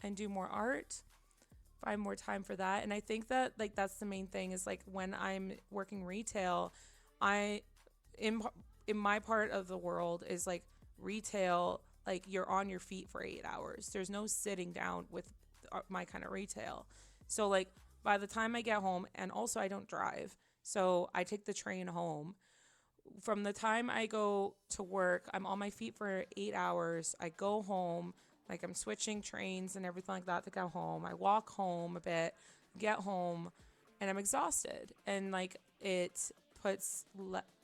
and do more art. Find more time for that. And I think that like that's the main thing is like when I'm working retail, I in in my part of the world is like retail, like you're on your feet for 8 hours. There's no sitting down with my kind of retail. So like by the time I get home, and also I don't drive, so I take the train home. From the time I go to work, I'm on my feet for 8 hours. I go home, like I'm switching trains and everything like that to go home. I walk home a bit, get home, and I'm exhausted. And like it puts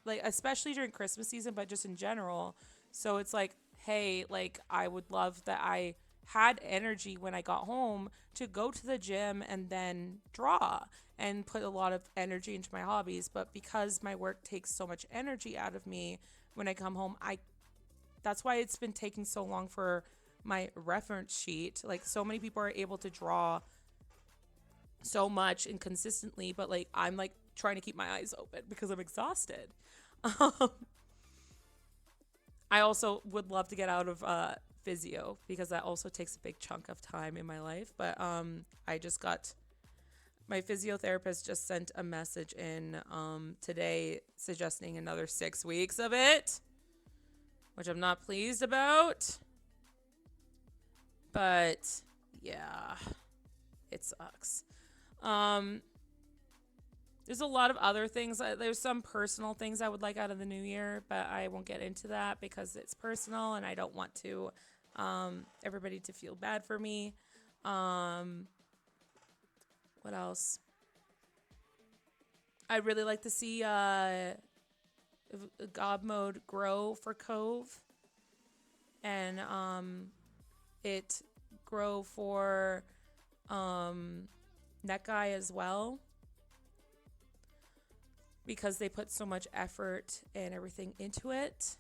like especially during Christmas season, but just in general. So it's like, hey, like I would love that I had energy when I got home to go to the gym and then draw and put a lot of energy into my hobbies. But because my work takes so much energy out of me when I come home, I that's why it's been taking so long for my reference sheet. Like so many people are able to draw so much and consistently, but like I'm like trying to keep my eyes open because I'm exhausted. Um, I also would love to get out of physio because that also takes a big chunk of time in my life. But I just got my physiotherapist just sent a message in today suggesting another 6 weeks of it, which I'm not pleased about. But yeah, it sucks. Um, there's a lot of other things. There's some personal things I would like out of the new year, but I won't get into that because it's personal and I don't want to everybody to feel bad for me. Um, what else? I'd really like to see God mode grow for Cove and it grow for Net Guy as well because they put so much effort and everything into it.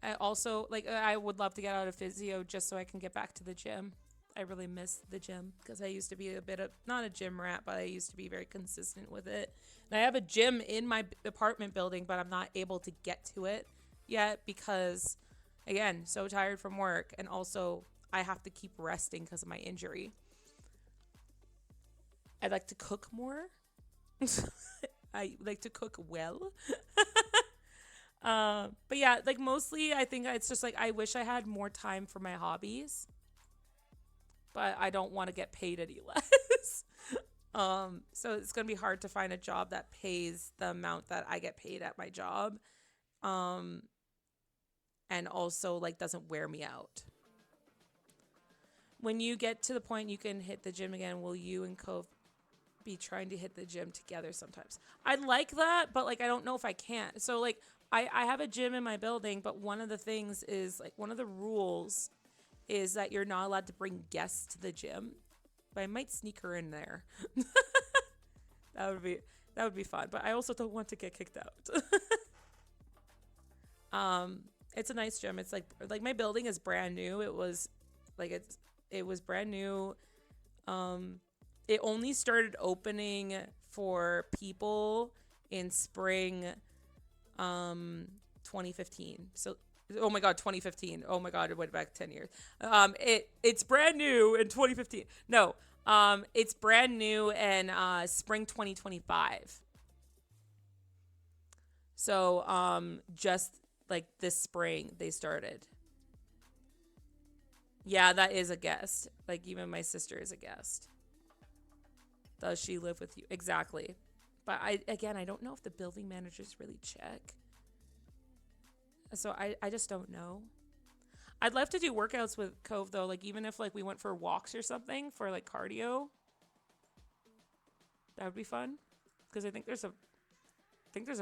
I also like I would love to get out of physio just so I can get back to the gym. I really miss the gym because I used to be a bit of not a gym rat, but I used to be very consistent with it. And I have a gym in my apartment building, but I'm not able to get to it yet because again, so tired from work and also I have to keep resting because of my injury. I'd like to cook more. I like to cook well. But yeah, like mostly I think it's just like I wish I had more time for my hobbies, but I don't want to get paid any less. So it's gonna be hard to find a job that pays the amount that I get paid at my job, um, and also like doesn't wear me out. when you get to the point you can hit the gym again, will you and Cove be trying to hit the gym together sometimes? I like that, but like I don't know if I can. So like I have a gym in my building, but one of the things is like one of the rules is that you're not allowed to bring guests to the gym. But I might sneak her in there. That would be that would be fun. But I also don't want to get kicked out. It's a nice gym. It's like my building is brand new. It was like it was brand new. It only started opening for people in spring 2015. So oh my god, 2015. Oh my god, it went back 10 years. It's brand new in 2015. No. It's brand new in spring 2025. So just like this spring they started. Yeah, that is a guest. Like even my sister is a guest. Does she live with you? Exactly. But I don't know if the building managers really check. So I just don't know. I'd love to do workouts with Cove though, like even if like we went for walks or something for like cardio. That would be fun. Because I think there's a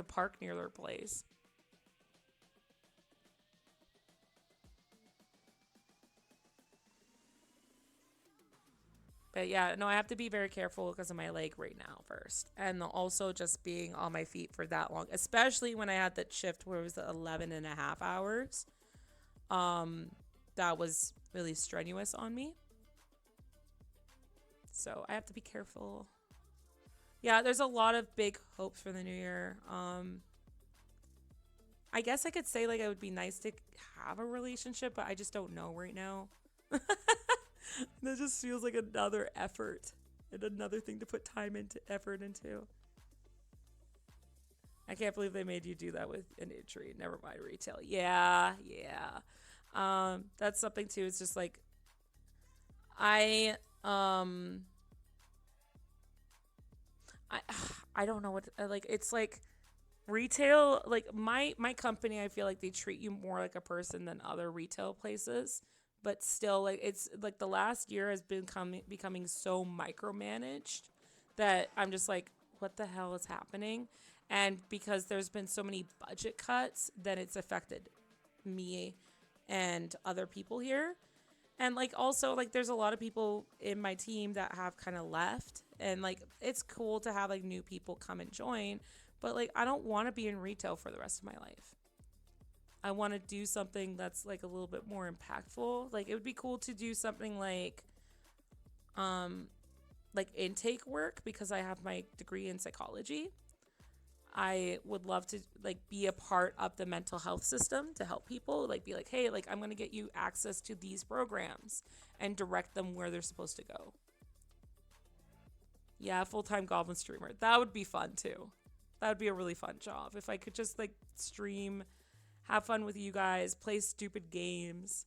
park near their place. But yeah, no, I have to be very careful because of my leg right now first. And also just being on my feet for that long, especially when I had that shift where it was 11 and a half hours. That was really strenuous on me. So I have to be careful. Yeah, there's a lot of big hopes for the new year. I guess I could say like it would be nice to have a relationship, but I just don't know right now. That just feels like another effort and another thing to put time into, effort into. I can't believe they made you do that with an injury. Never mind retail. Yeah, yeah. That's something too. It's just like I I I don't know what like it's like retail like my company I feel like they treat you more like a person than other retail places, but still like it's like the last year has been becoming so micromanaged that I'm just like what the hell is happening? And because there's been so many budget cuts, then it's affected me and other people here. And like also like there's a lot of people in my team that have kind of left, and like it's cool to have like new people come and join, but like I don't want to be in retail for the rest of my life. I want to do something that's like a little bit more impactful. Like it would be cool to do something um like intake work because I have my degree in psychology. I would love to like be a part of the mental health system to help people, like be like, hey, like I'm going to get you access to these programs and direct them where they're supposed to go. Yeah, full-time goblin streamer. That would be fun too. That would be a really fun job if I could just like stream, have fun with you guys, play stupid games.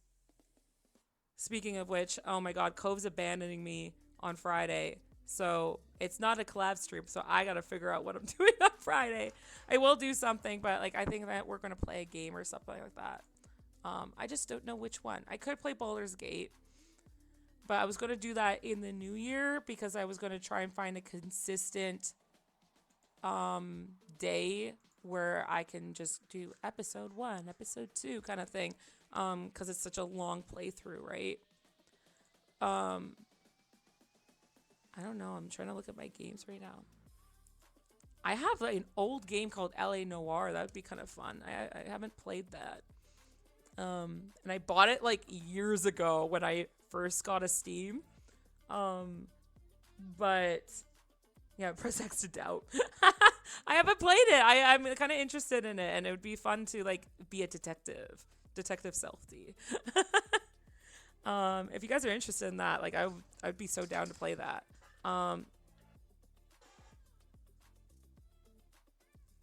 Speaking of which, oh my god, Cove's abandoning me on Friday. So it's not a collab stream, so I gotta figure out what I'm doing on Friday. I will do something, but like I think that we're gonna play a game or something like that. I just don't know which one. I could play Baldur's Gate, but I was gonna do that in the new year because I was gonna try and find a consistent day where I can just do episode 1, episode 2 kind of thing. Because it's such a long playthrough, right? I don't know. I'm trying to look at my games right now. I have like an old game called LA Noir. That would be kind of fun. I haven't played that. And I bought it like years ago when I first got a Steam. But yeah, press X to doubt. I haven't played it. I'm kind of interested in it, and it would be fun to like be a Detective Celty. If you guys are interested in that, like I'd be so down to play that. I'd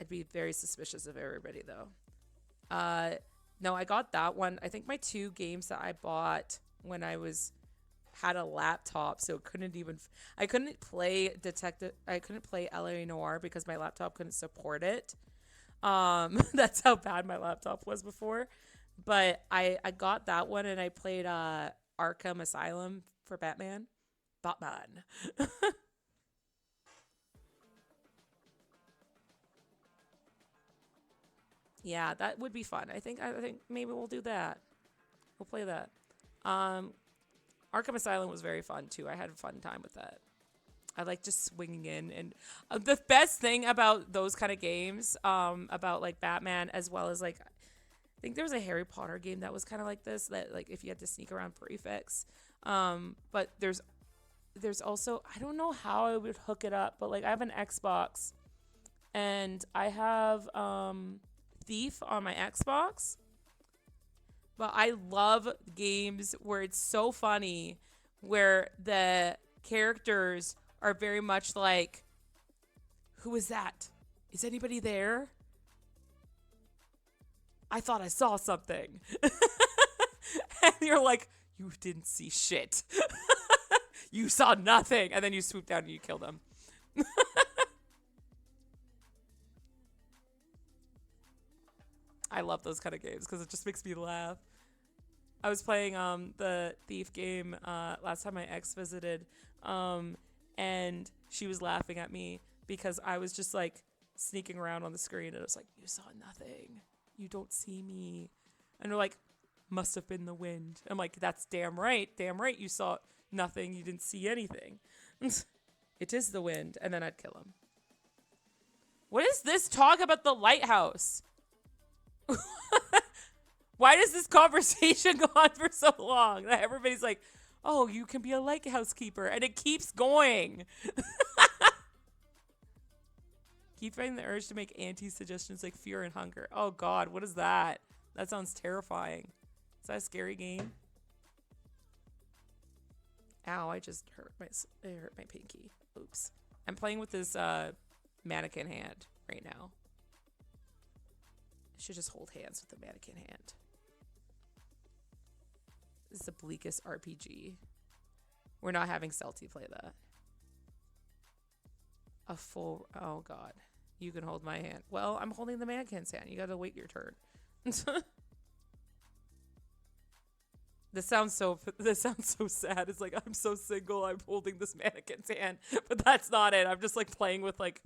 be very suspicious of everybody though. No, I got that one. I think my 2 games that I bought when I had a laptop, so I couldn't play LA Noir because my laptop couldn't support it. That's how bad my laptop was before. But I got that one and I played Arkham Asylum for Batman. Batman. Yeah, that would be fun. I think maybe we'll do that. We'll play that. Um, Arkham Asylum was very fun too. I had a fun time with that. I like just swinging in, and the best thing about those kind of games, about like Batman, as well as like, I think there was a Harry Potter game that was kind of like this, that like if you had to sneak around prefects. But there's also, I don't know how I would hook it up, but like I have an Xbox, and I have Thief on my Xbox. But I love games where it's so funny, where the characters are very much like, who is that? Is anybody there? I thought I saw something. And you're like, you didn't see shit. You saw nothing. And then you swoop down and you kill them. I love those kind of games because it just makes me laugh. I was playing the Thief game last time my ex visited, and she was laughing at me because I was just like sneaking around on the screen, and it was like, you saw nothing, you don't see me, and they're like, must have been the wind. I'm like, that's damn right, you saw nothing, you didn't see anything. It is the wind. And then I'd kill him. What is this talk about the lighthouse? Why does this conversation go on for so long that everybody's like, oh, you can be a lighthouse keeper, and it keeps going. Keep fighting the urge to make anti-suggestions like fear and hunger. Oh god, what is that? That sounds terrifying. Is that a scary game? Ow, I just hurt my pinky. Oops. I'm playing with this mannequin hand right now. I should just hold hands with the mannequin hand. This is the bleakest RPG. We're not having Celty play that. A full... Oh, God. You can hold my hand. Well, I'm holding the mannequin's hand. You gotta wait your turn. This sounds so sad. It's like, I'm so single, I'm holding this mannequin's hand. But that's not it. I'm just like playing with like...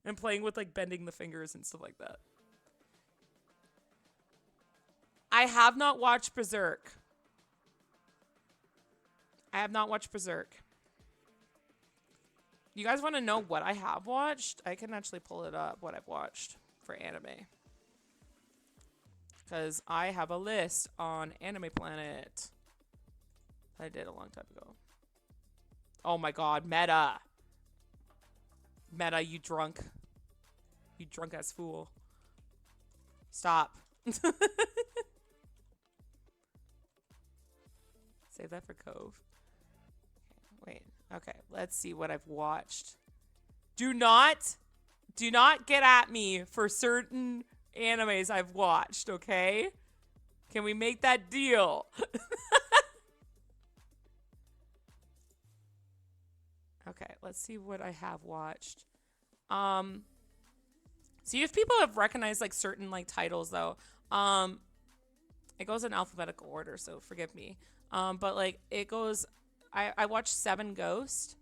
I'm playing with like bending the fingers and stuff like that. I have not watched Berserk. I have not watched Berserk. You guys want to know what I have watched? I can actually pull it up, what I've watched for anime. Because I have a list on Anime Planet. I did a long time ago. Oh my god, Meta. Meta, you drunk. You drunk ass fool. Stop. Save that for Cove. Wait. Okay, let's see what I've watched. Do not get at me for certain animes I've watched, okay? Can we make that deal? Okay, let's see what I have watched. See if people have recognized like certain like titles though. It goes in alphabetical order, so forgive me. But like it goes, I watched 7 Ghost.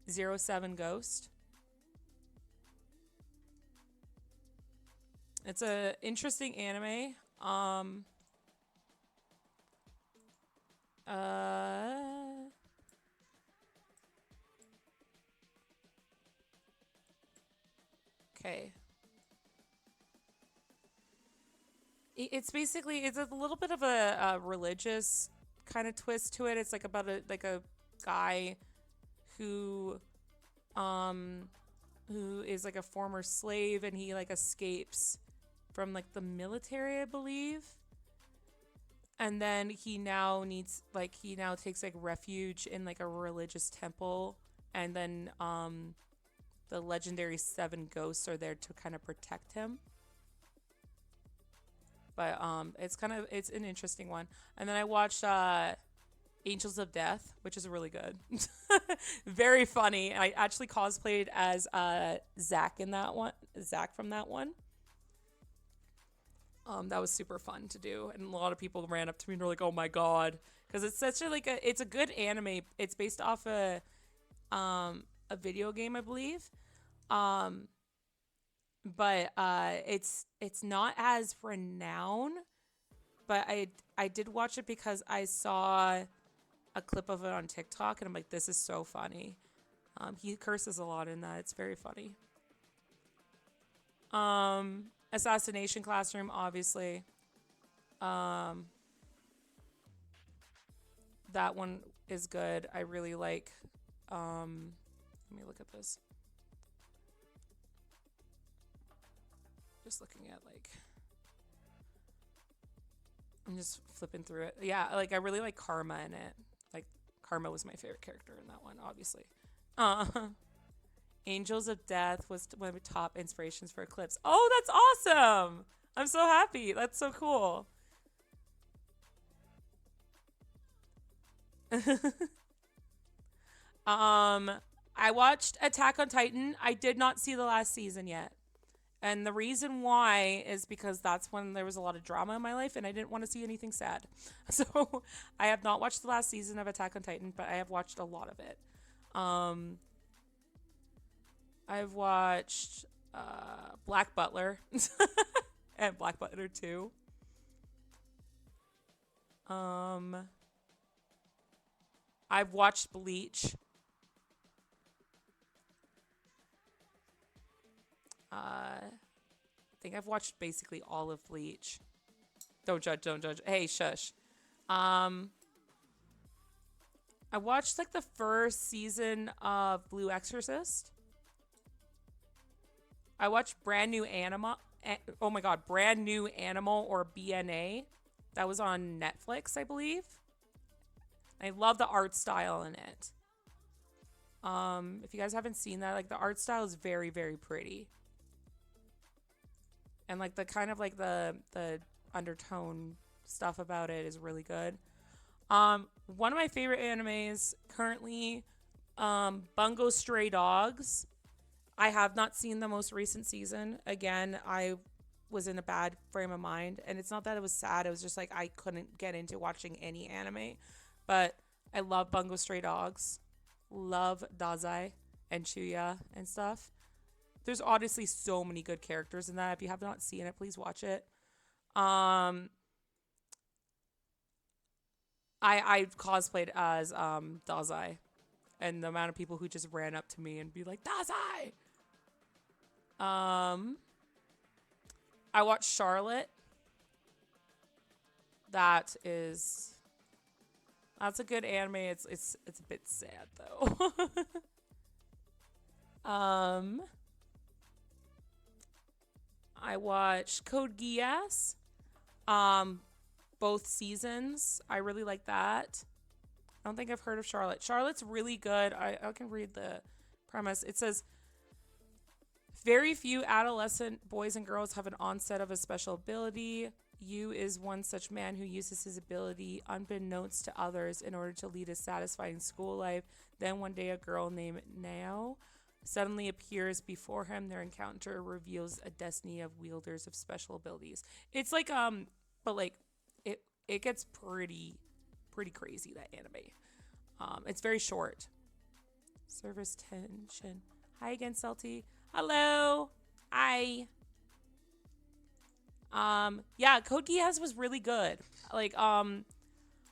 07 Ghost. It's a interesting anime. Okay. It's basically, it's a little bit of a religious kind of twist to it. It's like about a guy who is like a former slave, and he like escapes from like the military, I believe. And then he now takes like refuge in like a religious temple, and then the legendary 7 ghosts are there to kind of protect him. But it's an interesting one. And then I watched Angels of Death, which is really good. Very funny. I actually cosplayed as Zach in that one. Zach from that one. That was super fun to do. And a lot of people ran up to me and were like, oh my god, because it's such it's a good anime. It's based off a video game, I believe. Um, but it's not as renowned. But I did watch it because I saw a clip of it on TikTok, and I'm like, this is so funny. He curses a lot in that. It's very funny. Assassination Classroom, obviously. Um, that one is good. I really like. Let me look at this. Just looking at I'm just flipping through it. Yeah, like I really like Karma in it. Like Karma was my favorite character in that one, obviously. Uh, Angels of Death was one of the top inspirations for Eclipse. Oh, that's awesome! I'm so happy. That's so cool. um, I watched Attack on Titan. I did not see the last season yet. And the reason why is because that's when there was a lot of drama in my life and I didn't want to see anything sad. So I have not watched the last season of Attack on Titan, but I have watched a lot of it. I've watched Black Butler and Black Butler 2. I've watched Bleach. I think I've watched basically all of Bleach. Don't judge, don't judge. Hey, shush. I watched like the first season of Blue Exorcist. I watched Brand New Animal. Oh my god, Brand New Animal or BNA. That was on Netflix, I believe. I love the art style in it. If you guys haven't seen that, like the art style is very, very pretty. And like the kind of like the undertone stuff about it is really good. One of my favorite animes currently, Bungo Stray Dogs. I have not seen the most recent season. Again, I was in a bad frame of mind, and it's not that it was sad. It was just like I couldn't get into watching any anime. But I love Bungo Stray Dogs. Love Dazai and Chuya and stuff. There's obviously so many good characters in that. If you have not seen it, please watch it. I cosplayed as Dazai, and the amount of people who just ran up to me and be like, Dazai! I watched Charlotte. That's a good anime. It's a bit sad though. I watched Code Geass. Both seasons. I really like that. I don't think I've heard of Charlotte. Charlotte's really good. I can read the premise. It says, very few adolescent boys and girls have an onset of a special ability. Yu is one such man who uses his ability unbeknownst to others in order to lead a satisfying school life. Then one day a girl named Nao suddenly appears before him. Their encounter reveals a destiny of wielders of special abilities. It's like but like it gets pretty crazy, that anime. It's very short. Service tension. Hi again, Celty. Hello. Hi. Yeah, Code Geass was really good. Like,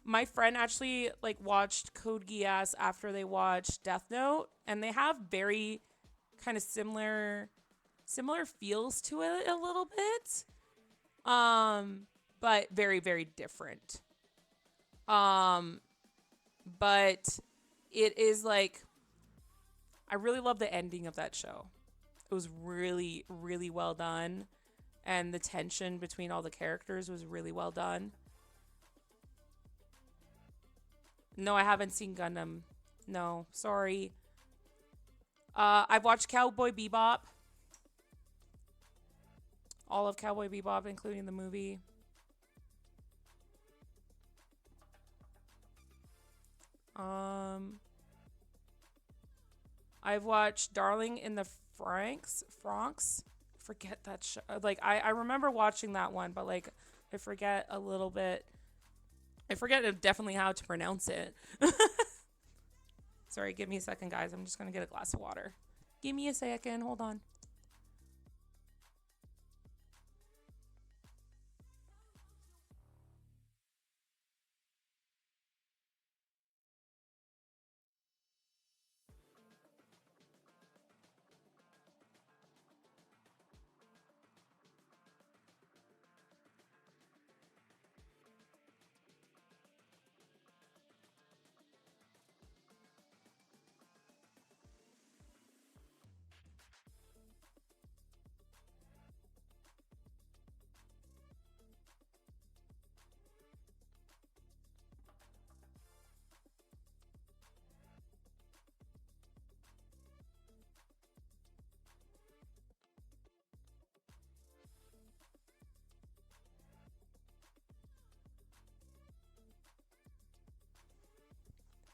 my friend actually like watched Code Geass after they watched Death Note, and they have very kind of similar feels to it a little bit. But very, very different. But it is like, I really love the ending of that show. It was really, really well done. And the tension between all the characters was really well done. No, I haven't seen Gundam. No, sorry. I've watched Cowboy Bebop. All of Cowboy Bebop, including the movie. I've watched Darling in the Franxx. Forget that show. Like I remember watching that one, but like I forget a little bit I forget definitely how to pronounce it. Sorry, give me a second, guys. I'm just going to get a glass of water. Give me a second. Hold on.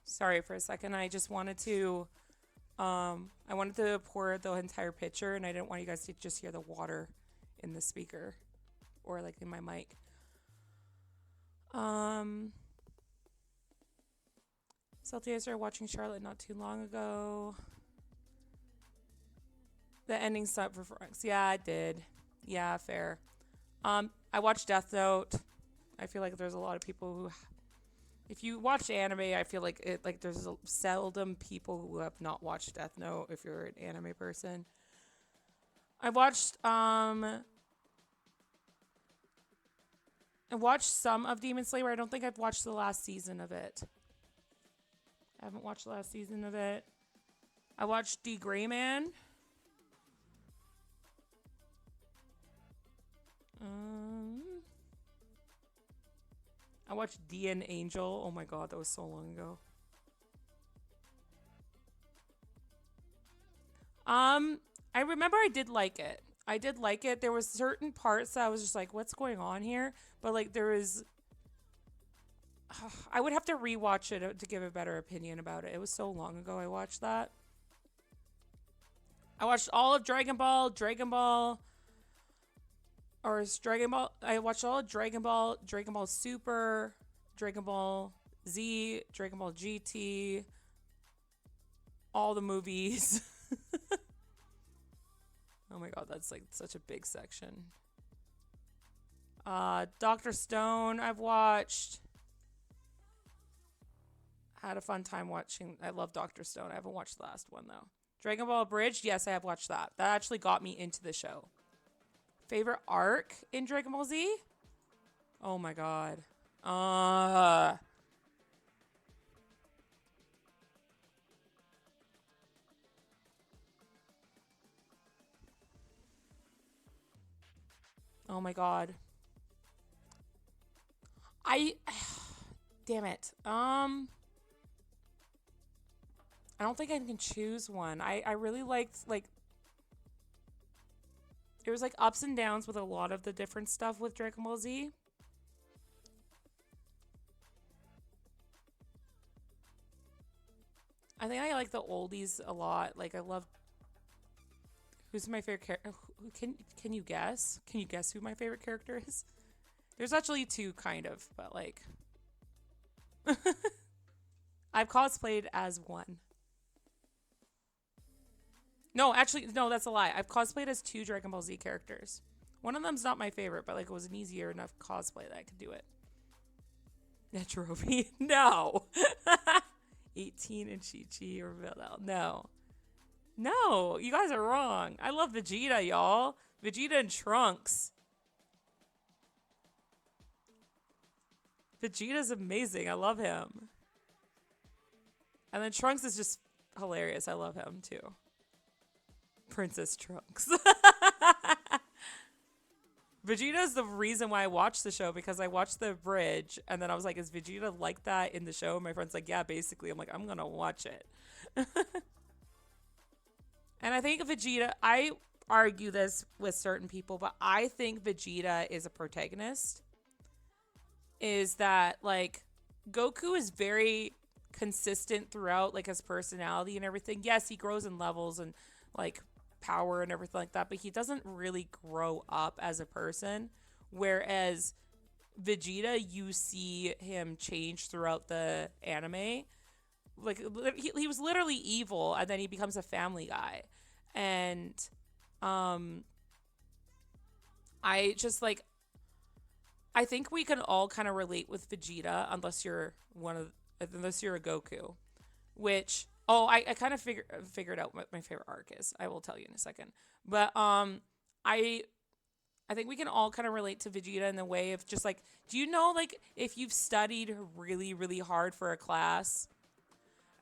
Sorry for a second. I wanted to pour the entire pitcher, and I didn't want you guys to just hear the water in the speaker or like in my mic. Celty, I started watching Charlotte not too long ago. The ending sucked for Franks. Yeah, it did. Yeah, fair. I watched Death Note. I feel like there's a lot of people who, if you watch anime, I feel like there's seldom people who have not watched Death Note. If you're an anime person, I watched some of Demon Slayer. I don't think I've watched the last season of it. I haven't watched the last season of it. I watched D Gray Man. I watched D and Angel. Oh my god, that was so long ago. I remember I did like it. I did like it. There was certain parts that I was just like, what's going on here? But like there was I would have to rewatch it to give a better opinion about it. It was so long ago I watched that. I watched all of Dragon Ball, or is Dragon Ball. I watched all of Dragon Ball Super, Dragon Ball Z, Dragon Ball GT, all the movies. Oh my god, that's like such a big section. Dr. Stone, I've watched. Had a fun time watching. I love Dr. Stone. I haven't watched the last one though. Dragon Ball Abridged, yes, I have watched that. That actually got me into the show. Favorite arc in Dragon Ball Z? Oh my god. Oh my god. I damn it. I don't think I can choose one. I really liked like there was like ups and downs with a lot of the different stuff with Dragon Ball Z. I think I like the oldies a lot. Like I love who's my favorite character. Who can you guess? Can you guess who my favorite character is? There's actually two kind of, but like I've cosplayed as one. No, actually, no, that's a lie. I've cosplayed as two Dragon Ball Z characters. One of them's not my favorite, but like it was an easier enough cosplay that I could do it. Netrobi, no. 18 and Chi-Chi or Videl, no. No, you guys are wrong. I love Vegeta, y'all. Vegeta and Trunks. Vegeta's amazing. I love him. And then Trunks is just hilarious. I love him too. Princess Trunks. Vegeta is the reason why I watched the show because I watched the bridge and then I was like, is Vegeta like that in the show? My friend's like, yeah, basically. I'm like, I'm gonna watch it. And I think Vegeta, I argue this with certain people, but I think Vegeta is a protagonist. Is that like Goku is very consistent throughout like his personality and everything. Yes, he grows in levels and like power and everything like that, but he doesn't really grow up as a person. Whereas Vegeta, you see him change throughout the anime. Like he was literally evil, and then he becomes a family guy. And um I just like I think we can all kind of relate with Vegeta unless you're a Goku, which I kind of figured out what my favorite arc is. I will tell you in a second. But I I think we can all kind of relate to Vegeta in the way of just like, do you know, like, if you've studied really, really hard for a class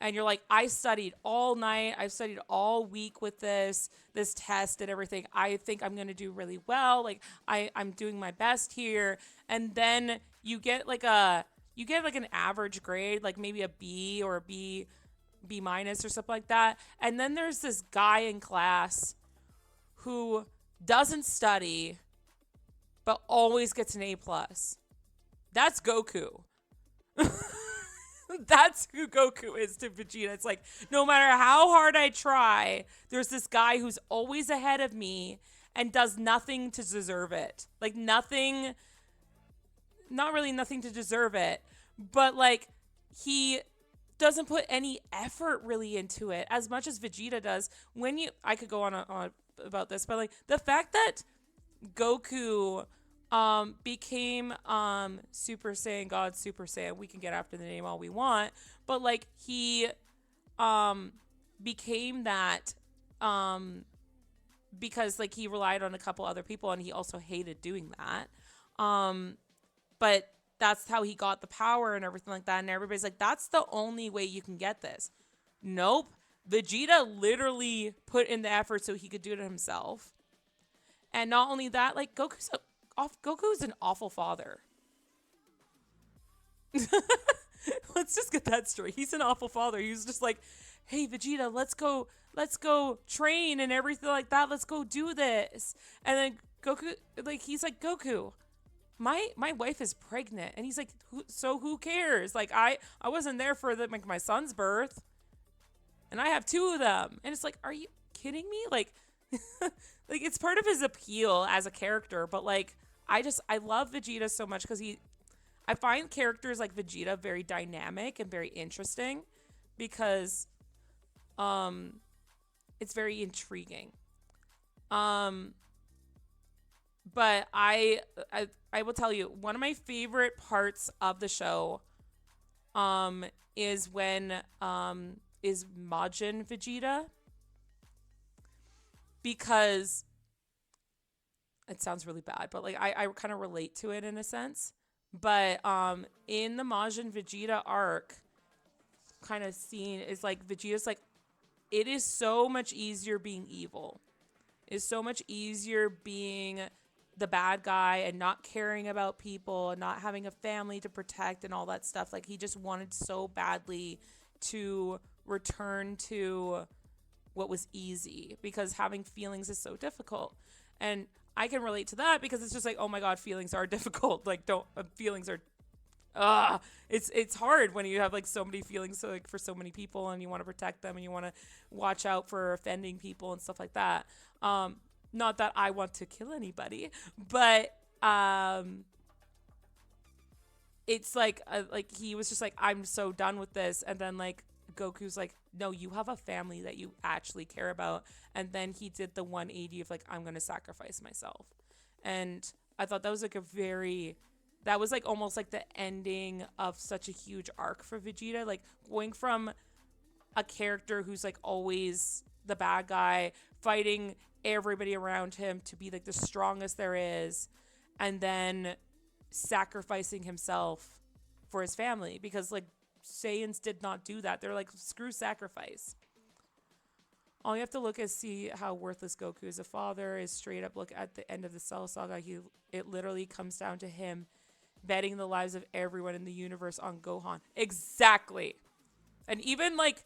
and you're like, I studied all night, I've studied all week with this test and everything. I think I'm going to do really well. Like, I'm doing my best here. And then you get like an average grade, like maybe a B or a B minus or something like that. And then there's this guy in class who doesn't study but always gets an A plus. That's Goku. That's who Goku is to Vegeta. It's like, no matter how hard I try, there's this guy who's always ahead of me and does nothing to deserve it. Like, nothing, not really nothing to deserve it, but like, he doesn't put any effort really into it as much as Vegeta does. I could go on about this, but like, the fact that Goku became Super Saiyan God Super Saiyan. We can get after the name all we want, but like he became that because like he relied on a couple other people and he also hated doing that. But that's how he got the power and everything like that, and everybody's like, that's the only way you can get this. Nope. Vegeta literally put in the effort so he could do it himself. And not only that, like Goku's an awful father. Let's just get that straight. He's an awful father. He's just like, hey Vegeta, let's go train and everything like that. Let's go do this. And then Goku, like, he's like, Goku, my wife is pregnant. And he's like, so who cares? Like, I wasn't there for my son's birth. And I have two of them. And it's like, are you kidding me? Like, like, it's part of his appeal as a character, but like, I love Vegeta so much because I find characters like Vegeta very dynamic and very interesting because it's very intriguing. But I will tell you, one of my favorite parts of the show is when is Majin Vegeta, because it sounds really bad, but like I kind of relate to it in a sense. But in the Majin Vegeta arc kind of scene is like Vegeta's like, it is so much easier being evil. It's so much easier being the bad guy and not caring about people and not having a family to protect and all that stuff. Like, he just wanted so badly to return to what was easy because having feelings is so difficult. And I can relate to that because it's just like, oh my God, feelings are difficult. Like, feelings are, it's hard when you have like so many feelings, so like for so many people, and you want to protect them and you want to watch out for offending people and stuff like that. Not that I want to kill anybody, but it's like he was just like, I'm so done with this. And then like Goku's like, no, you have a family that you actually care about. And then he did the 180 of like, I'm going to sacrifice myself. And I thought that was like that was like almost like the ending of such a huge arc for Vegeta. Like, going from a character who's like always the bad guy, fighting everybody around him to be like the strongest there is, and then sacrificing himself for his family, because like Saiyans did not do that. They're like, screw sacrifice. All you have to look is see how worthless Goku is a father is straight up. Look at the end of the Cell Saga. It literally comes down to him betting the lives of everyone in the universe on Gohan. Exactly. And even like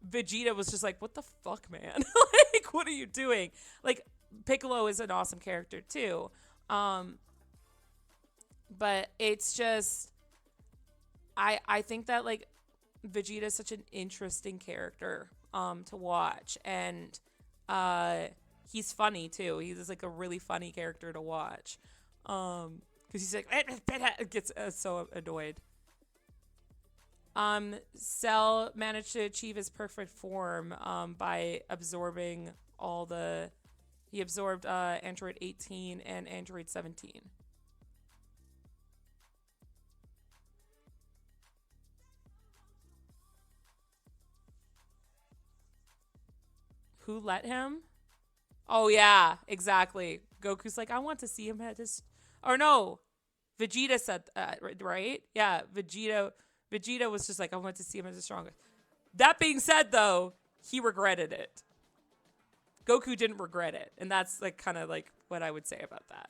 Vegeta was just like, what the fuck, man? Like, what are you doing? Like, Piccolo is an awesome character too. But it's just, I think that like Vegeta is such an interesting character to watch, and he's funny too. He's like a really funny character to watch. because he's like gets so annoyed. Cell managed to achieve his perfect form by absorbing all the. He absorbed Android 18 and Android 17. Who let him? Oh yeah, exactly. Goku's like, I want to see him at his. Or no, Vegeta said that, right? Yeah, Vegeta. Vegeta was just like, I want to see him as the strongest. That being said, though, he regretted it. Goku didn't regret it, and that's like kind of like what I would say about that.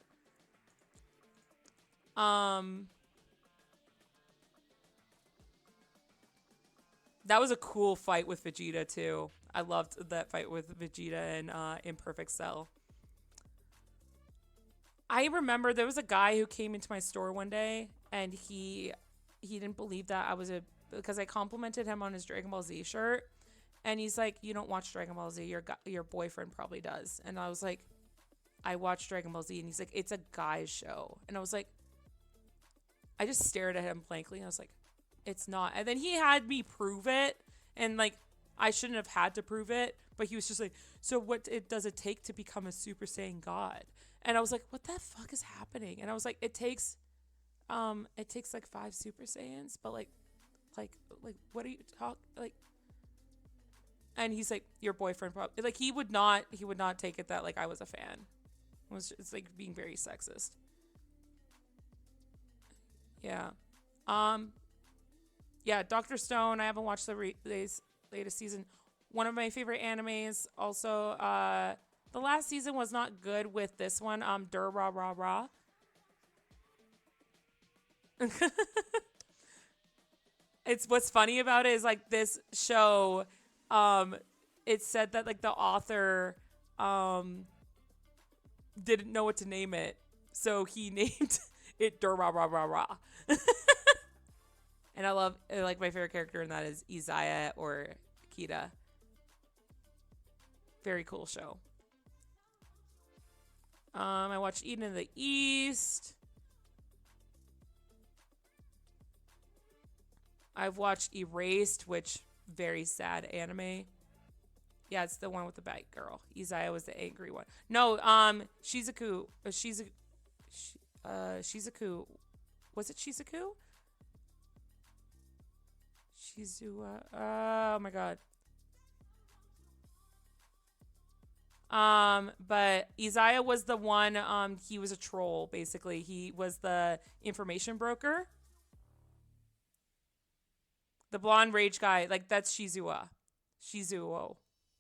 That was a cool fight with Vegeta too. I loved that fight with Vegeta and Imperfect Cell. I remember there was a guy who came into my store one day, and he didn't believe that I was a because I complimented him on his Dragon Ball Z shirt, and he's like, "You don't watch Dragon Ball Z. Your boyfriend probably does." And I was like, "I watch Dragon Ball Z," and he's like, "It's a guy's show," and I was like, I just stared at him blankly, and I was like, "It's not." And then he had me prove it, and like I shouldn't have had to prove it, but he was just like, "So what does it take to become a Super Saiyan God?" And I was like, "What the fuck is happening?" And I was like, it takes like 5 Super Saiyans, but like what are you talk like?" And he's like, "Your boyfriend probably like he would not take it that like I was a fan." It's like being very sexist. Yeah. Um. Yeah. Doctor Stone. I haven't watched the latest season. One of my favorite animes. Also, the last season was not good with this one. Dur Ra Ra Ra. It's what's funny about it is like this show. Um, it said that like the author didn't know what to name it, so he named it Dur Ra Ra Ra Ra. And I love like my favorite character in that is Izaya or Kita. Very cool show. I watched Eden in the East. I've watched Erased, which very sad anime. Yeah, it's the one with the bad girl. Izaya was the angry one. No, Shizuku. Shizuku. Was it Shizuku? Shizua. Oh my god. But Izaya was the one. He was a troll. Basically, he was the information broker. The blonde rage guy, like that's Shizuo,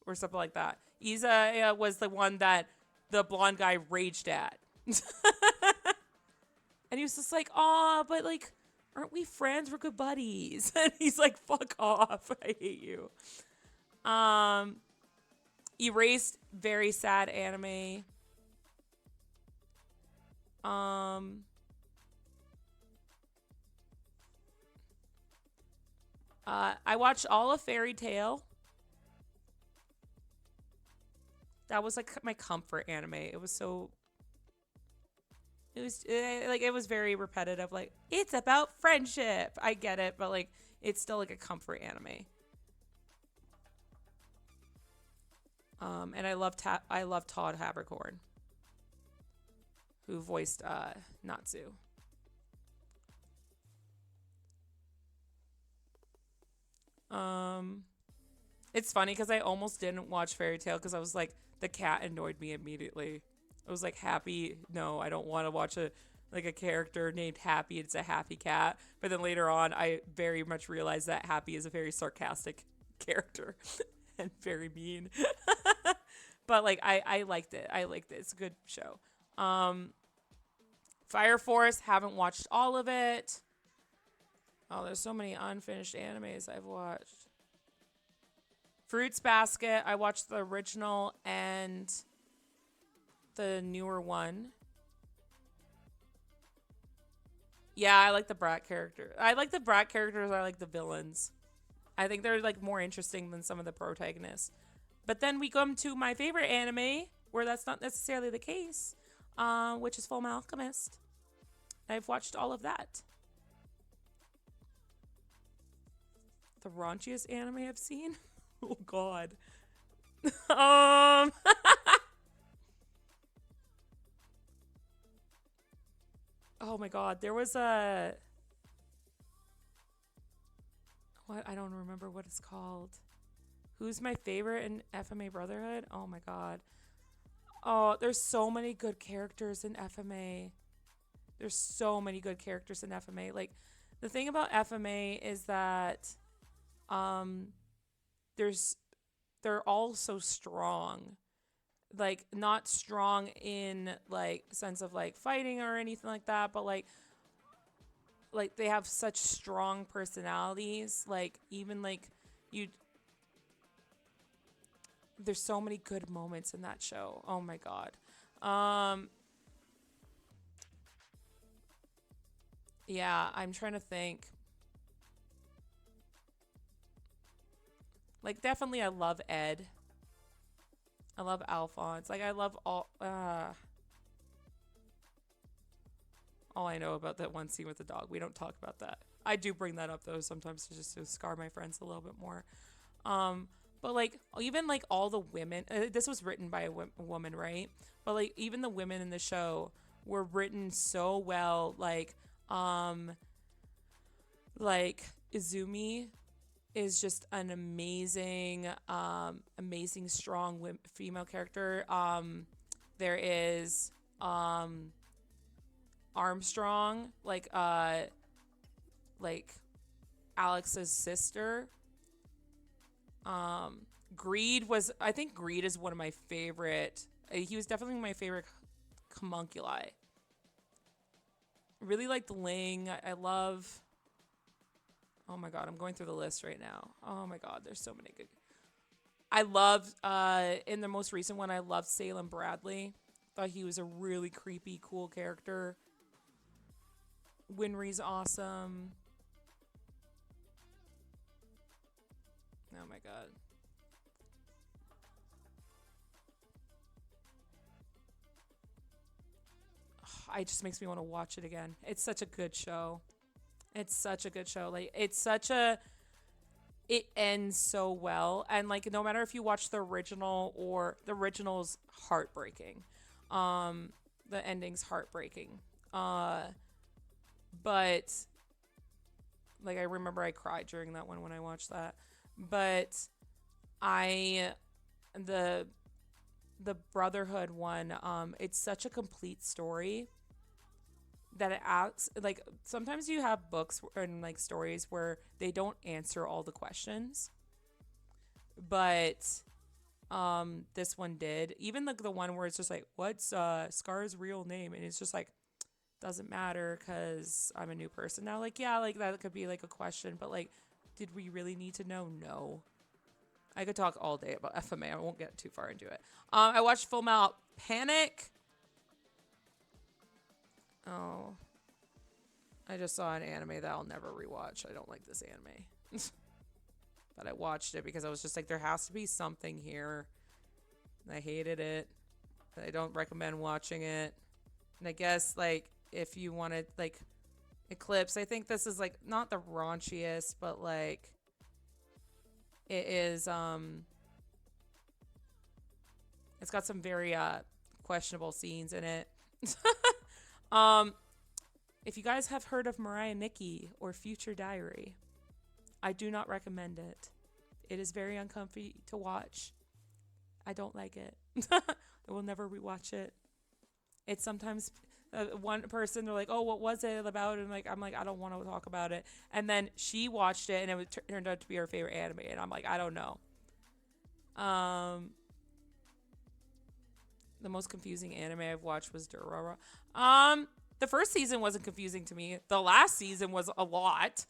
or something like that. Izaya was the one that the blonde guy raged at, and he was just like, "Aw, but like, aren't we friends? We're good buddies." And he's like, "Fuck off! I hate you." Um, Erased, very sad anime. Um, I watched all of Fairy Tale. That was like my comfort anime. It was so. It was very repetitive. Like it's about friendship. I get it, but like it's still like a comfort anime. And I love Todd Habercorn, who voiced Natsu. Um, it's funny because I almost didn't watch Fairy Tale because I was like the cat annoyed me immediately. I was like Happy. No, I don't want to watch a character named Happy. It's a happy cat. But then later on, I very much realized that Happy is a very sarcastic character and very mean. But like I liked it. I liked it. It's a good show. Fire Force, haven't watched all of it. Oh, there's so many unfinished animes I've watched. Fruits Basket, I watched the original and the newer one. Yeah, I like the Brat character. I like the Brat characters. I like the villains. I think they're like more interesting than some of the protagonists. But then we come to my favorite anime, where that's not necessarily the case, which is Full Metal Alchemist. I've watched all of that. The raunchiest anime I've seen? Oh god. um Oh my god, there was a what, I don't remember what it's called. Who's my favorite in FMA Brotherhood? Oh my god. Oh, there's so many good characters in FMA. There's so many good characters in FMA. Like the thing about FMA is that um there's they're all so strong. Like not strong in like sense of like fighting or anything like that, but like they have such strong personalities. Like even like you there's so many good moments in that show. Oh my god. Um yeah, I'm trying to think. Like definitely I love Ed. I love Alphonse. Like I love all I know about that one scene with the dog. We don't talk about that. I do bring that up though sometimes to just to scar my friends a little bit more. Um, but like even like all the women, this was written by a woman, right? But like even the women in the show were written so well. Um, like Izumi is just an amazing, amazing strong female character. There is Armstrong, like Alex's sister. Um, Greed was, I think Greed is one of my favorite. He was definitely my favorite homunculi. Really liked Ling. I love. Oh my god, I'm going through the list right now. Oh my god, there's so many good. I loved in the most recent one. I loved Salem Bradley. Thought he was a really creepy, cool character. Winry's awesome. Oh my god. It just makes me want to watch it again. It's such a good show. It's such a good show. Like it's such a it ends so well, and like no matter if you watch the original or the original's heartbreaking. The ending's heartbreaking. But like I remember I cried during that one when I watched that. But I the the Brotherhood one, it's such a complete story that it acts like sometimes you have books and like stories where they don't answer all the questions, but this one did. Even like the one where it's just like what's Scar's real name, and it's just like doesn't matter because I'm a new person now. Like yeah, like that could be like a question, but like did we really need to know? No. I could talk all day about FMA. I won't get too far into it. I watched Full Metal Panic. Oh, I just saw an anime that I'll never rewatch. I don't like this anime. But I watched it because I was just like, there has to be something here. And I hated it. I don't recommend watching it. And I guess, like, if you wanted, like, Eclipse, I think this is, like, not the raunchiest, but, like, it is, it's got some very, questionable scenes in it. If you guys have heard of Mariah Nikki or Future Diary, I do not recommend it. It is very uncomfy to watch. I don't like it. I will never rewatch it. It's sometimes one person, they're like, oh, what was it about? And like, I'm like, I don't want to talk about it. And then she watched it and it turned out to be her favorite anime. And I'm like, I don't know. The most confusing anime I've watched was Durara. The first season wasn't confusing to me. The last season was a lot.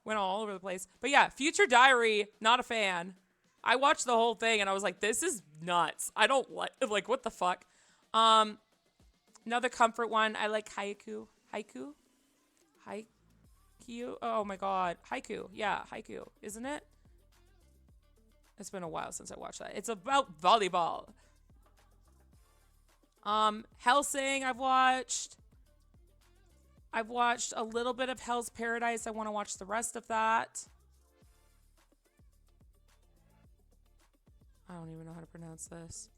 Went all over the place. But yeah, Future Diary, not a fan. I watched the whole thing and I was like, this is nuts. I don't like what the fuck. Another comfort one. I like Haiku. Haiku? Haiku? Oh my god. Haiku. Yeah, Haiku. Isn't it? It's been a while since I watched that. It's about volleyball. Hellsing I've watched. I've watched a little bit of Hell's Paradise. I want to watch the rest of that. I don't even know how to pronounce this.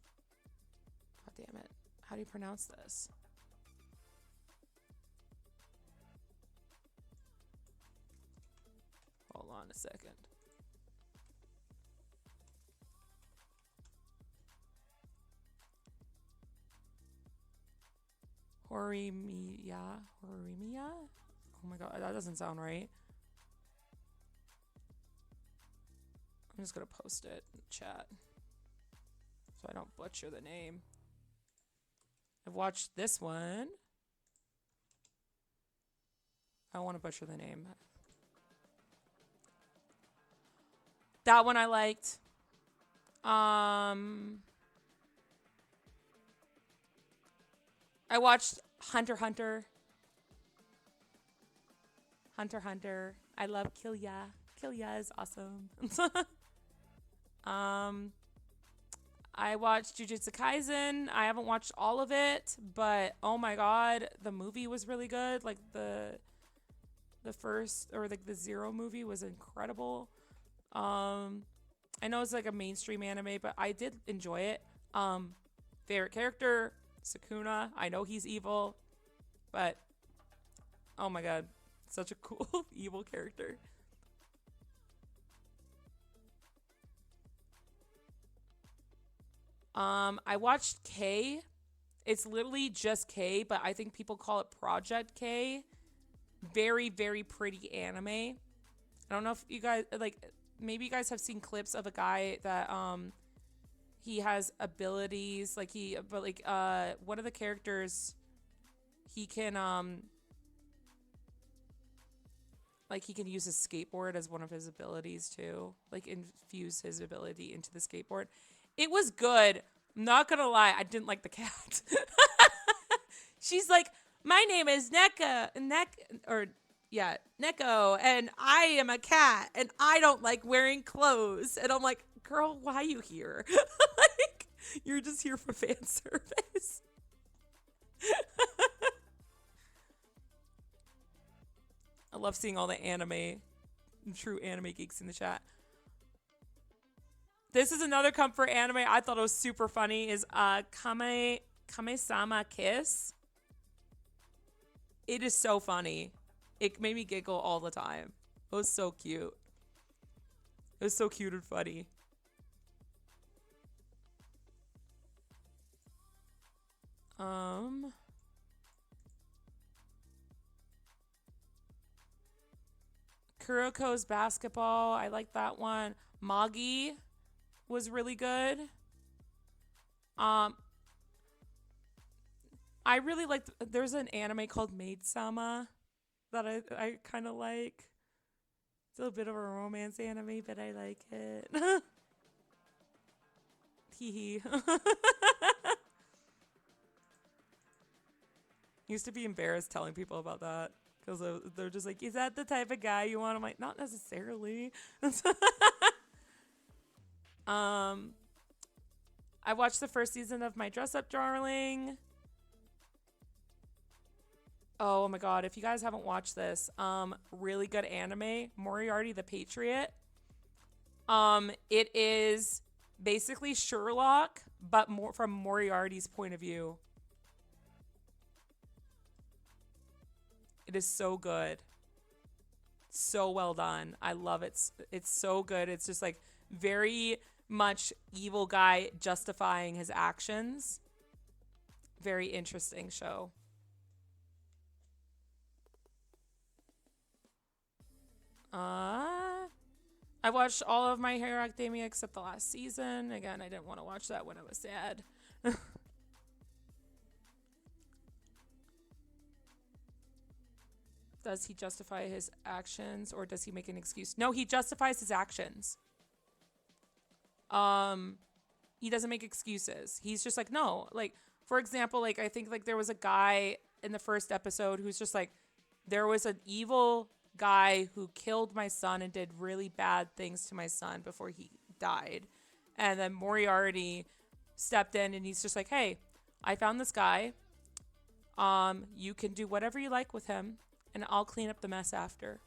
God damn it. How do you pronounce this? Hold on a second. Horimiya? Horimiya? Oh my god, that doesn't sound right. I'm just gonna post it in chat so I don't butcher the name. I've watched this one. I don't want to butcher the name. That one I liked. I watched Hunter x Hunter. Hunter x Hunter. I love Kilya. Kilya is awesome. I watched Jujutsu Kaisen. I haven't watched all of it, but oh my god, the movie was really good. Like the first, or like the Zero movie was incredible. I know it's like a mainstream anime, but I did enjoy it. Favorite character, Sukuna. I know he's evil, but oh my god, such a cool evil character. I watched K. It's literally just K, but I think people call it Project K. Very, very pretty anime. I don't know if you guys, like, maybe you guys have seen clips of a guy that, he has abilities, like one of the characters, he can, like, he can use his skateboard as one of his abilities, too. Like, infuse his ability into the skateboard. It was good. I'm not gonna lie, I didn't like the cat. She's like, my name is Neko, and I am a cat, and I don't like wearing clothes. And I'm like, girl, why are you here? Like, you're just here for fan service. I love seeing all the true anime geeks in the chat. This is another comfort anime I thought it was super funny, is Kame-sama Kiss. It is so funny. It made me giggle all the time. It was so cute. It was so cute and funny. Kuroko's Basketball. I like that one. Magi was really good. I really liked, there's an anime called Maid-sama that I kind of like. It's a bit of a romance anime, but I like it. Hee Used to be embarrassed telling people about that because they're just like, is that the type of guy you want? I'm like, not necessarily. I watched the first season of My Dress Up Darling. Oh my god, if you guys haven't watched this, really good anime, Moriarty the Patriot. It is basically Sherlock, but more from Moriarty's point of view. It is so good. So well done. I love it. It's so good. It's just like very much evil guy justifying his actions. Very interesting show. I watched all of My Hero Academia except the last season. Again, I didn't want to watch that when I was sad. Does he justify his actions or does he make an excuse? No, he justifies his actions. He doesn't make excuses. He's just like, no. Like, for example, like, I think like there was a guy in the first episode who's just like, there was an evil guy who killed my son and did really bad things to my son before he died. And then Moriarty stepped in and he's just like, hey, I found this guy. You can do whatever you like with him. and I'll clean up the mess after.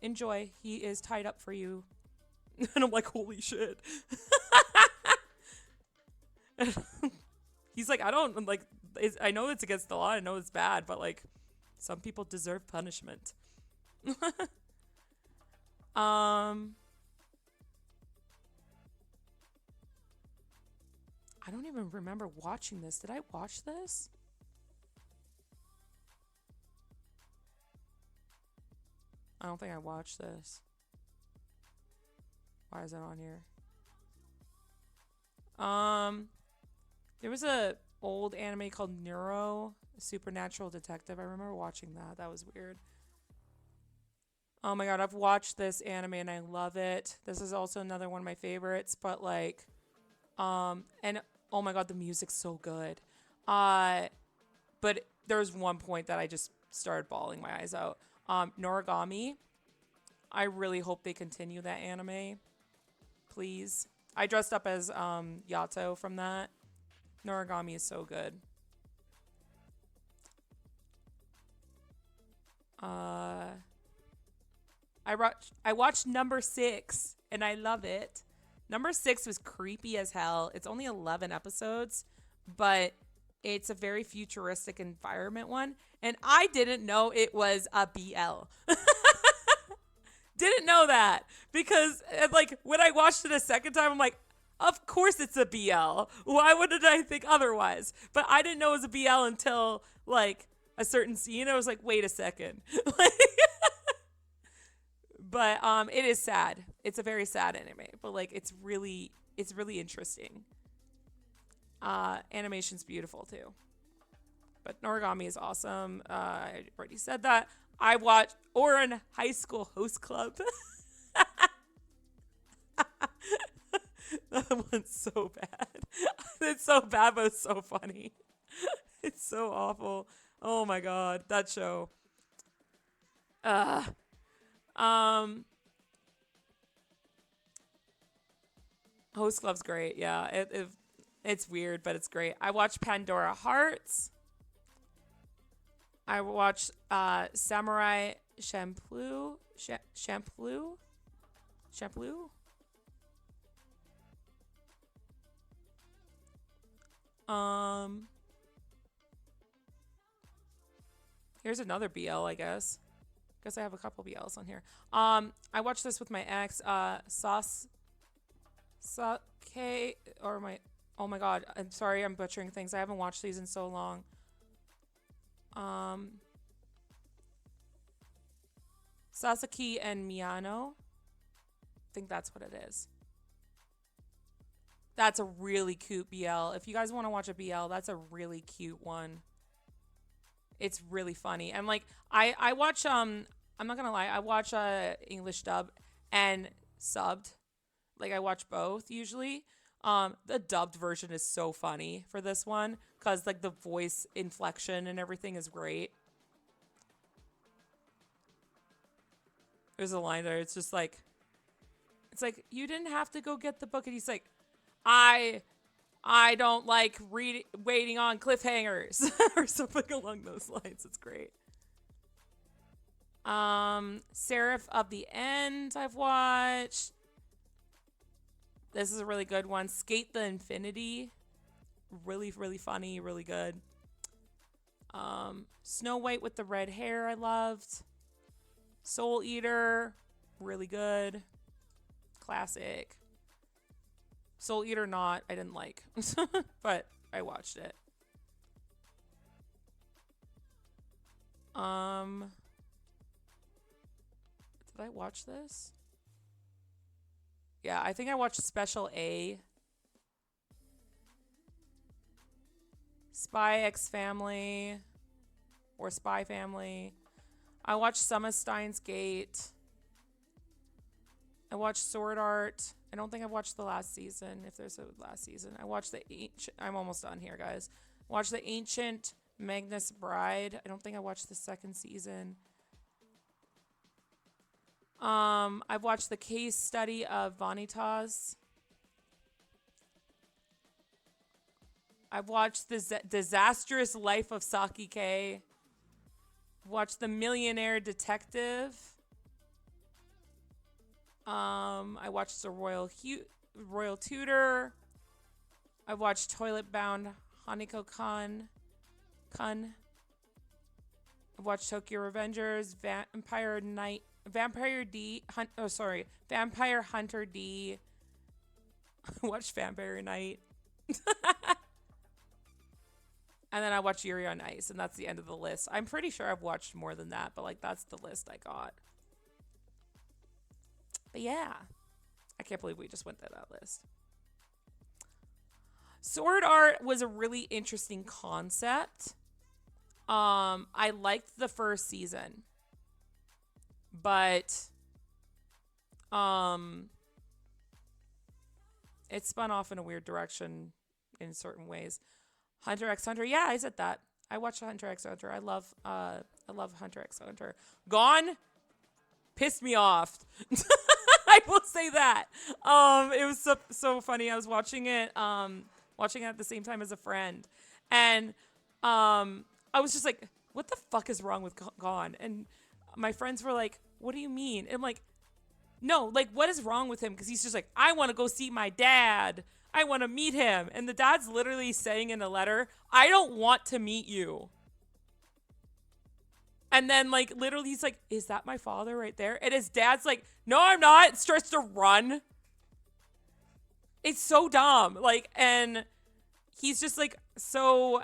Enjoy. He is tied up for you. And I'm like, holy shit. He's like, I don't, like, I know it's against the law. I know it's bad, but, like, some people deserve punishment. I don't even remember watching this. Did I watch this? I don't think I watched this. Why is that on here? There was a old anime called Neuro, Supernatural Detective. I remember watching that. That was weird. Oh my god, I've watched this anime and I love it. This is also another one of my favorites, but like, and oh my god, the music's so good. But there's one point that I just started bawling my eyes out. Noragami. I really hope they continue that anime. Please. I dressed up as Yato from that. Noragami is so good. I watched number 6 and I love it. Number 6 was creepy as hell. It's only 11 episodes, but it's a very futuristic environment one. And I didn't know it was a BL. Didn't know that because like when I watched it a second time, I'm like, of course it's a BL. Why wouldn't I think otherwise? But I didn't know it was a BL until like a certain scene. I was like, wait a second. But it is sad. It's a very sad anime, but like it's really interesting. Animation's beautiful too. But Noragami is awesome. I already said that. I watched Ouran High School Host Club. That one's so bad. It's so bad, but it's so funny. It's so awful. Oh my god, that show. Host Club's great. Yeah, it's weird, but it's great. I watched Pandora Hearts. I watched Samurai Champloo. Champloo? Here's another BL, I guess. Guess I have a couple BLs on here. I watched this with my ex, Sake, or my, oh my god, I'm sorry, I'm butchering things. I haven't watched these in so long. Sasaki and Miyano. I think that's what it is. That's a really cute BL. If you guys want to watch a BL, that's a really cute one. It's really funny. And like I watch I'm not gonna lie, I watch English dub and subbed. Like I watch both usually. The dubbed version is so funny for this one because like the voice inflection and everything is great. There's a line there. It's just like, it's like you didn't have to go get the book, and he's like, I don't like waiting on cliffhangers or something along those lines. It's great. Seraph of the End I've watched. This is a really good one. Skate the Infinity. Really, really funny. Really good. Snow White with the Red Hair I loved. Soul Eater. Really good. Classic. Soul Eater not. I didn't like. But I watched it. Did I watch this? Yeah, I think I watched Special A. Spy X Family. Or Spy Family. I watched Summer Steins Gate. I watched Sword Art. I don't think I've watched the last season, if there's a last season. I watched the Ancient... I'm almost done here, guys. I watched the Ancient Magnus Bride. I don't think I watched the second season. I've watched the case study of Vanitas. I've watched the disastrous life of Saki K. Watched The Millionaire Detective. I watched The Royal Tutor. I watched Toilet Bound Hanako Kun. I've watched Tokyo Revengers, Vampire Hunter D. I watched Vampire Night. And then I watched Yuri on Ice, and that's the end of the list. I'm pretty sure I've watched more than that, but like that's the list I got. But yeah, I can't believe we just went through that list. Sword art was a really interesting concept. I liked the first season, but it spun off in a weird direction in certain ways. Hunter x Hunter, yeah, I said that. I watched Hunter x Hunter. I love Hunter x Hunter. Gone pissed me off. I will say that. It was so funny. I was watching it at the same time as a friend, and I was just like, what the fuck is wrong with Gone? And my friends were like, what do you mean? And I'm like, no, like, what is wrong with him? Because he's just like, I want to go see my dad. I want to meet him. And the dad's literally saying in a letter, I don't want to meet you. And then, like, literally he's like, is that my father right there? And his dad's like, no, I'm not. Starts to run. It's so dumb. Like, and he's just, like, so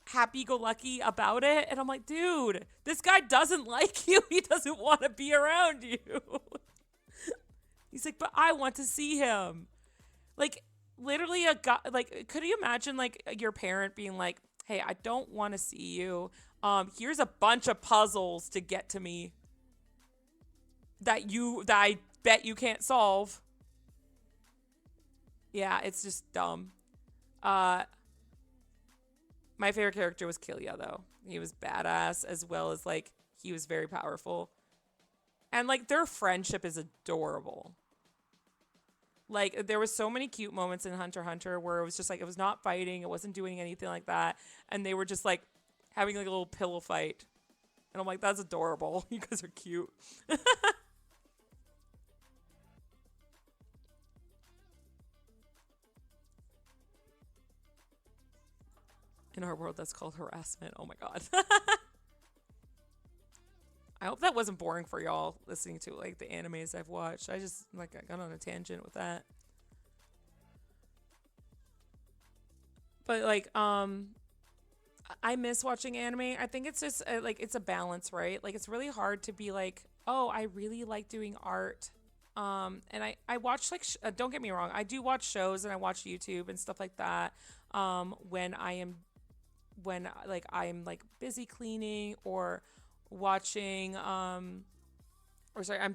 happy-go-lucky about it. And I'm like, dude, this guy doesn't like you. He doesn't want to be around you. He's like, but I want to see him. Like, literally a guy, like, could you imagine, like, your parent being like, hey, I don't want to see you. Here's a bunch of puzzles to get to me that I bet you can't solve. Yeah, it's just dumb. My favorite character was Killia, though. He was badass, as well as, like, he was very powerful. And, like, their friendship is adorable. Like, there was so many cute moments in Hunter x Hunter where it was just, like, it was not fighting. It wasn't doing anything like that. And they were just, like, having, like, a little pillow fight. And I'm like, that's adorable. You guys are cute. In our world, that's called harassment. Oh, my God. I hope that wasn't boring for y'all listening to, like, the animes I've watched. I just, like, I got on a tangent with that. But, like, I miss watching anime. I think it's just, like, it's a balance, right? Like, it's really hard to be like, oh, I really like doing art. And I watch, like, don't get me wrong. I do watch shows and I watch YouTube and stuff like that. When I'm like busy cleaning or watching, I'm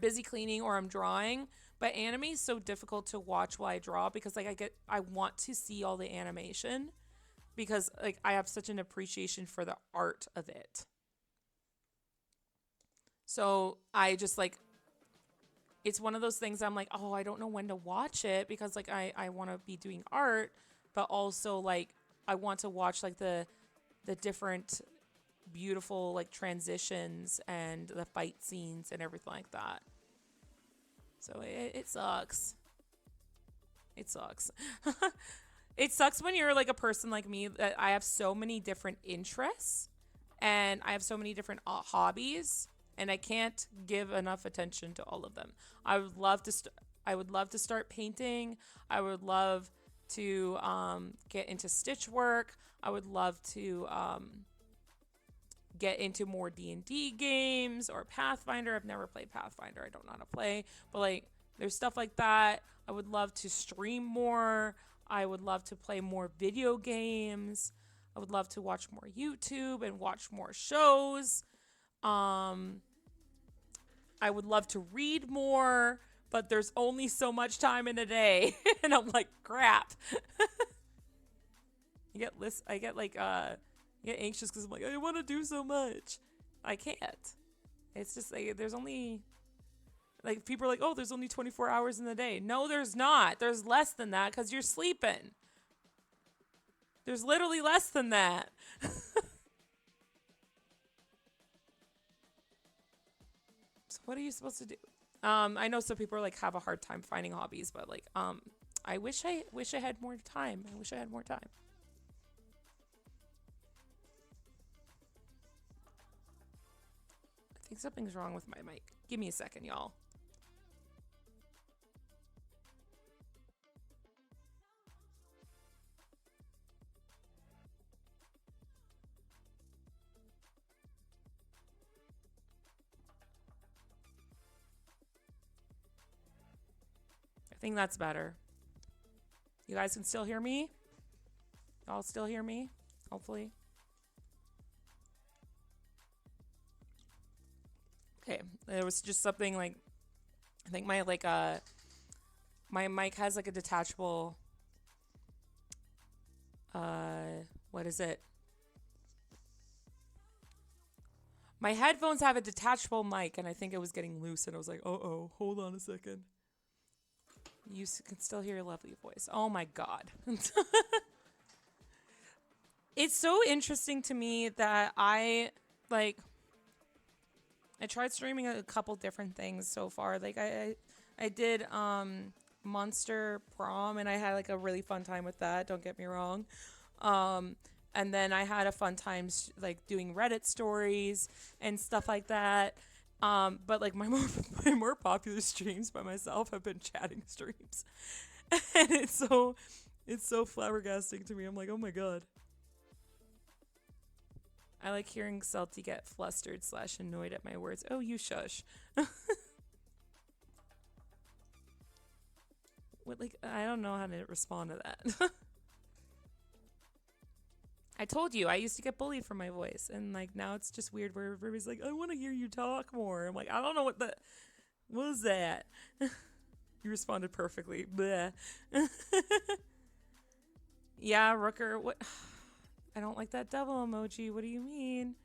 busy cleaning or I'm drawing. But anime is so difficult to watch while I draw because, like, I want to see all the animation because, like, I have such an appreciation for the art of it. So I just, like, it's one of those things I'm like, oh, I don't know when to watch it because, like, I want to be doing art, but also, like, I want to watch, like, the different beautiful, like, transitions and the fight scenes and everything like that. So it sucks. It sucks. It sucks when you're, like, a person like me that I have so many different interests and I have so many different hobbies and I can't give enough attention to all of them. I would love to start painting. I would love to get into stitch work. I would love to get into more D&D games or Pathfinder. I've never played Pathfinder. I don't know how to play. But, like, there's stuff like that. I would love to stream more. I would love to play more video games. I would love to watch more YouTube and watch more shows. I would love to read more, but there's only so much time in a day. And I'm like, crap. I get anxious because I'm like, I want to do so much. I can't. It's just like, there's only, like, people are like, oh, there's only 24 hours in the day. No, there's not. There's less than that because you're sleeping. There's literally less than that. What are you supposed to do? I know some people are like have a hard time finding hobbies, but like, I wish I had more time. I wish I had more time. I think something's wrong with my mic. Give me a second, y'all. I think that's better. You guys can still hear me? Y'all still hear me? Hopefully. Okay, there was just something like, I think my my mic has like a detachable, what is it? My headphones have a detachable mic, and I think it was getting loose, and I was like, uh-oh, hold on a second. You can still hear your lovely voice. Oh my God. It's so interesting to me that I tried streaming a couple different things so far. Like I did Monster Prom, and I had like a really fun time with that. Don't get me wrong. And then I had a fun time like doing Reddit stories and stuff like that. But like my more popular streams by myself have been chatting streams, and it's so flabbergasting to me. I'm like, oh my God. I like hearing Celty get flustered / annoyed at my words. Oh, you shush. What, like, I don't know how to respond to that. I told you, I used to get bullied for my voice, and like now it's just weird where everybody's like, I want to hear you talk more. I'm like, I don't know what was that? You responded perfectly. Bleh. Yeah, Rooker, what? I don't like that devil emoji. What do you mean?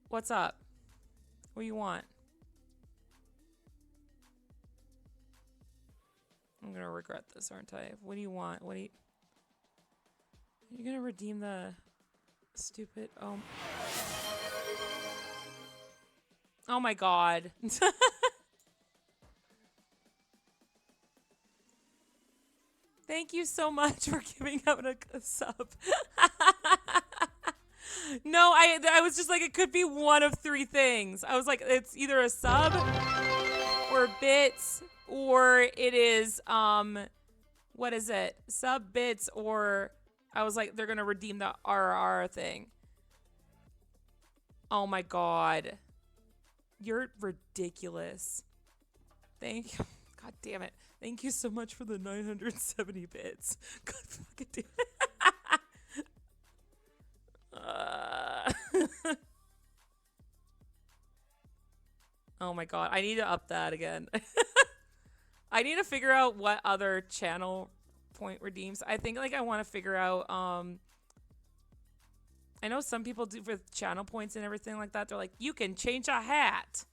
What's up? What do you want? I'm gonna regret this, aren't I? What do you want? What do you... You're gonna redeem the stupid... Oh my God. Thank you so much for giving out a sub. No, I was just like, it could be one of three things. I was like, it's either a sub or bits, or it is, what is it? Sub, bits, or I was like, they're going to redeem the RR thing. Oh my God. You're ridiculous. Thank you. God damn it. Thank you so much for the 970 bits. God fucking damn it. Oh my God. I need to up that again. I need to figure out what other channel point redeems. I think like I want to figure out, I know some people do with channel points and everything like that. They're like, you can change a hat.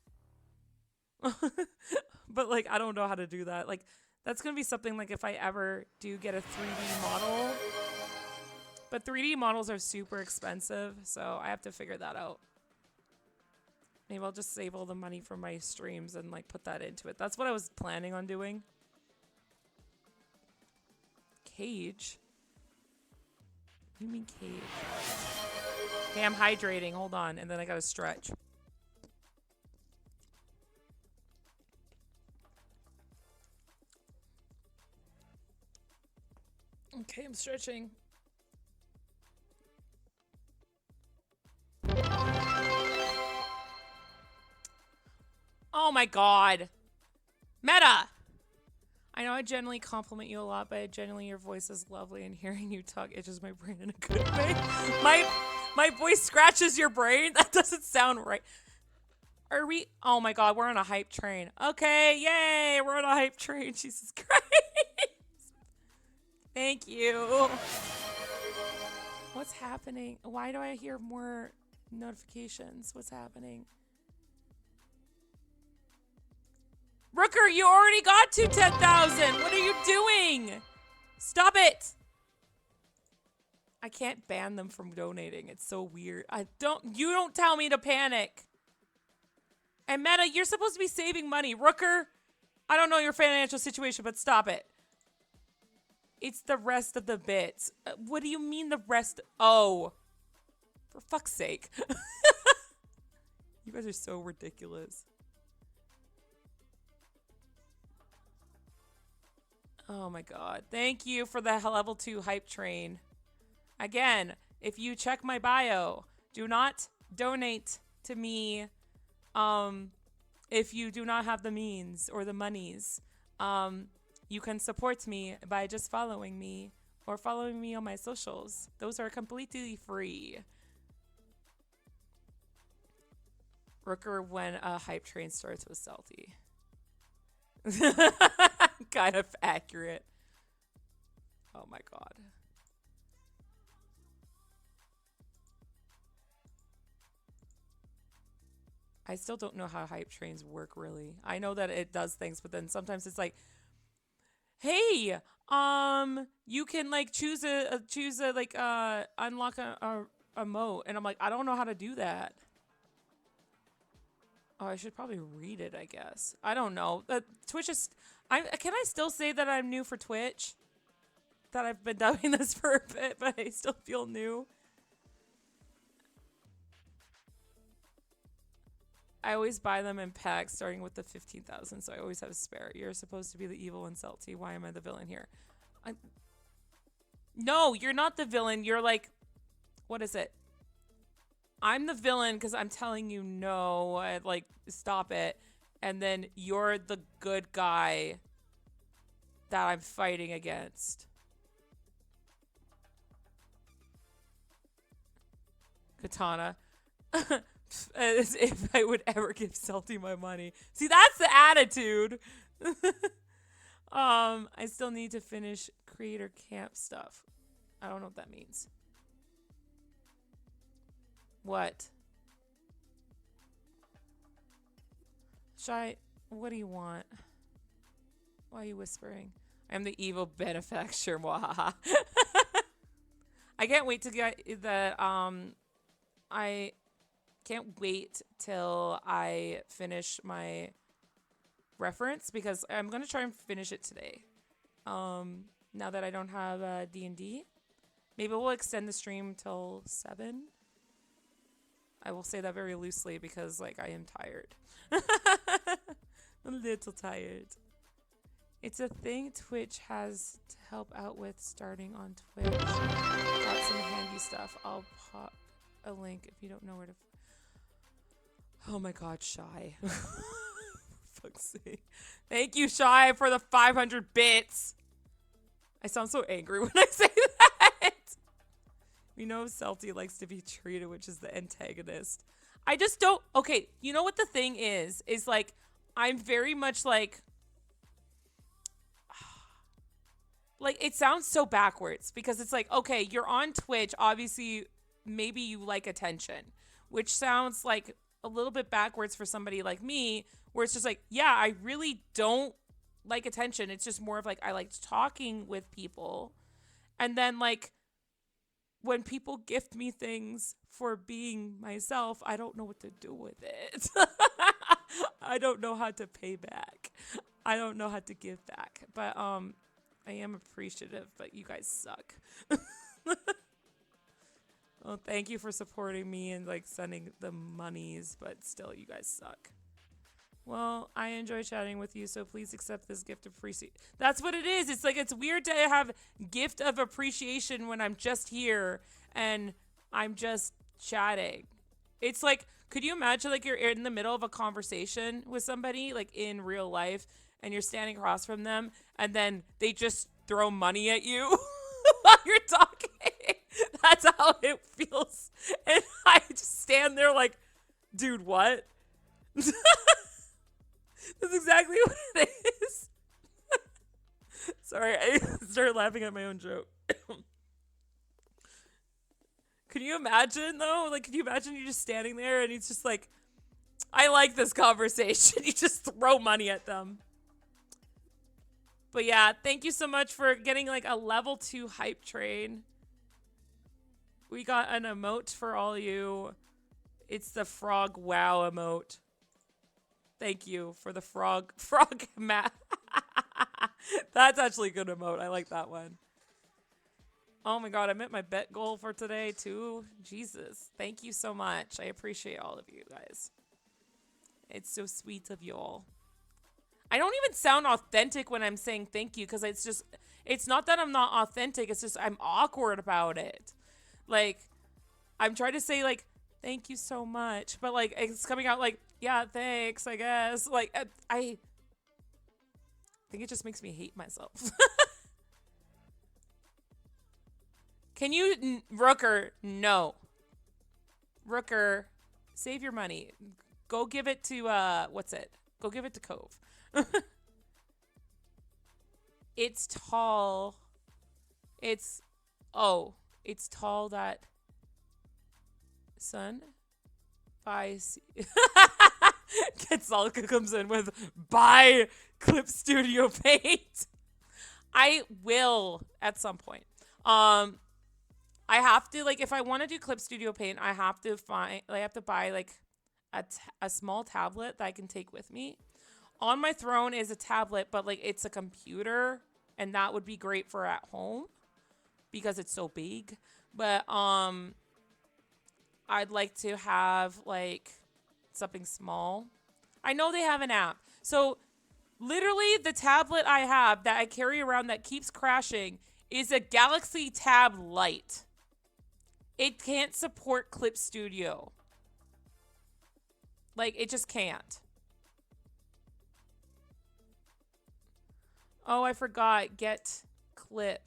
But like, I don't know how to do that. Like, that's going to be something like if I ever do get a 3D model. But 3D models are super expensive, so I have to figure that out. Maybe I'll just save all the money from my streams and like put that into it. That's what I was planning on doing. Cage? What do you mean cage? Okay, I'm hydrating. Hold on. And then I gotta stretch. Okay, I'm stretching. Oh my God. Meta! I know I generally compliment you a lot, but generally your voice is lovely, and hearing you talk itches my brain in a good way. My voice scratches your brain? That doesn't sound right. Are we? Oh my God, we're on a hype train. Okay, yay, we're on a hype train. Jesus Christ. Thank you. What's happening? Why do I hear more notifications? What's happening? Rooker, you already got to 10,000. What are you doing? Stop it. I can't ban them from donating. It's so weird. You don't tell me to panic. And Meta, you're supposed to be saving money. Rooker, I don't know your financial situation, but stop it. It's the rest of the bits. What do you mean the rest? Oh, for fuck's sake. You guys are so ridiculous. Oh my god. Thank you for the level 2 hype train. Again, if you check my bio, do not donate to me if you do not have the means or the monies. You can support me by just following me or following me on my socials. Those are completely free. Rooker, when a hype train starts with Celty. Kind of accurate. Oh my god. I still don't know how hype trains work, really. I know that it does things, but then sometimes it's like, hey, you can like choose a like unlock a moat, and I'm like, I don't know how to do that. Oh, I should probably read it, I guess. I don't know. Twitch is... Can I still say that I'm new for Twitch? That I've been doing this for a bit, but I still feel new? I always buy them in packs, starting with the 15,000, so I always have a spare. You're supposed to be the evil one, Celty. Why am I the villain here? No, you're not the villain. You're like... What is it? I'm the villain because I'm telling you no, like, stop it. And then you're the good guy that I'm fighting against. Katana. As if I would ever give Celty my money. See, that's the attitude. I still need to finish creator camp stuff. I don't know what that means. What? Shy, what do you want? Why are you whispering? I'm the evil benefactor. Wahaha. I can't wait to get the I can't wait till I finish my reference because I'm gonna try and finish it today. Now that I don't have D&D, maybe we'll extend the stream till 7. I will say that very loosely because, like, I am tired. I'm a little tired. It's a thing Twitch has to help out with starting on Twitch. Got some handy stuff. I'll pop a link if you don't know where to... Oh my god, Shy. Fuck's sake. Thank you, Shy, for the 500 bits. I sound so angry when I say that. We know Celty likes to be treated, which is the antagonist. I just don't... Okay, you know what the thing is like, I'm very much like... Like, it sounds so backwards because it's like, okay, you're on Twitch. Obviously, maybe you like attention, which sounds like a little bit backwards for somebody like me, where it's just like, yeah, I really don't like attention. It's just more of like, I like talking with people. And then, like, when people gift me things for being myself, I don't know what to do with it. I don't know how to pay back. I don't know how to give back. But I am appreciative, but you guys suck. Well, thank you for supporting me and like sending the monies, but still, you guys suck. Well, I enjoy chatting with you, so please accept this gift of appreciation. That's what it is. It's like, it's weird to have gift of appreciation when I'm just here and I'm just chatting. It's like, could you imagine like you're in the middle of a conversation with somebody like in real life and you're standing across from them and then they just throw money at you while you're talking? That's how it feels. And I just stand there like, dude, what? That's exactly what it is. Sorry, I started laughing at my own joke. Could you imagine, though? Like, could you imagine you just standing there and he's just like, I like this conversation. You just throw money at them. But yeah, thank you so much for getting like a level 2 hype train. We got an emote for all you. It's the frog wow emote. Thank you for the frog mat. That's actually a good emote. I like that one. Oh my god, I met my bet goal for today too. Jesus. Thank you so much. I appreciate all of you guys. It's so sweet of you all. I don't even sound authentic when I'm saying thank you because it's not that I'm not authentic. It's just I'm awkward about it. Like, I'm trying to say, like, thank you so much. But, like, it's coming out like, yeah, thanks, I guess. Like, I think it just makes me hate myself. Can you, Rooker, no. Rooker, save your money. Go give it to, what's it? Go give it to Cove. It's tall. It's tall that son buy Quetzalcoatl comes in with buy Clip Studio paint. I will at some point. I have to, like, if I want to do Clip Studio paint, I have to buy like a small tablet that I can take with me. On my throne is a tablet, but like it's a computer, and that would be great for at home because it's so big. But I'd like to have like something small. I know they have an app. So literally the tablet I have that I carry around that keeps crashing is a Galaxy Tab Lite. It can't support Clip Studio. Like, it just can't. Oh, I forgot. Get Clip.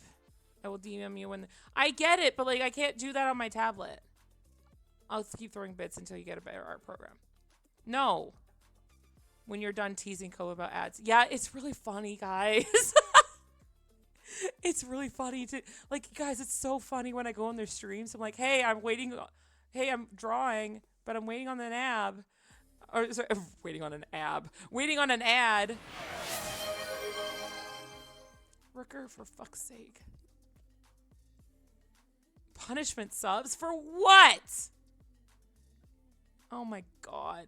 I will DM you when... I get it, but, like, I can't do that on my tablet. I'll keep throwing bits until you get a better art program. No. When you're done teasing Co about ads. Yeah, it's really funny, guys. It's really funny to... Like, guys, it's so funny when I go on their streams. I'm like, hey, I'm waiting... Hey, I'm drawing, but I'm waiting on an ab. Or, sorry, waiting on an ab. Waiting on an ad. Rooker, for fuck's sake. Punishment subs? For what? Oh my god.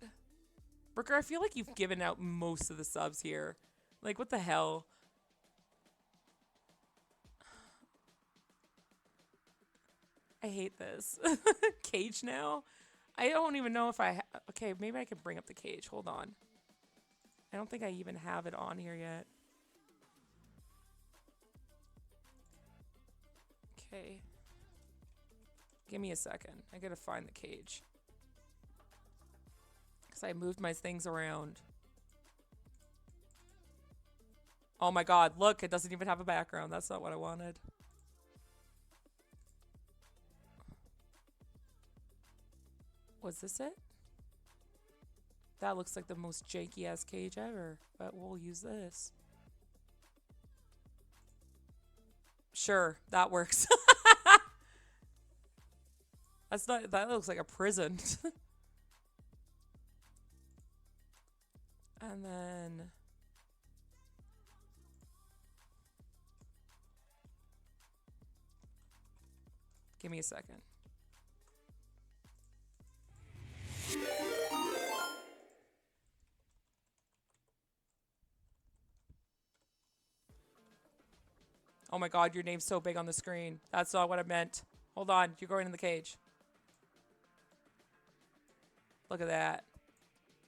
Rooker, I feel like you've given out most of the subs here. Like, what the hell? I hate this. Cage now? I don't even know if I... Okay, maybe I can bring up the cage. Hold on. I don't think I even have it on here yet. Okay. Give me a second. I gotta find the cage. Because I moved my things around. Oh my god, look, it doesn't even have a background. That's not what I wanted. Was this it? That looks like the most janky-ass cage ever, but we'll use this. Sure, that works. That's not, that looks like a prison. And then... Give me a second. Oh my god, your name's so big on the screen. That's not what I meant. Hold on, you're going in the cage. Look at that.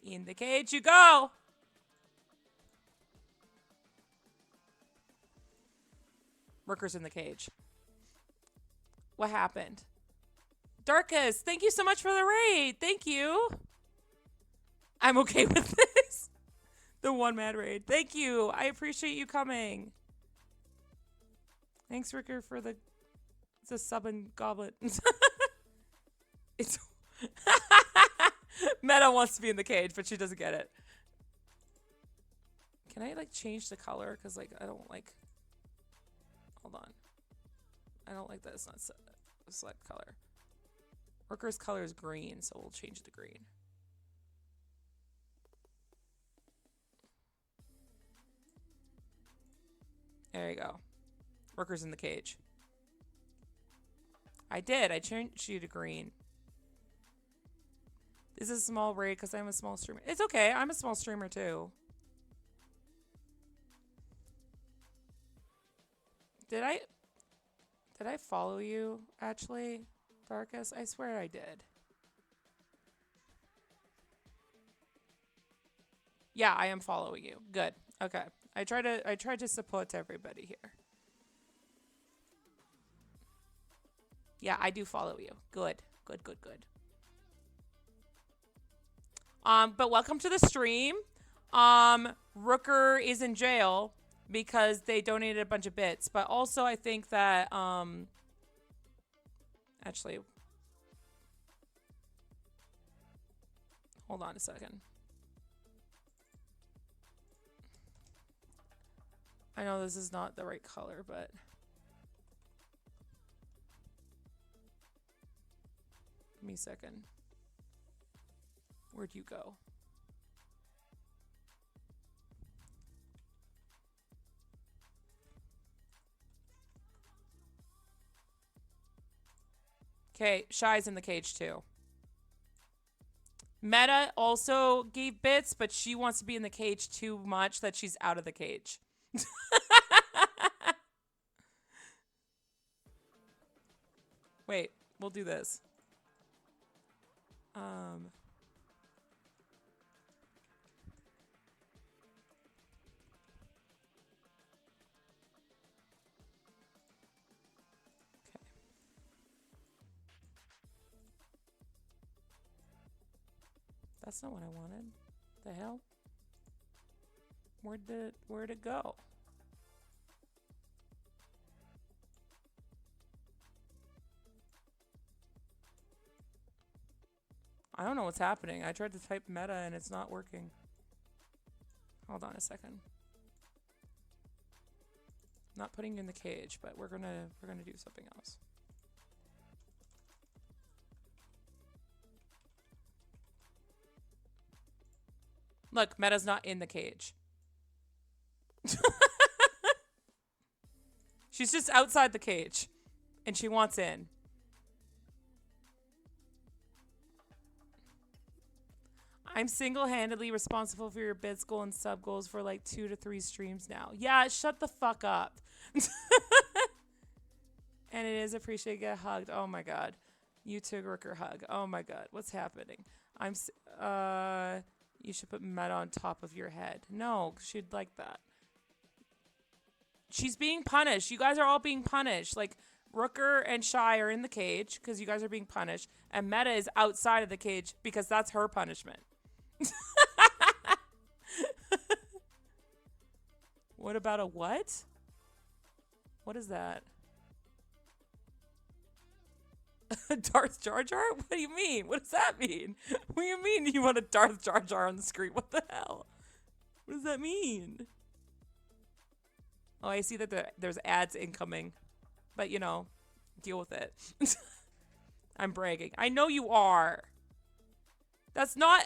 In the cage you go! Rooker's in the cage. What happened? Darkus, thank you so much for the raid. Thank you. I'm okay with this. The one mad raid. Thank you. I appreciate you coming. Thanks, Ricker, for the sub and goblet. It's Meta wants to be in the cage, but she doesn't get it. Can I like change the color? Cause like I don't like. Hold on. I don't like that. It's not select color. Worker's color is green, so we'll change the green. There you go. Worker's in the cage. I did. I changed you to green. This is a small rate because I'm a small streamer. It's okay. I'm a small streamer too. Did I follow you actually, Darkus? I swear I did. Yeah, I am following you. Good. Okay. I try to support everybody here. Yeah, I do follow you. Good. Good, good, good. But welcome to the stream. Rooker is in jail because they donated a bunch of bits. But also I think that actually hold on a second. I know this is not the right color, but give me a second. Where'd you go? Okay, Shy's in the cage too. Meta also gave bits, but she wants to be in the cage too much that she's out of the cage. Wait, we'll do this. That's not what I wanted. The hell? Where'd it go? I don't know what's happening. I tried to type meta and it's not working. Hold on a second. Not putting you in the cage, but we're gonna do something else. Look, Meta's not in the cage. She's just outside the cage. And she wants in. I'm single-handedly responsible for your bits goal and sub goals for like 2 to 3 streams now. Yeah, shut the fuck up. And it is appreciated to get hugged. Oh my god. You took Rooker hug. Oh my god. What's happening? You should put Meta on top of your head. No, she'd like that. She's being punished. You guys are all being punished. Like, Rooker and Shy are in the cage because you guys are being punished. And Meta is outside of the cage because that's her punishment. What about a what? What is that? Darth Jar Jar? What do you mean? What does that mean? What do you mean you want a Darth Jar Jar on the screen? What the hell? What does that mean? Oh, I see that there's ads incoming. But, you know, deal with it. I'm bragging. I know you are. That's not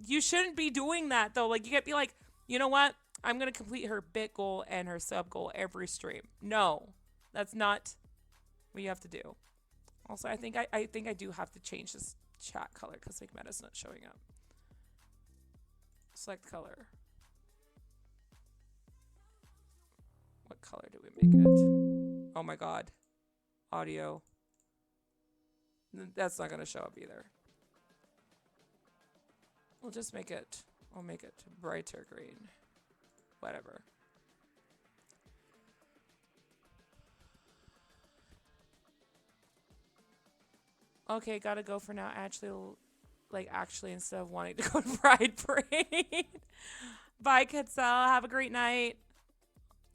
you shouldn't be doing that, though. Like, you can't be like, you know what? I'm going to complete her bit goal and her sub goal every stream. No. That's not what you have to do. Also, I think I do have to change this chat color because like Meta's not showing up. Select color. What color do we make it? Oh my god. Audio. That's not gonna show up either. We'll just make it. I'll make it brighter green. Whatever. Okay, gotta go for now. Actually, instead of wanting to go to Pride Parade. Bye, Quetzal. Have a great night.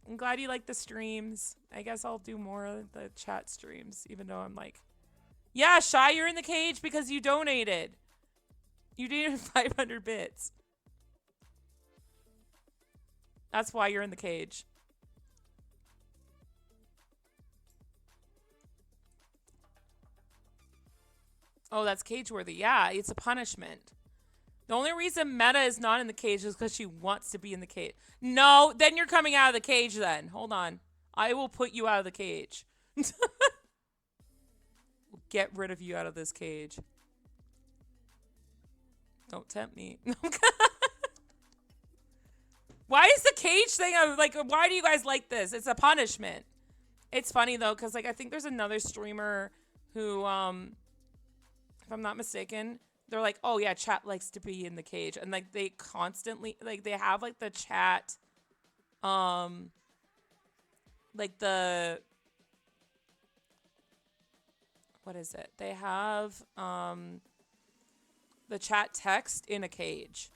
I'm glad you like the streams. I guess I'll do more of the chat streams, even though I'm like, yeah, Shy, you're in the cage because you donated. You donated 500 bits. That's why you're in the cage. Oh, that's cage-worthy. Yeah, it's a punishment. The only reason Meta is not in the cage is because she wants to be in the cage. No, then you're coming out of the cage then. Hold on. I will put you out of the cage. We'll get rid of you out of this cage. Don't tempt me. Why is the cage thing? Like, why do you guys like this? It's a punishment. It's funny though, because like I think there's another streamer who, if I'm not mistaken, they're like, oh yeah, chat likes to be in the cage, and like they constantly like they have like the chat, like the what is it? They have the chat text in a cage.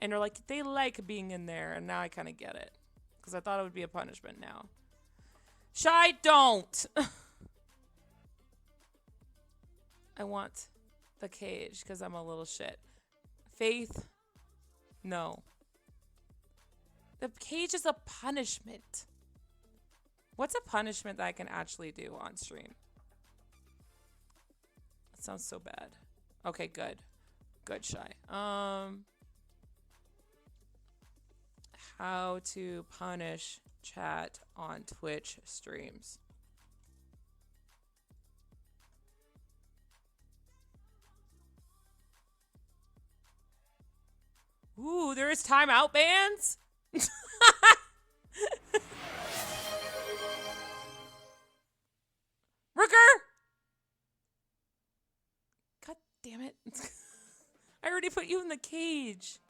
And they're like, they like being in there, and now I kind of get it. Because I thought it would be a punishment now. Shy, don't! I want the cage, because I'm a little shit. Faith, no. The cage is a punishment. What's a punishment that I can actually do on stream? That sounds so bad. Okay, good. Good, Shy. How to punish chat on Twitch streams. Ooh, there is timeout bans? Rooker! God damn it. I already put you in the cage.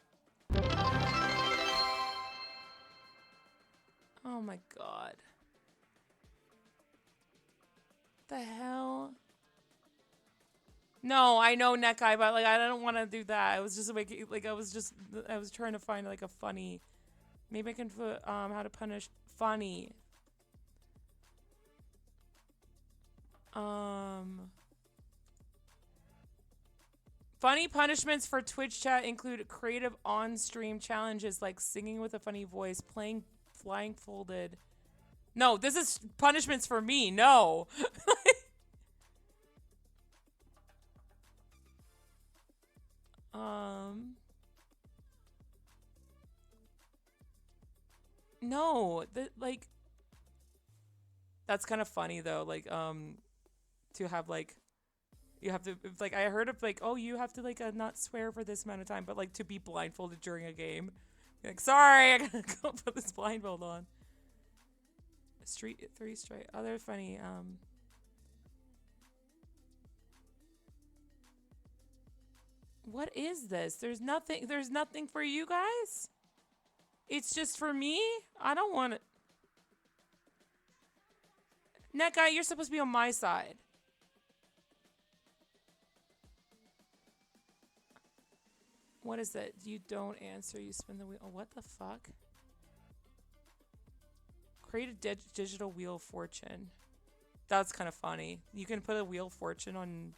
Oh my god. The hell? No, I know Neckeye, but like I don't want to do that. I was just like I was trying to find like a funny. Maybe I can put how to punish funny. Funny punishments for Twitch chat include creative on-stream challenges like singing with a funny voice, playing blindfolded. No, this is punishments for me. No. No, like that's kind of funny though. Like to have like you have to like I heard of like, oh, you have to like not swear for this amount of time, but like to be blindfolded during a game. You're like, sorry, I gotta go put this blindfold on. Street 3 straight. Oh, they're funny. What is this? There's nothing for you guys? It's just for me? I don't want it. Net guy, you're supposed to be on my side. What is it? You don't answer, you spin the wheel. Oh, what the fuck? Create a digital wheel of fortune. That's kind of funny. You can put a wheel of fortune on...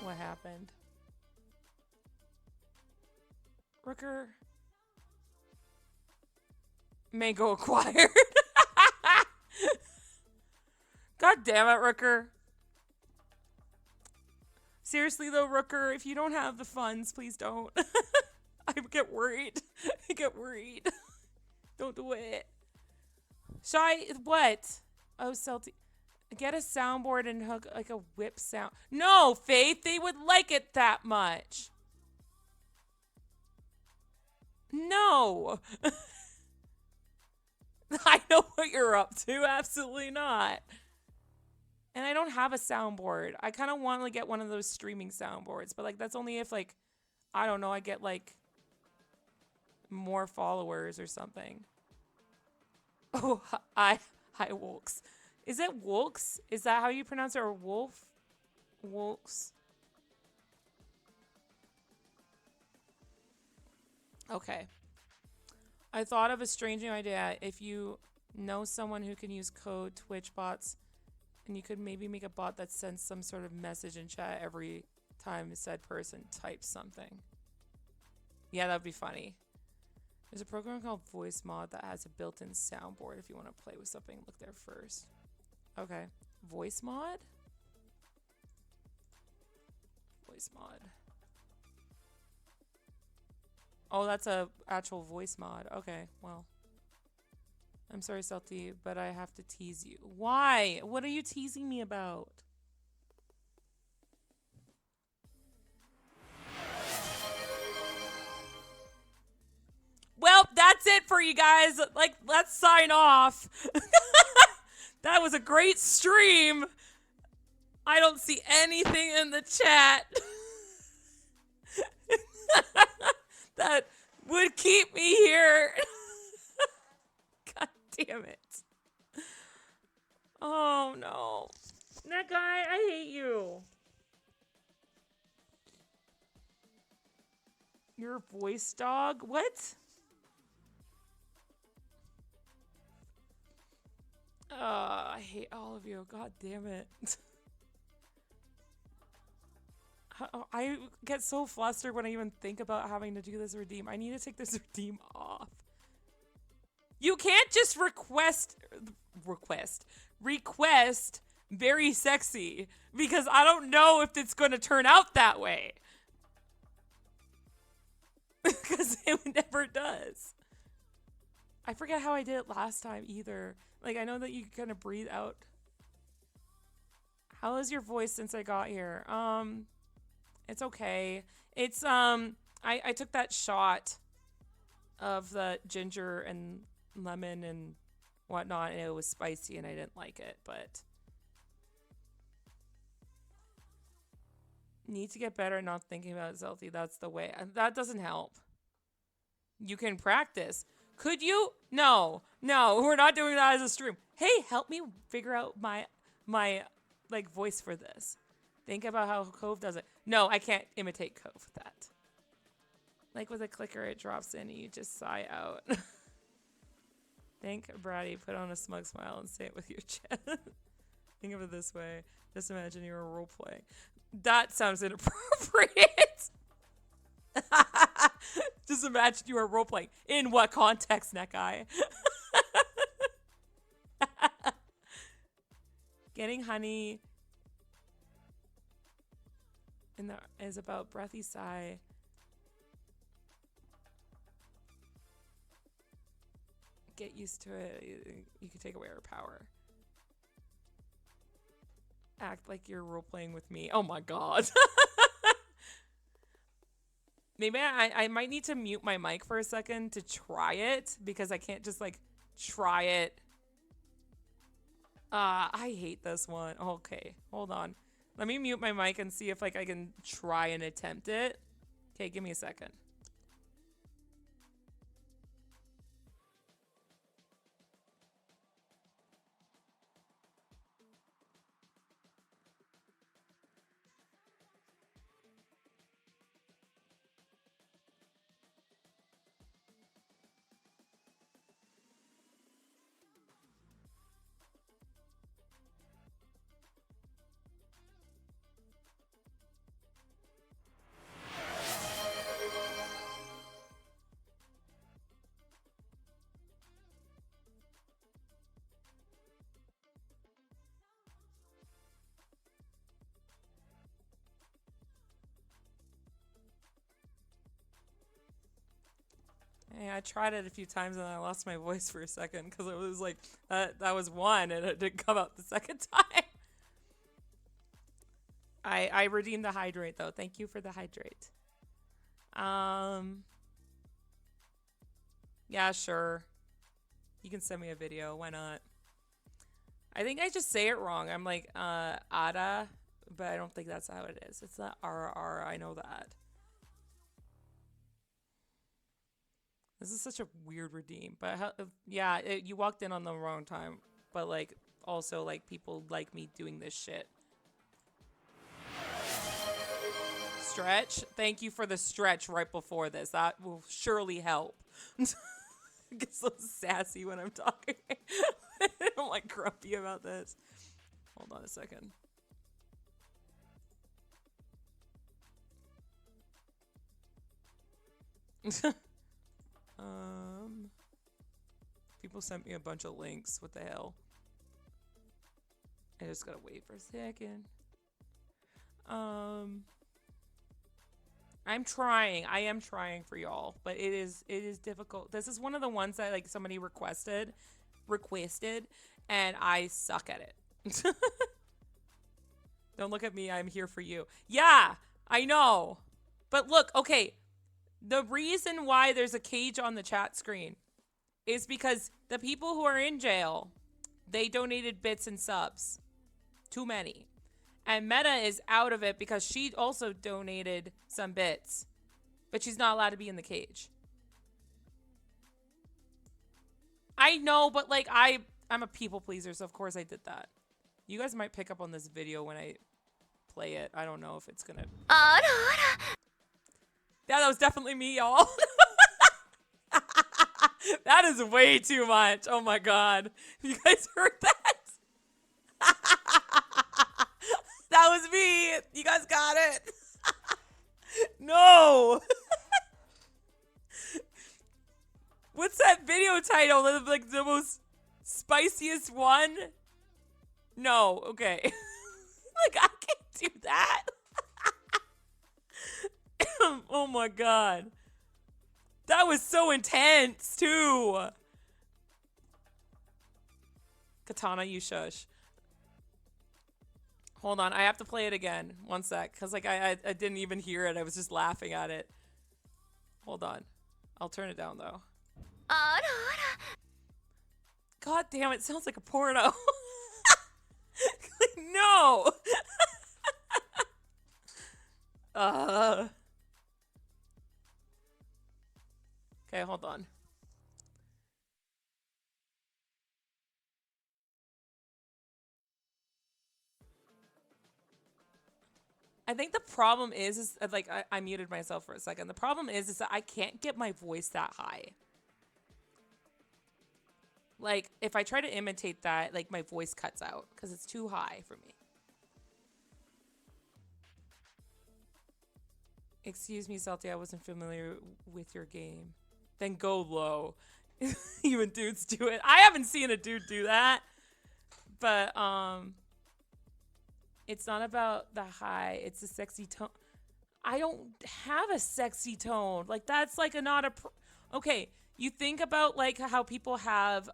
What happened? Rooker. Mango acquired. God damn it, Rooker. Seriously though, Rooker, if you don't have the funds, please don't. I get worried. I get worried. Don't do it. Shy, what? Oh, Celty. Get a soundboard and hook like a whip sound. No, Faith, they would like it that much. No. I know what you're up to. Absolutely not. And I don't have a soundboard. I kind of want to get one of those streaming soundboards, but like that's only if like, I don't know, I get like more followers or something. Oh, hi Wolks. Is it Wolks? Is that how you pronounce it, or Wolf? Wolks. Okay. I thought of a strange new idea. If you know someone who can use code Twitch bots, and you could maybe make a bot that sends some sort of message in chat every time said person types something. Yeah, that'd be funny. There's a program called Voice Mod that has a built-in soundboard. If you want to play with something, look there first. Okay. Voice Mod? Voice Mod. Oh, that's a actual voice mod. Okay, well. I'm sorry, Celty, but I have to tease you. Why? What are you teasing me about? that's it for you guys. Like, let's sign off. That was a great stream. I don't see anything in the chat that would keep me here. God damn it. Oh no. That guy, I hate you. Your voice dog? What? I hate all of you. God damn it. I get so flustered when I even think about having to do this redeem. I need to take this redeem off. You can't just request very sexy because I don't know if it's going to turn out that way. Because it never does. I forget how I did it last time either. Like, I know that you kind of breathe out. How is your voice since I got here? It's okay. It's, I took that shot of the ginger and lemon and whatnot, and it was spicy and I didn't like it, but need to get better at not thinking about Celty. That's the way. That doesn't help. You can practice. Could you? No, we're not doing that as a stream. Hey, help me figure out my like voice for this. Think about how Cove does it. No, I can't imitate Cove with that. Like with a clicker, it drops in and you just sigh out. Think, Brady, put on a smug smile and say it with your chest. Think of it this way. Just imagine you're role playing. That sounds inappropriate. Just imagine you are role playing. In what context, neck eye? Getting honey is about breathy sigh. Get used to it. You can take away her power. Act like you're role playing with me. Oh my god. Maybe I might need to mute my mic for a second to try it because I can't just like try it. I hate this one. Okay, hold on. Let me mute my mic and see if like I can try and attempt it. Okay, give me a second. Yeah, I tried it a few times and I lost my voice for a second because it was like that was one and it didn't come out the second time. I redeemed the hydrate though. Thank you for the hydrate. Yeah, sure. You can send me a video. Why not? I think I just say it wrong. I'm like Ada, but I don't think that's how it is. It's not RR. I know that. This is such a weird redeem, but yeah, you walked in on the wrong time. But like, also like people like me doing this shit. Stretch. Thank you for the stretch right before this. That will surely help. I get so sassy when I'm talking. I'm like grumpy about this. Hold on a second. People sent me a bunch of links. What the hell? I just gotta wait for a second. I'm trying. I am trying for y'all, but it is difficult. This is one of the ones that like somebody requested, and I suck at it. Don't look at me. I'm here for you. Yeah, I know. But look, okay. The reason why there's a cage on the chat screen is because the people who are in jail, they donated bits and subs. Too many. And Meta is out of it because she also donated some bits. But she's not allowed to be in the cage. I know, but like I'm a people pleaser, so of course I did that. You guys might pick up on this video when I play it. I don't know if it's gonna... Yeah, that was definitely me, y'all. That is way too much. Oh my god. You guys heard that? That was me. You guys got it. No. What's that video title? Like the most spiciest one? No. Okay. Like I can't do that. Oh my god. That was so intense, too. Katana, you shush. Hold on, I have to play it again. One sec, because like I didn't even hear it. I was just laughing at it. Hold on. I'll turn it down, though. God damn, it sounds like a porno. No! Okay, hold on. I think the problem is like I muted myself for a second. The problem is that I can't get my voice that high. Like if I try to imitate that, like my voice cuts out because it's too high for me. Excuse me, Celty, I wasn't familiar with your game. Then go low. Even dudes do it. I haven't seen a dude do that. But, it's not about the high. It's a sexy tone. I don't have a sexy tone. Like, that's like okay, you think about, like, how people have,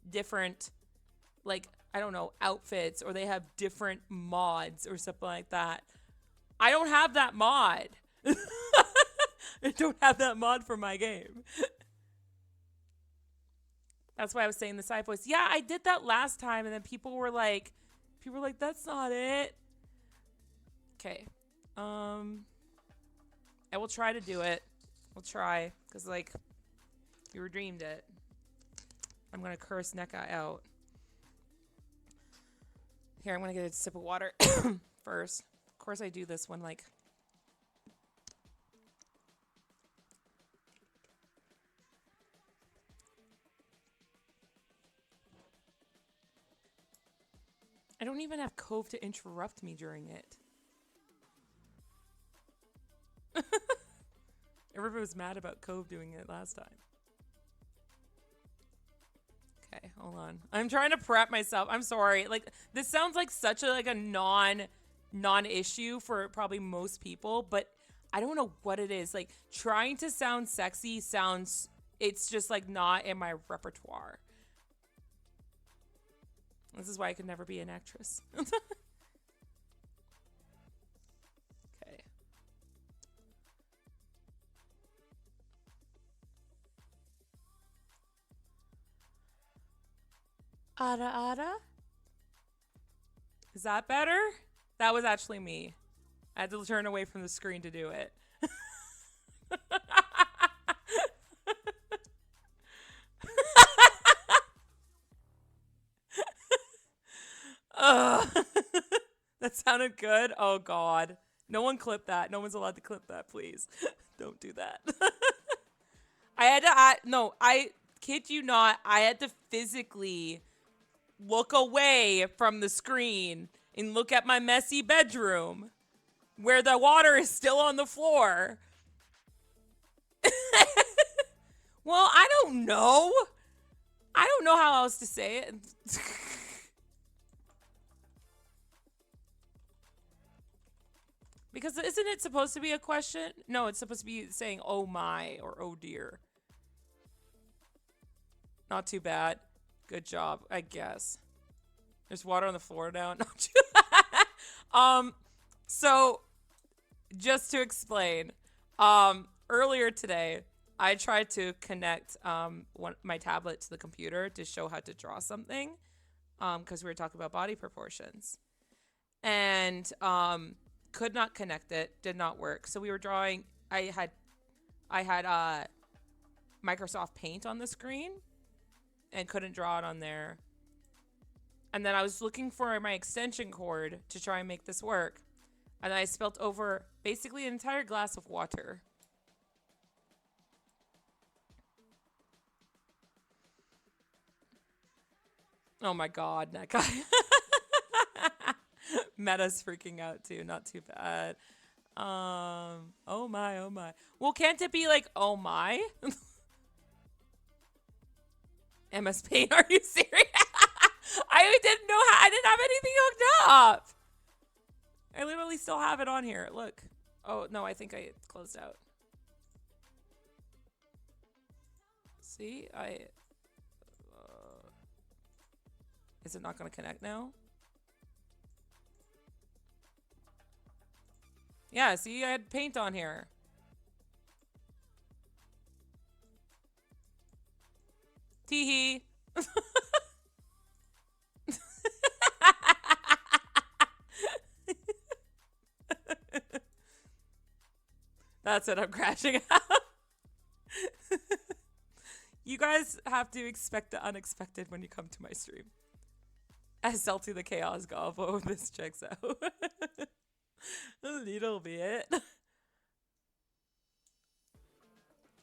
different, like, I don't know, outfits. Or they have different mods or something like that. I don't have that mod. I don't have that mod for my game. That's why I was saying the side voice. Yeah, I did that last time, and then people were like, that's not it. Okay. I will try to do it. We'll try, because, like, you dreamed it. I'm going to curse NECA out. Here, I'm going to get a sip of water first. Of course I do this when, like... I don't even have Cove to interrupt me during it. Everybody was mad about Cove doing it last time. Okay, hold on. I'm trying to prep myself. I'm sorry. Like, this sounds like such a non-issue for probably most people, but I don't know what it is. Like, trying to sound sexy sounds... It's just, like, not in my repertoire. This is why I could never be an actress. Okay. Ada Ada? Is that better? That was actually me. I had to turn away from the screen to do it. That sounded good. Oh god. No one clip that. No one's allowed to clip that, please. Don't do that. I had to no, I kid you not, I had to physically look away from the screen and look at my messy bedroom where the water is still on the floor. Well, I don't know. I don't know how else to say it. Because isn't it supposed to be a question? No, it's supposed to be saying, oh my, or oh dear. Not too bad. Good job, I guess. There's water on the floor now. So, just to explain, earlier today, I tried to connect my tablet to the computer to show how to draw something, because we were talking about body proportions, and could not connect it. Did not work. So we were drawing. I had Microsoft Paint on the screen, and couldn't draw it on there. And then I was looking for my extension cord to try and make this work, and I spilt over basically an entire glass of water. Oh my god, that guy. Meta's freaking out too. Not too bad. Oh my, oh my. Well, can't it be like, oh my? MS Paint, are you serious? I didn't have anything hooked up. I literally still have it on here. Look. Oh, no, I think I closed out. See, is it not going to connect now? Yeah, see, I had paint on here. Teehee. That's it, I'm crashing out. You guys have to expect the unexpected when you come to my stream. As Celty the Chaos Gobbo, this checks out. A little bit.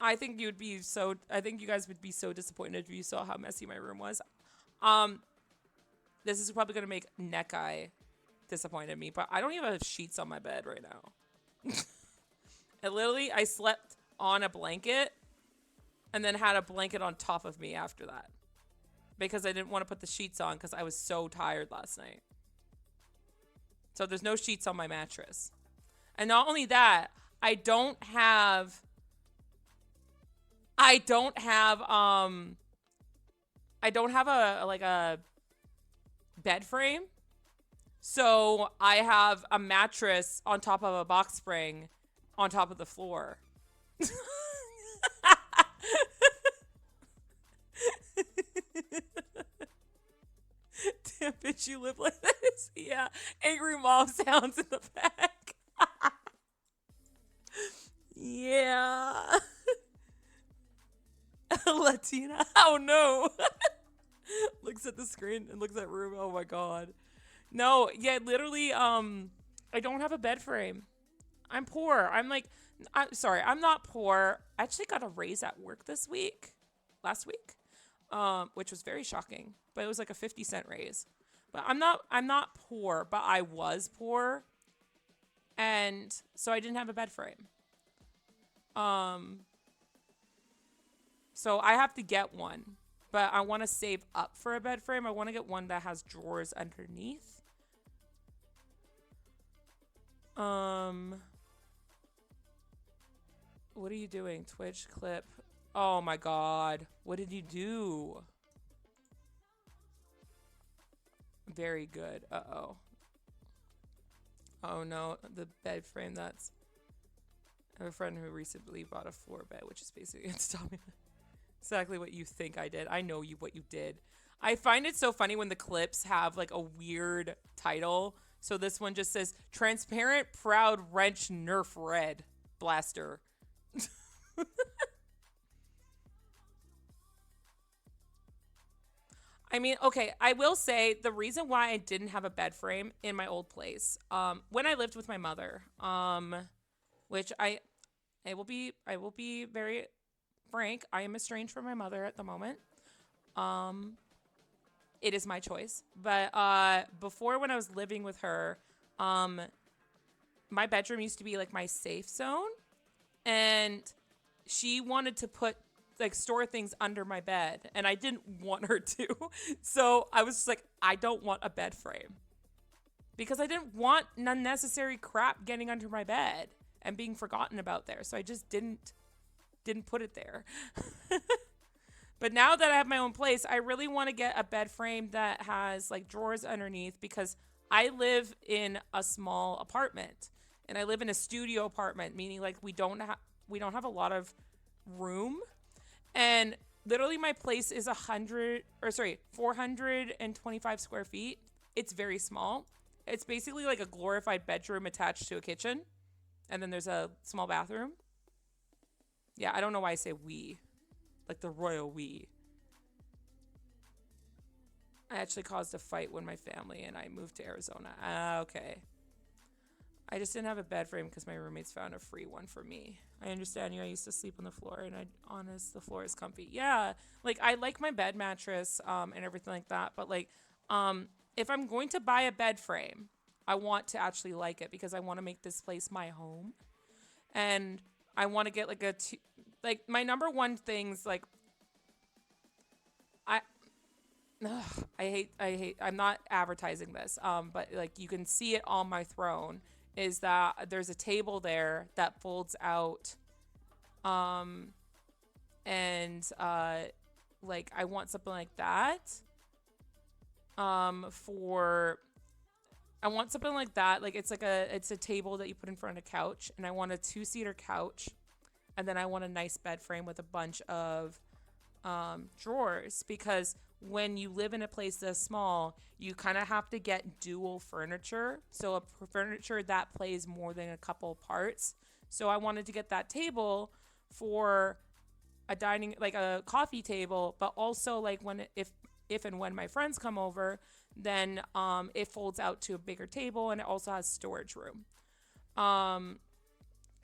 I think you guys would be so disappointed if you saw how messy my room was. This is probably gonna make Neck Eye disappointed me, but I don't even have sheets on my bed right now. I slept on a blanket and then had a blanket on top of me after that, because I didn't want to put the sheets on because I was so tired last night. So there's no sheets on my mattress. And not only that, I don't have a bed frame. So I have a mattress on top of a box spring on top of the floor. Damn bitch, you live like this? Yeah. Angry mom sounds in the back. Yeah. Latina. Oh no. Looks at the screen and looks at room. Oh my god. No, yeah, literally, I don't have a bed frame. I'm poor. I'm sorry, I'm not poor. I actually got a raise at work last week, which was very shocking, but it was like a 50-cent raise. But I'm not poor, but I was poor. And so I didn't have a bed frame. So I have to get one, but I want to save up for a bed frame. I want to get one that has drawers underneath. What are you doing? Twitch clip. Oh my god. What did you do? Very good. Uh-oh. Oh no, the bed frame that's... I have a friend who recently bought a floor bed, which is basically exactly what you think I did. I know what you did. I find it so funny when the clips have like a weird title. So this one just says, Transparent Proud Wrench Nerf Red Blaster. I mean, okay, I will say the reason why I didn't have a bed frame in my old place, when I lived with my mother, which I will be very frank, I am estranged from my mother at the moment. It is my choice. But before, when I was living with her, my bedroom used to be like my safe zone, and she wanted to store things under my bed, and I didn't want her to. So I was just like, I don't want a bed frame, because I didn't want unnecessary crap getting under my bed and being forgotten about there. So I just didn't put it there. But now that I have my own place, I really want to get a bed frame that has like drawers underneath, because I live in a small apartment, and I live in a studio apartment, meaning like we don't have a lot of room. And literally my place is 425 square feet. It's very small. It's basically like a glorified bedroom attached to a kitchen. And then there's a small bathroom. Yeah, I don't know why I say we. Like the royal we. I actually caused a fight when my family and I moved to Arizona. Okay. I just didn't have a bed frame because my roommates found a free one for me. I understand you. I used to sleep on the floor, and the floor is comfy. Yeah, like I like my bed mattress, and everything like that. But like, if I'm going to buy a bed frame, I want to actually like it because I want to make this place my home, and I want to get like like my number one things like I. Ugh, I hate I'm not advertising this but like you can see it on my throne is that there's a table there that folds out and like I want something like that for I want something like that, like it's a table that you put in front of a couch, and I want a 2-seater couch, and then I want a nice bed frame with a bunch of drawers, because when you live in a place this small, you kind of have to get dual furniture. So a furniture that plays more than a couple parts. So I wanted to get that table for a dining, like a coffee table, but also like if and when my friends come over, then it folds out to a bigger table, and it also has storage room.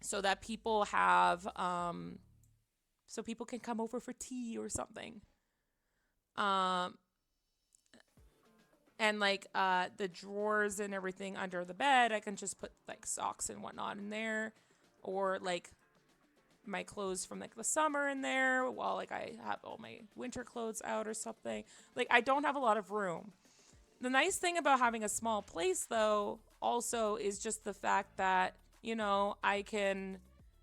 So that people have so people can come over for tea or something. And like the drawers and everything under the bed, I can just put like socks and whatnot in there, or like my clothes from like the summer in there while like I have all my winter clothes out or something. Like I don't have a lot of room. The nice thing about having a small place though also is just the fact that, you know, I can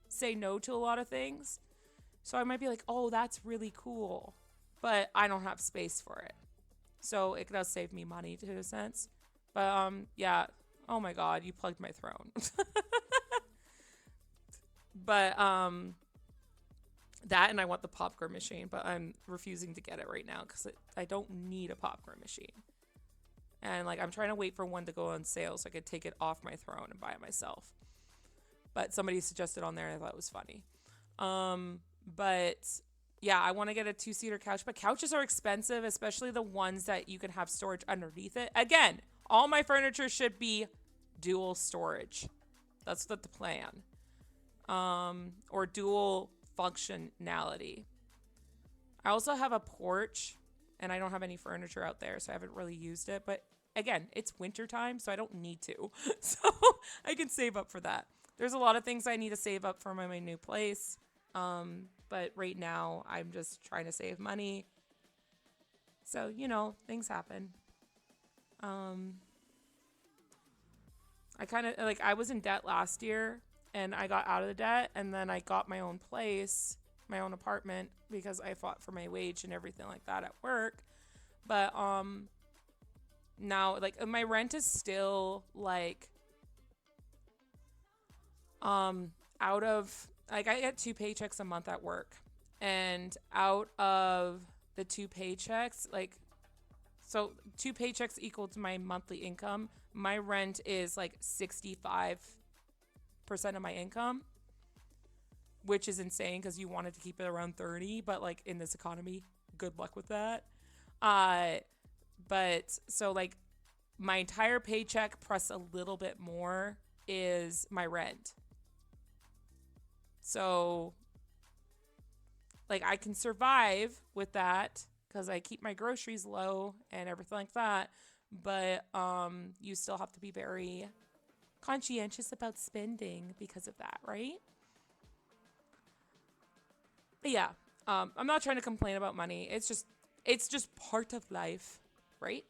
say no to a lot of things. So I might be like, oh, that's really cool, but I don't have space for it. So it does save me money to a sense. But yeah. Oh my God, you plugged my throne. But that, and I want the popcorn machine, but I'm refusing to get it right now because I don't need a popcorn machine. And like I'm trying to wait for one to go on sale so I could take it off my throne and buy it myself. But somebody suggested on there, and I thought it was funny. But yeah, I want to get a 2-seater couch, but couches are expensive, especially the ones that you can have storage underneath it. Again, all my furniture should be dual storage. That's the plan. Or dual functionality. I also have a porch, and I don't have any furniture out there, so I haven't really used it. But again, it's wintertime, so I don't need to. So I can save up for that. There's a lot of things I need to save up for my new place. But right now I'm just trying to save money. So, you know, things happen. I kind of like, I was in debt last year, and I got out of the debt, and then I got my own place, my own apartment, because I fought for my wage and everything like that at work. But now like my rent is still like out of, like I get 2 paychecks a month at work, and out of the 2 paychecks, like, so 2 paychecks equal to my monthly income. My rent is like 65% of my income, which is insane because you wanted to keep it around 30, but like in this economy, good luck with that. But so like my entire paycheck plus a little bit more is my rent. So like I can survive with that because I keep my groceries low and everything like that. But you still have to be very conscientious about spending because of that, right? But yeah, I'm not trying to complain about money. It's just part of life, right?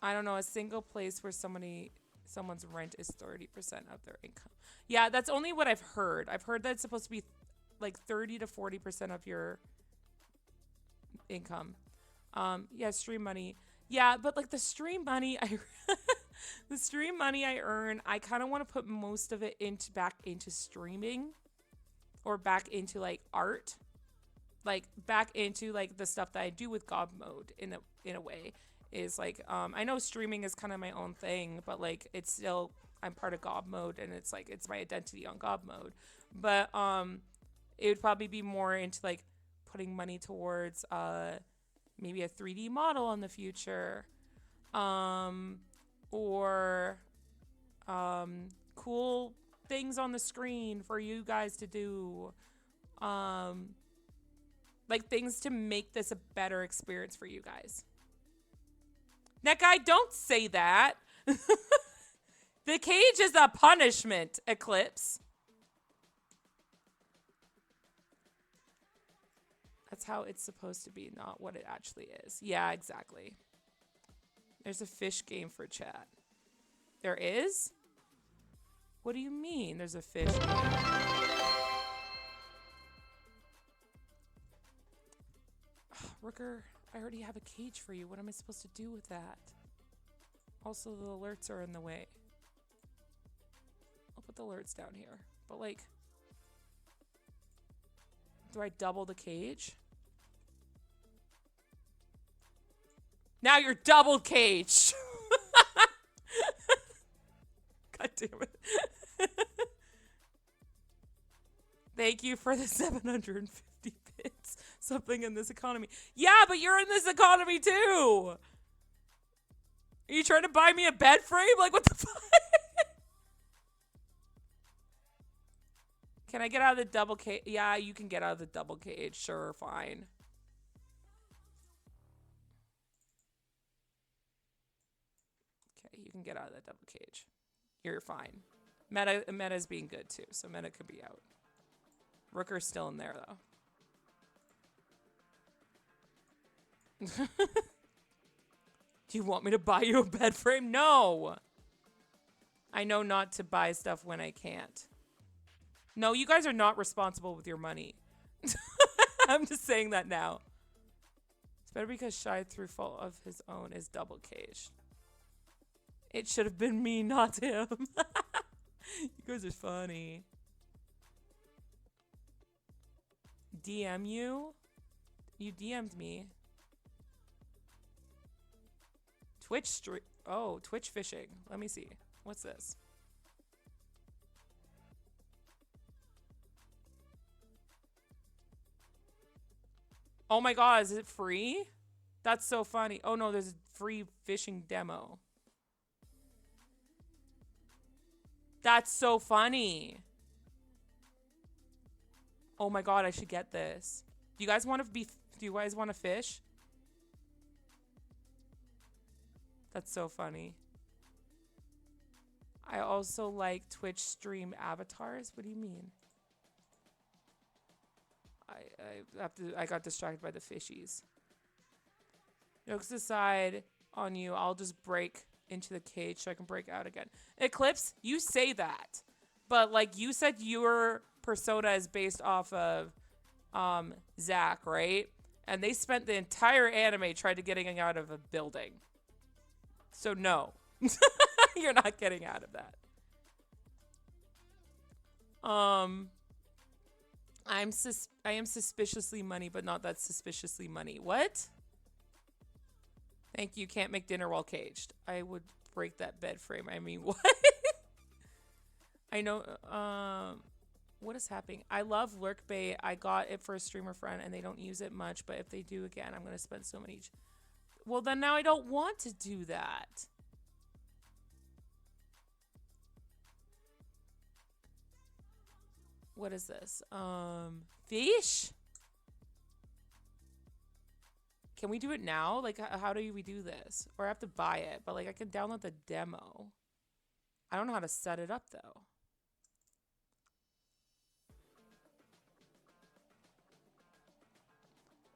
I don't know, a single place where someone's rent is 30% of their income. Yeah, that's only what I've heard. I've heard that it's supposed to be like 30 to 40% of your income. Yeah, stream money. Yeah, but like the stream money the stream money I earn, I kind of want to put most of it back into streaming. or back into like art, like back into like the stuff that I do with God mode in a way is like I know streaming is kind of my own thing, but like it's still I'm part of God mode and it's like it's my identity on God mode. But it would probably be more into like putting money towards maybe a 3D model in the future, or cool things on the screen for you guys to do, like things to make this a better experience for you guys. That guy, don't say that. The cage is a punishment, Eclipse. That's how it's supposed to be, not what it actually is. Yeah, exactly. There's a fish game for chat. There is? What do you mean there's a fish game? Rooker, I already have a cage for you. What am I supposed to do with that? Also, the alerts are in the way. I'll put the alerts down here. But like, do I double the cage? Now you're double caged. God damn it. Thank you for the 750 bits. Something in this economy. Yeah, but you're in this economy too. Are you trying to buy me a bed frame? Like, what the fuck? Can I get out of the double cage? Yeah, you can get out of the double cage. Sure, fine. Okay, you can get out of that double cage. You're fine. Meta's being good too, so Meta could be out. Rooker's still in there though. Do you want me to buy you a bed frame? No. I know not to buy stuff when I can't. No, you guys are not responsible with your money. I'm just saying that now. It's better because Shy through fault of his own is double caged. It should have been me, not him. You guys are funny. DM you? You DM'd me. Twitch fishing. Let me see. What's this? Oh my god, is it free? That's so funny. Oh no, there's a free fishing demo. That's so funny. Oh my god, I should get this. Do you guys want to fish? That's so funny. I also like Twitch stream avatars. What do you mean? I got distracted by the fishies. Jokes aside on you, I'll just break into the cage so I can break out again. Eclipse, you say that. But like you said your persona is based off of Zach, right? And they spent the entire anime trying to getting out of a building. So no. You're not getting out of that. I am suspiciously money, but not that suspiciously money. What? Thank you. Can't make dinner while caged. I would break that bed frame. I mean, what? I know. What is happening? I love Lurk Bait. I got it for a streamer friend, and they don't use it much. But if they do again, I'm gonna spend so many. Well, then now I don't want to do that. What is this? Fish? Can we do it now? Like, how do we do this? Or I have to buy it, but like I can download the demo. I don't know how to set it up though.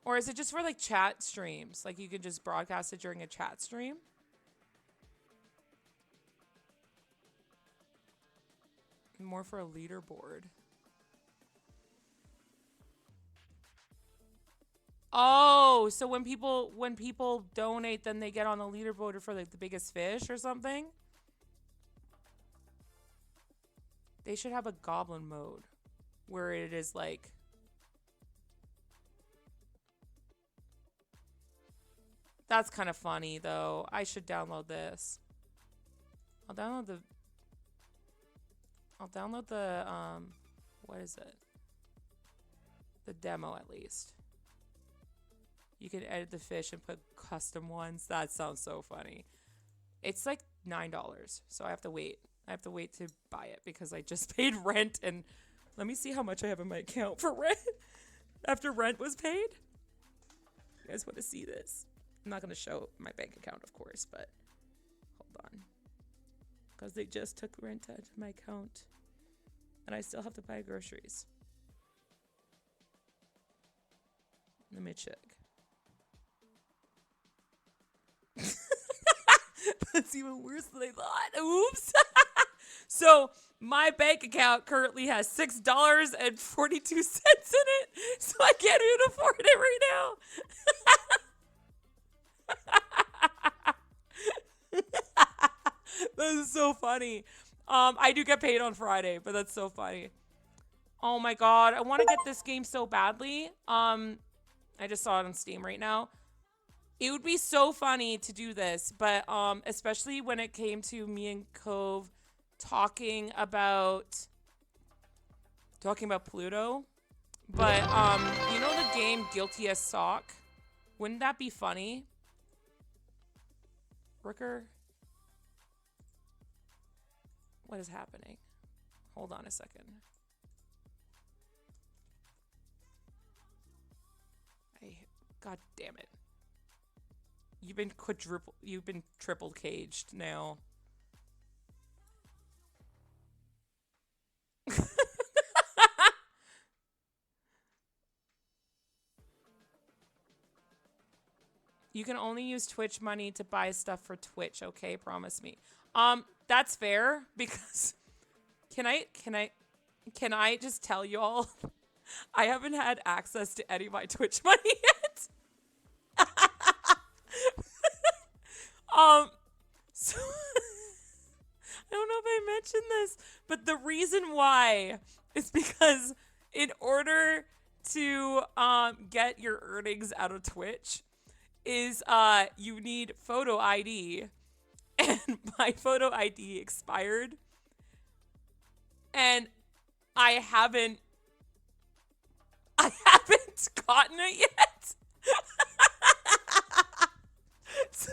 Or is it just for like chat streams? Like you can just broadcast it during a chat stream? More for a leaderboard. Oh, so when people donate, then they get on the leaderboard for like the biggest fish or something? They should have a goblin mode. where it is like, that's kind of funny though. I should download this. I'll download the I'll download the what is it? The demo at least. You can edit the fish and put custom ones. That sounds so funny. It's like $9, so I have to wait. I have to wait to buy it because I just paid rent, and let me see how much I have in my account for rent after rent was paid. You guys want to see this? I'm not going to show my bank account, of course, but hold on. Because they just took rent out of my account, and I still have to buy groceries. Let me check. That's even worse than I thought. Oops. So my bank account currently has $6.42 in it, so I can't even afford it right now. That is so funny. I do get paid on Friday, but that's so funny. Oh my god, I want to get this game so badly. I just saw it on Steam right now. It would be so funny to do this, but especially when it came to me and Cove talking about Pluto. But you know the game Guilty as Sock? Wouldn't that be funny? Ricker? What is happening? Hold on a second. God damn it. You've been triple caged now. You can only use Twitch money to buy stuff for Twitch, okay? Promise me. That's fair because can I just tell y'all I haven't had access to any of my Twitch money yet. So I don't know if I mentioned this, but the reason why is because in order to get your earnings out of Twitch is you need photo ID, and my photo ID expired, and I haven't gotten it yet. So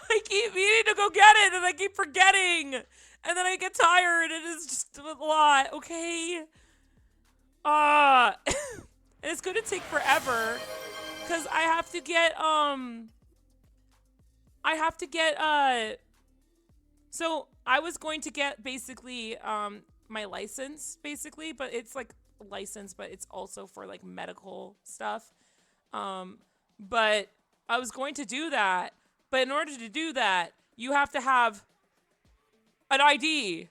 I keep meaning to go get it, and I keep forgetting, and then I get tired, and it's just a lot. Okay. And it's gonna take forever, cause I have to get so I was going to get basically my license basically, but it's like license, but it's also for like medical stuff. But I was going to do that, but in order to do that, you have to have an ID.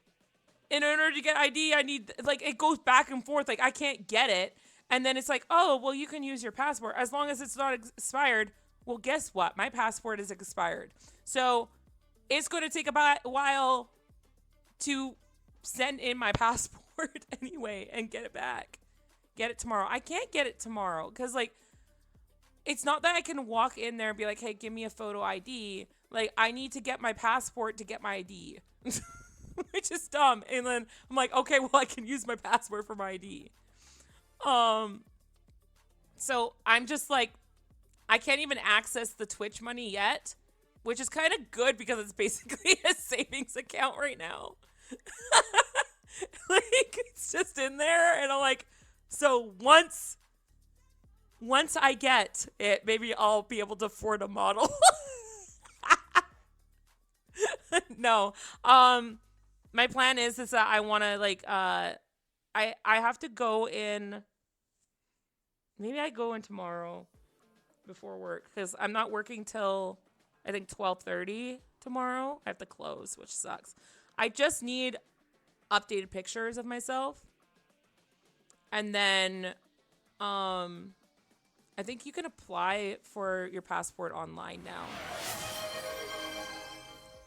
In order to get ID, I need, like, it goes back and forth. Like, I can't get it. And then it's like, oh, well, you can use your passport as long as it's not expired. Well, guess what? My passport is expired. So it's going to take a while to send in my passport anyway and get it back. Get it tomorrow. I can't get it tomorrow because, like, it's not that I can walk in there and be like, hey, give me a photo ID. Like, I need to get my passport to get my ID. Which is dumb. And then I'm like, okay, well, I can use my passport for my ID. So I'm just like, I can't even access the Twitch money yet, which is kind of good because it's basically a savings account right now. Like, it's just in there, and I'm like, so once I get it, maybe I'll be able to afford a model. No. My plan is that I want to, like, I have to go in. Maybe I go in tomorrow before work because I'm not working till I think 12:30 tomorrow. I have to close, which sucks. I just need updated pictures of myself, and then I think you can apply for your passport online now.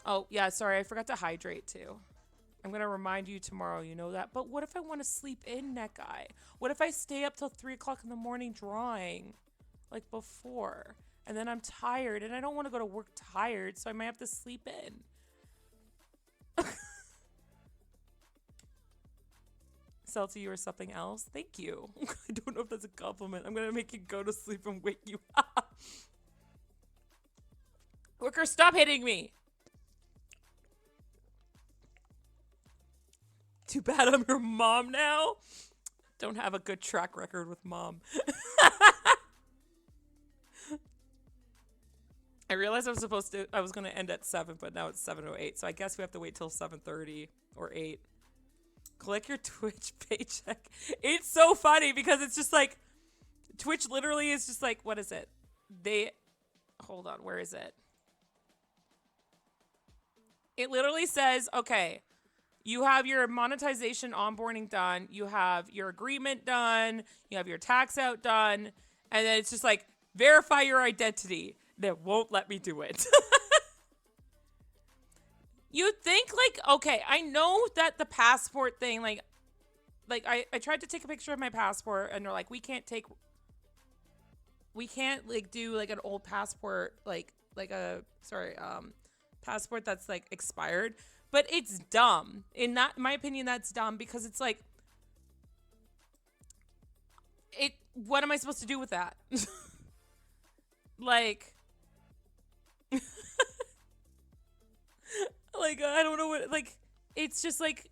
Oh yeah, sorry, I forgot to hydrate too. I'm going to remind you tomorrow, you know that. But what if I want to sleep in, Neck Eye? What if I stay up till 3 o'clock in the morning drawing? Like before. And then I'm tired and I don't want to go to work tired, so I might have to sleep in. Celty, you or something else? Thank you. I don't know if that's a compliment. I'm going to make you go to sleep and wake you up. Worker, stop hitting me. Too bad I'm your mom now. Don't have a good track record with mom. I realized I was going to end at 7, but now it's 7:08. So I guess we have to wait till 7:30 or 8. Collect your Twitch paycheck. It's so funny because it's just like, Twitch literally is just like, what is it? Hold on, where is it? It literally says, okay, you have your monetization onboarding done. You have your agreement done. You have your tax out done. And then it's just like, verify your identity. They won't let me do it. You think like, okay, I know that the passport thing, like I tried to take a picture of my passport and they're like, we can't like do like an old passport, passport that's like expired. But it's dumb. In my opinion, that's dumb because it's like, what am I supposed to do with that? Like, like, I don't know what, like, it's just like,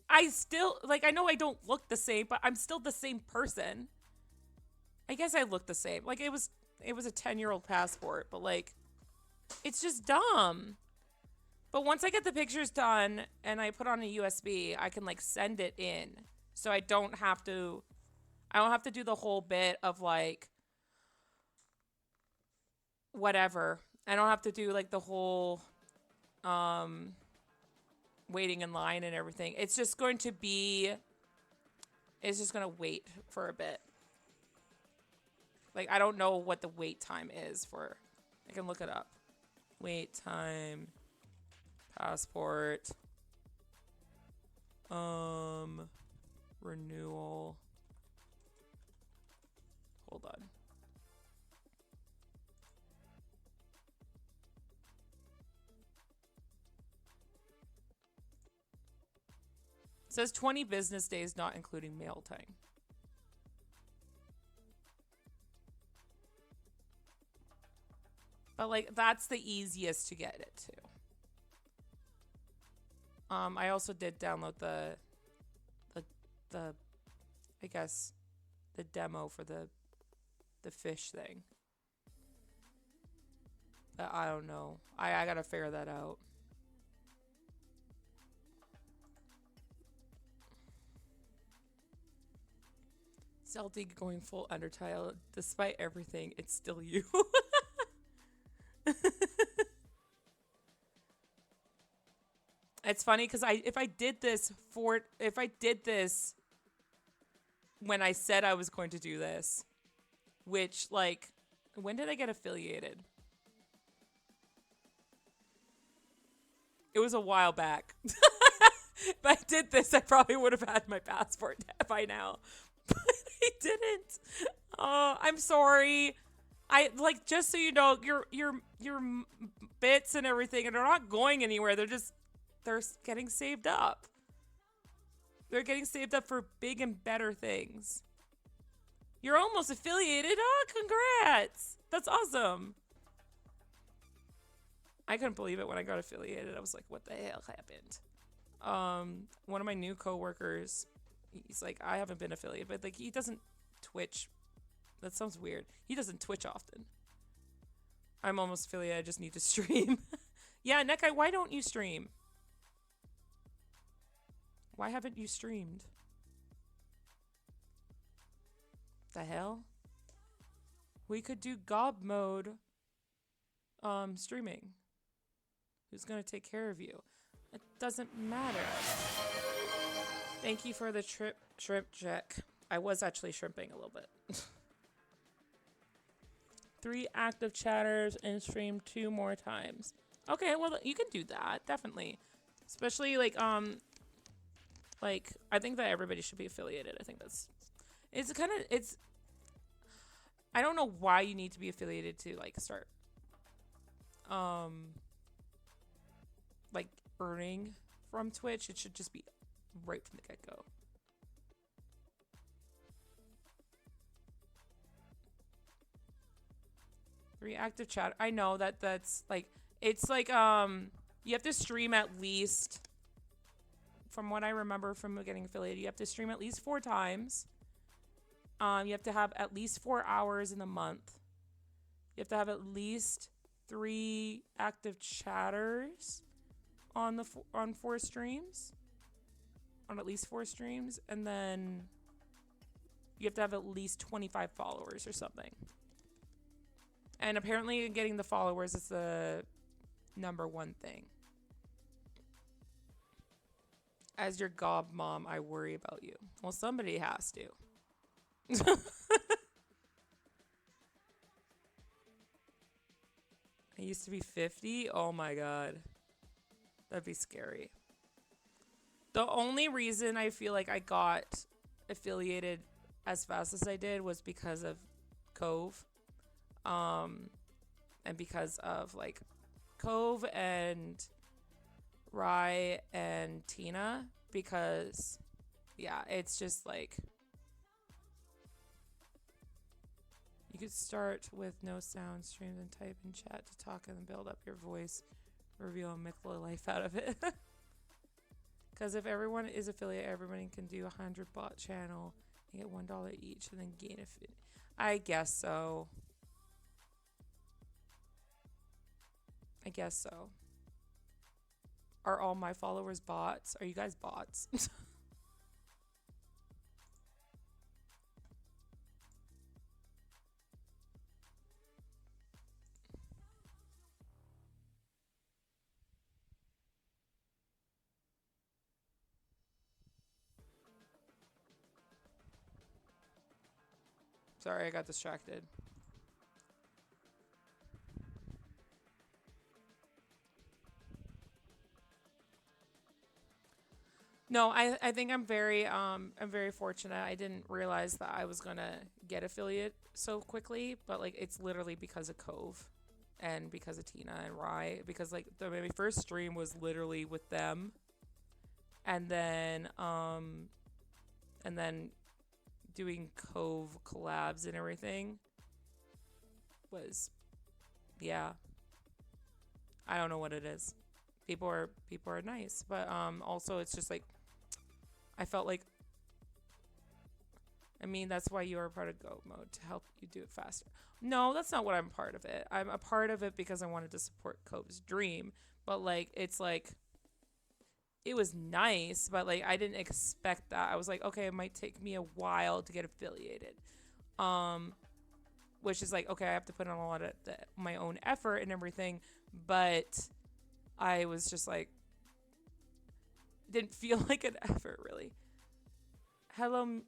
I still, like, I know I don't look the same, but I'm still the same person. I guess I look the same. Like, it was a 10-year-old passport, but like, it's just dumb. But once I get the pictures done and I put on a USB, I can like send it in. So I don't have to do the whole bit of like, whatever. I don't have to do like the whole waiting in line and everything. It's just going to wait for a bit. Like, I don't know what the wait time is for. I can look it up. Wait time, passport, renewal. Hold on. It says 20 business days, not including mail time. But like, that's the easiest to get it to. I also did download the I guess the demo for the fish thing. But I don't know. I gotta figure that out. Celty going full Undertale. Despite everything, it's still you. It's funny because if I did this when I said I was going to do this, which like, when did I get affiliated? It was a while back. If I did this, I probably would have had my passport by now. But I didn't. I'm sorry. I like, just so you know, your bits and everything, and they're not going anywhere. They're getting saved up. They're getting saved up for big and better things. You're almost affiliated. Oh, congrats. That's awesome. I couldn't believe it when I got affiliated. I was like, what the hell happened? One of my new coworkers, he's like, I haven't been affiliated, but like, he doesn't Twitch. That sounds weird. He doesn't Twitch often. I'm almost affiliated. I just need to stream. Yeah, Nekai, why don't you stream? Why haven't you streamed? The hell? We could do gob mode streaming. Who's gonna take care of you? It doesn't matter. Thank you for the shrimp check. I was actually shrimping a little bit. 3 active chatters and stream 2 more times. Okay, well, you can do that, definitely. Especially like I think that everybody should be affiliated. I think it's kind of it's I don't know why you need to be affiliated to like start um like earning from Twitch. It should just be right from the get-go. Three active chat. I know that's like it's like you have to stream at least, from what I remember from getting affiliated, you have to stream at least 4 times. You have to have at least 4 hours in the month. You have to have at least 3 active chatters on the on 4 streams. On at least 4 streams, and then you have to have at least 25 followers or something. And apparently getting the followers is the number 1 thing. As your gob mom, I worry about you. Well, somebody has to. I used to be 50. Oh my god. That'd be scary. The only reason I feel like I got affiliated as fast as I did was because of Cove. And because of like Cove and Rye and Tina, because yeah, it's just like you could start with no sound streams and type in chat to talk and then build up your voice, reveal and make the life out of it. Because if everyone is affiliate, everybody can do 100 bot channel and get $1 each and then gain a fee. I guess so. I guess so. Are all my followers bots? Are you guys bots? Sorry, I got distracted. No, I think I'm very fortunate. I didn't realize that I was gonna get affiliate so quickly, but like it's literally because of Cove and because of Tina and Rye, because like my first stream was literally with them, and then doing Cove collabs and everything was, yeah, I don't know what it is. People are nice, but also it's just like I felt like, I mean, that's why you are a part of Go Mode, to help you do it faster. No, that's not what I'm part of it. I'm a part of it because I wanted to support Cove's dream, but like it's like it was nice, but like I didn't expect that. I was like, okay, it might take me a while to get affiliated. Which is like, okay, I have to put in a lot of my own effort and everything, but I was just like, didn't feel like an effort really. Hello,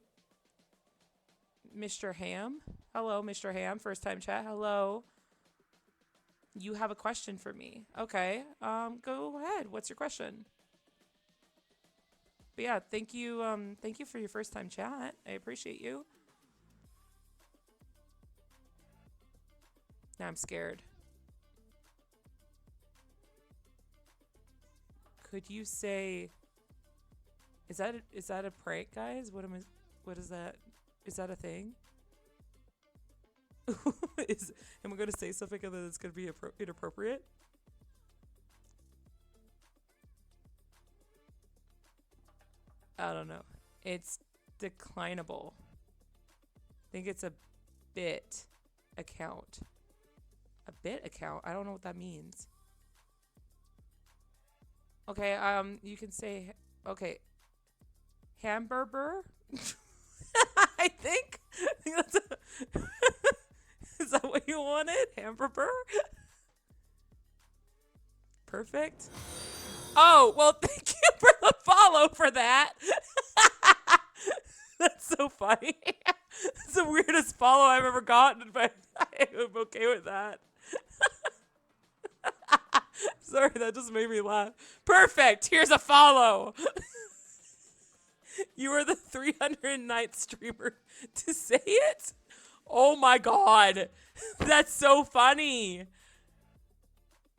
Mr. Ham. Hello, Mr. Ham. First time chat. Hello. You have a question for me. Okay. Go ahead. What's your question? But yeah, thank you for your first time chat. I appreciate you. Now I'm scared. Could you say, is that a prank, guys? What is that? Is that a thing? Am I going to say something that it's going to be inappropriate? I don't know. It's declinable. I think it's a bit account. A bit account? I don't know what that means. Okay, you can say, okay, hamburger? I think that's is that what you wanted? Hamburger? Perfect. Oh, well, thank you for the follow for that. That's so funny. It's the weirdest follow I've ever gotten, but I'm okay with that. Sorry, that just made me laugh. Perfect. Here's a follow. You are the 309th streamer to say it? Oh my god. That's so funny.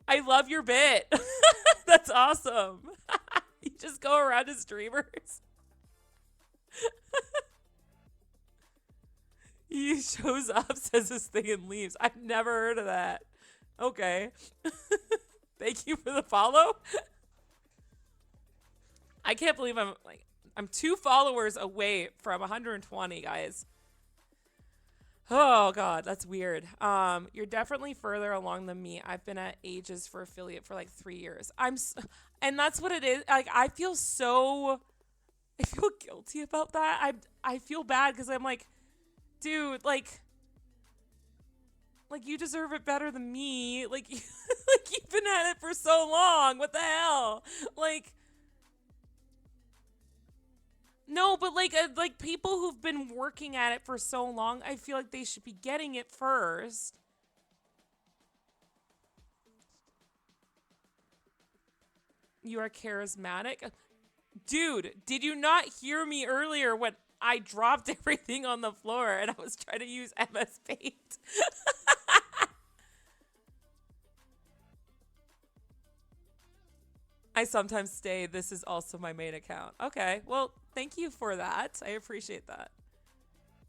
I love your bit. That's awesome. You just go around to streamers. He shows up, says his thing, and leaves. I've never heard of that. Okay. Thank you for the follow. I can't believe I'm 2 followers away from 120, guys. Oh god, that's weird. You're definitely further along than me. I've been at Ages for affiliate for like 3 years. And that's what it is. Like I feel guilty about that. I feel bad because I'm like, dude, like you deserve it better than me. Like, like you've been at it for so long. What the hell? Like, no, but like people who've been working at it for so long, I feel like they should be getting it first. You are charismatic. Dude, did you not hear me earlier when I dropped everything on the floor and I was trying to use MS Paint? I sometimes stay. This is also my main account. Okay, well, thank you for that. I appreciate that.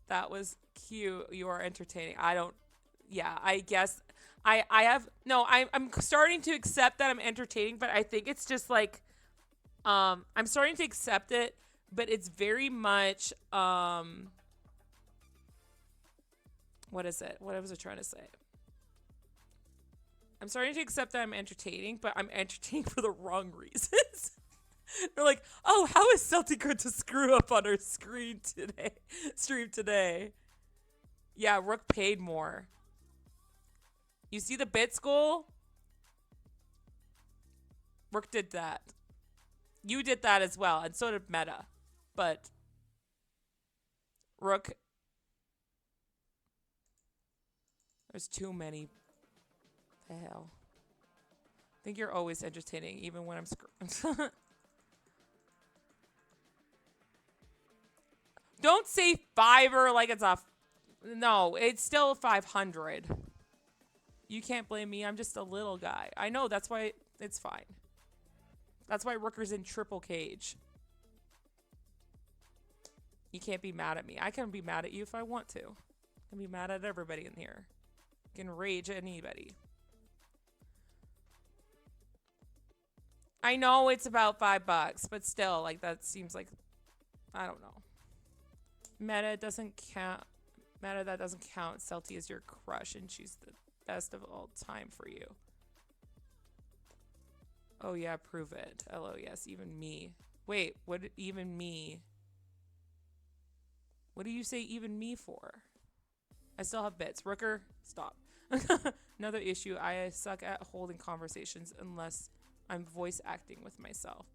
That was cute. You are entertaining. I don't. Yeah, I guess I have no. I'm starting to accept that I'm entertaining, but I think it's just like I'm starting to accept it, but it's very much what is it? What was I trying to say? I'm starting to accept that I'm entertaining, but I'm entertaining for the wrong reasons. They're like, oh, how is Celty good to screw up on our screen today? Stream today. Yeah, Rook paid more. You see the bits goal? Rook did that. You did that as well, and so did Meta. But Rook, there's too many. The hell. I think you're always entertaining, even when I'm screwing. Don't say fiver like it's a. No, it's still 500. You can't blame me. I'm just a little guy. I know. That's why it's fine. That's why Rooker's in triple cage. You can't be mad at me. I can be mad at you if I want to. I can be mad at everybody in here. I can rage at anybody. I know it's about $5, but still, like, that seems like, I don't know. Meta doesn't count. Meta, that doesn't count. Celty is your crush, and she's the best of all time for you. Oh, yeah, prove it. LO, yes, even me. Wait, what, even me? What do you say even me for? I still have bits. Rooker, stop. Another issue. I suck at holding conversations unless I'm voice acting with myself.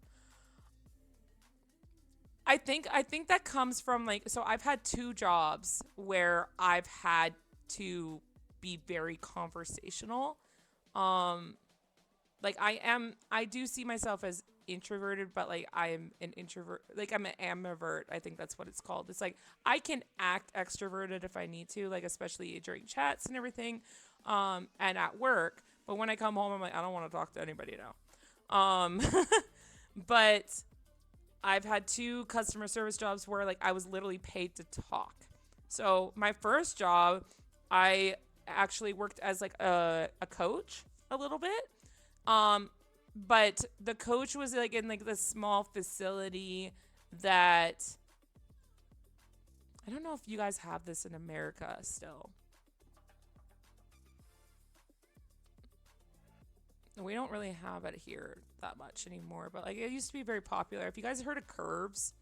I think that comes from like, so I've had 2 jobs where I've had to be very conversational. Like I do see myself as introverted, but like I'm an introvert, like I'm an ambivert. I think that's what it's called. It's like I can act extroverted if I need to, like especially during chats and everything, and at work. But when I come home, I'm like, I don't want to talk to anybody now. But I've had 2 customer service jobs where like I was literally paid to talk. So my first job, I actually worked as like a coach a little bit. But the coach was like in like this small facility that I don't know if you guys have this in America still. We don't really have it here that much anymore, but like it used to be very popular. If you guys heard of Curves,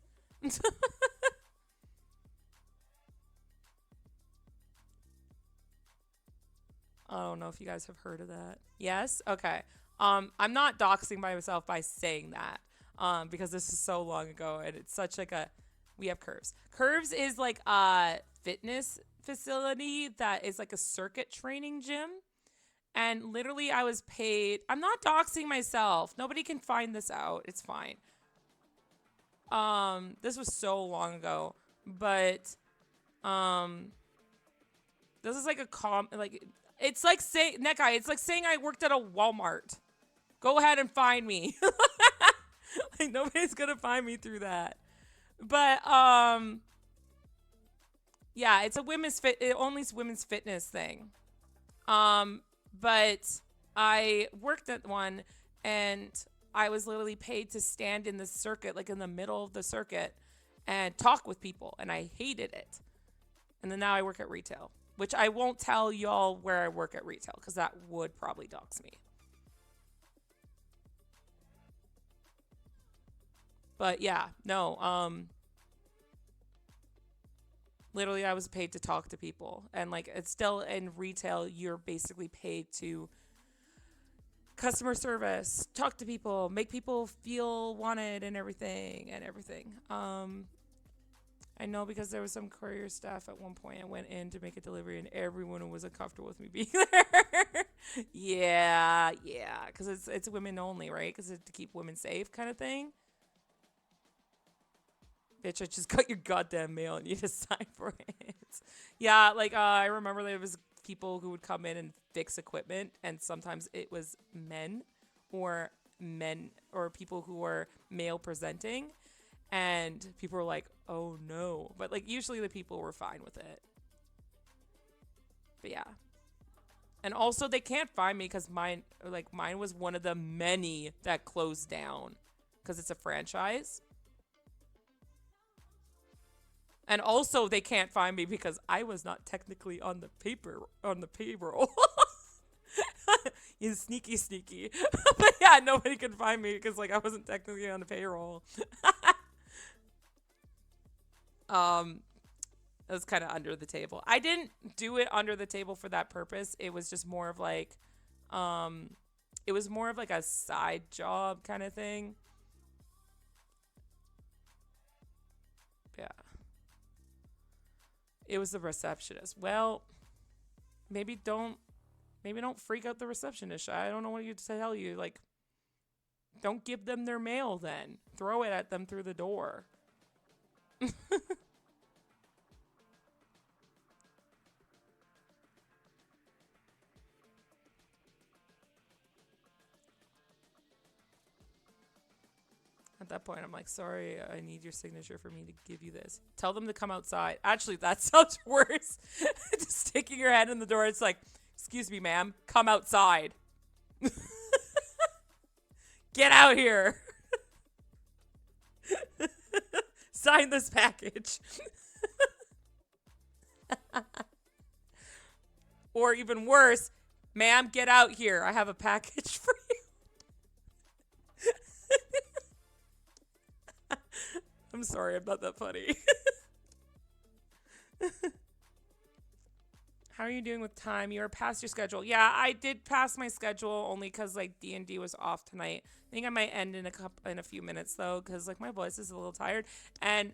I don't know if you guys have heard of that. Yes? Okay. I'm not doxing myself by saying that. Because this is so long ago and it's such like a we have Curves. Curves is like a fitness facility that is like a circuit training gym. And literally, I was paid. I'm not doxing myself. Nobody can find this out. It's fine. This was so long ago, but um, this is like it's like saying neck eye. It's like saying I worked at a Walmart. Go ahead and find me. Like nobody's gonna find me through that. But yeah, it's a only women's fitness thing. Um, but I worked at one, and I was literally paid to stand in the circuit, like in the middle of the circuit, and talk with people, and I hated it. And then now I work at retail, which I won't tell y'all where I work at retail because that would probably dox me. But yeah, no, literally I was paid to talk to people, and like it's still in retail, you're basically paid to customer service, talk to people, make people feel wanted and everything. I know because there was some courier staff at one point. I went in to make a delivery, and everyone was uncomfortable with me being there. Yeah, because it's women only, right? Because it's to keep women safe, kind of thing. Bitch, I just got your goddamn mail and you just sign for it. Yeah, like I remember there was people who would come in and fix equipment, and sometimes it was or men or people who were male presenting, and people were like, "Oh no!" But like usually the people were fine with it. But yeah, and also they can't find me because mine was one of the many that closed down because it's a franchise. And also they can't find me because I was not technically on the payroll. You sneaky. But yeah, nobody can find me because like I wasn't technically on the payroll. um it was kind of under the table. I didn't do it under the table for that purpose. It was just more of like um it was more of like a side job kind of thing. Yeah. It was the receptionist. Well, maybe don't maybe don't freak out the receptionist. I don't know what to tell you. Like, don't give them their mail then. Throw it at them through the door. At that point, I'm like, sorry, I need your signature for me to give you this. Tell them to come outside. Actually, that sounds worse. Just sticking your head in the door. It's like, excuse me, ma'am, come outside. Get out here. Sign this package. Or even worse, ma'am, get out here. I have a package for you. I'm sorry, I'm not that funny. How are you doing with time? You are past your schedule. Yeah, I did pass my schedule only because like D&D was off tonight. I think I might end in a few minutes though, because like my voice is a little tired. And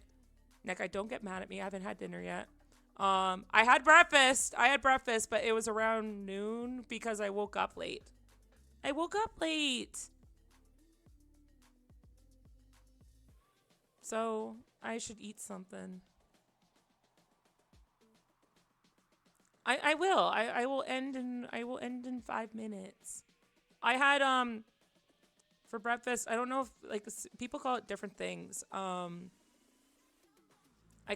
Nick, I don't get mad at me. I haven't had dinner yet. I had breakfast. But it was around noon because I woke up late. So I should eat something. I will. I will end in 5 minutes. I had for breakfast. I don't know if like people call it different things. I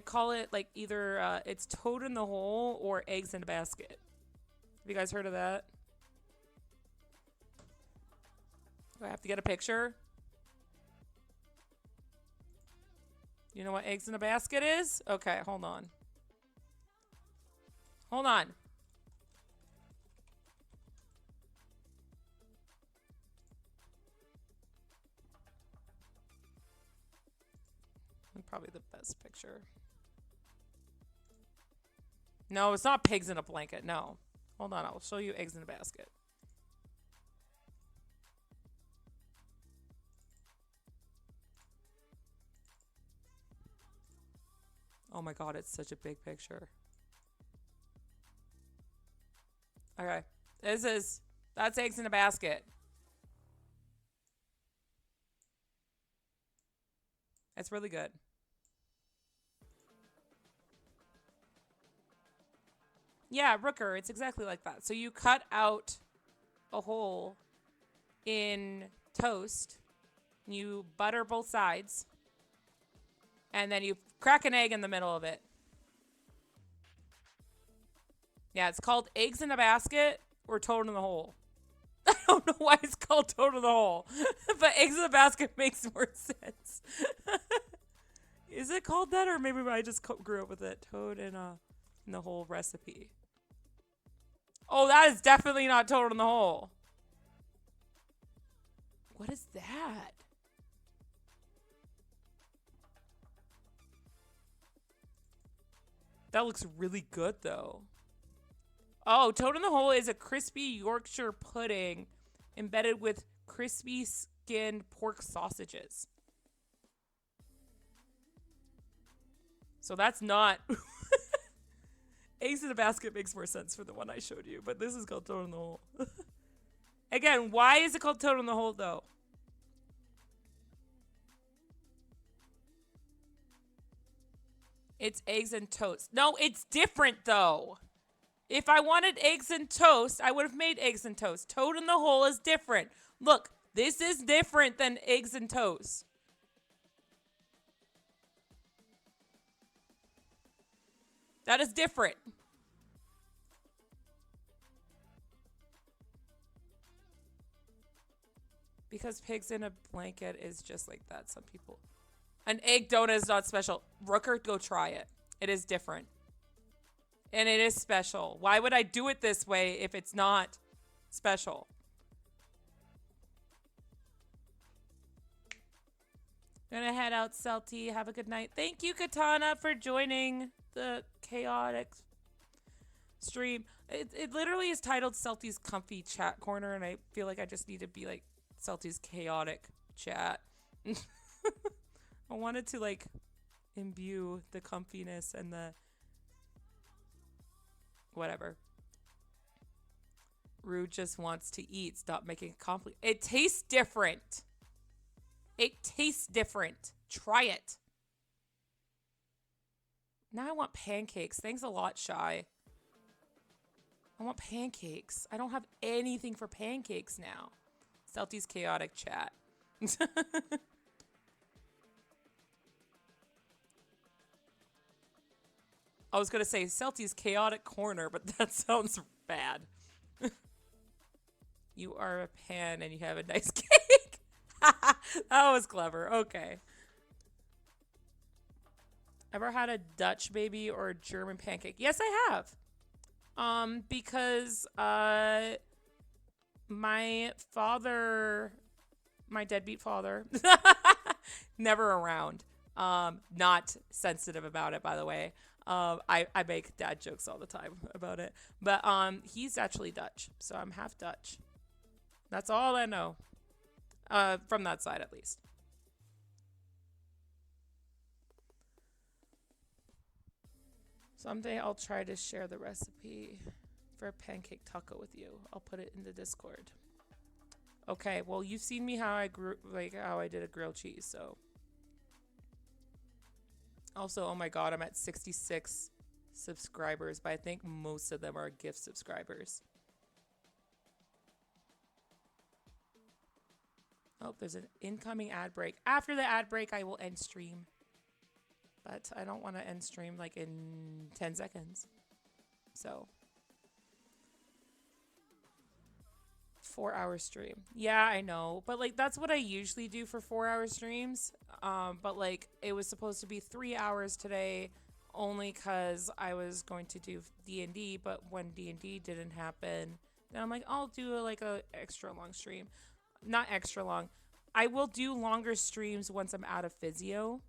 call it like either it's toad in the hole or eggs in a basket. Have you guys heard of that? Do I have to get a picture? You know what eggs in a basket is? Okay, hold on. Hold on. Probably the best picture. No, it's not pigs in a blanket. No. Hold on. I'll show you eggs in a basket. Oh my god, it's such a big picture. Okay. This is That's eggs in a basket. It's really good. Yeah, Rooker. It's exactly like that. So you cut out a hole in toast. You butter both sides. And then you crack an egg in the middle of it. Yeah, it's called eggs in a basket or toad in the hole. I don't know why it's called toad in the hole, but eggs in a basket makes more sense. Is it called that, or maybe I just grew up with it? Toad in the hole recipe. Oh, that is definitely not toad in the hole. What is that? That looks really good, though. Oh, toad in the hole is a crispy Yorkshire pudding embedded with crispy skinned pork sausages. So that's not... Eggs in a basket makes more sense for the one I showed you, but this is called toad in the hole. Again, why is it called toad in the hole, though? It's eggs and toast. No, it's different, though. If I wanted eggs and toast, I would have made eggs and toast. Toad in the hole is different. Look, this is different than eggs and toast. That is different. Because pigs in a blanket is just like that. Some people. An egg donut is not special. Rooker, go try it. It is different. And it is special. Why would I do it this way if it's not special? Gonna head out, Celty. Have a good night. Thank you, Katana, for joining the chaotic stream. It literally is titled Celty's Comfy Chat Corner, and I feel like I just need to be like Celty's chaotic chat. I wanted to like imbue the comfiness and the whatever. Rue just wants to eat. Stop making it complicated. It tastes different. It tastes different. Try it. Now I want pancakes. Thanks a lot, Shy. I want pancakes. I don't have anything for pancakes now. Celty's chaotic chat. I was going to say Celty's chaotic corner, but that sounds bad. You are a pan and you have a nice cake. That was clever. Okay. Ever had a Dutch baby or a German pancake? Yes, I have. Because my father, my deadbeat father, never around. Not sensitive about it, by the way. I make dad jokes all the time about it. But he's actually Dutch, so I'm half Dutch. That's all I know. From that side, at least. Someday I'll try to share the recipe for a pancake taco with you. I'll put it in the Discord. Okay, well, you've seen me how I did a grilled cheese, so. Also, oh my god, I'm at 66 subscribers, but I think most of them are gift subscribers. Oh, there's an incoming ad break. After the ad break, I will end stream. But I don't want to end stream like in 10 seconds. So. 4-hour stream. Yeah, I know. But like that's what I usually do for 4-hour streams. But like it was supposed to be 3 hours today only because I was going to do D&D. But when D&D didn't happen, then I'm like, I'll do like a extra long stream. Not extra long. I will do longer streams once I'm out of physio.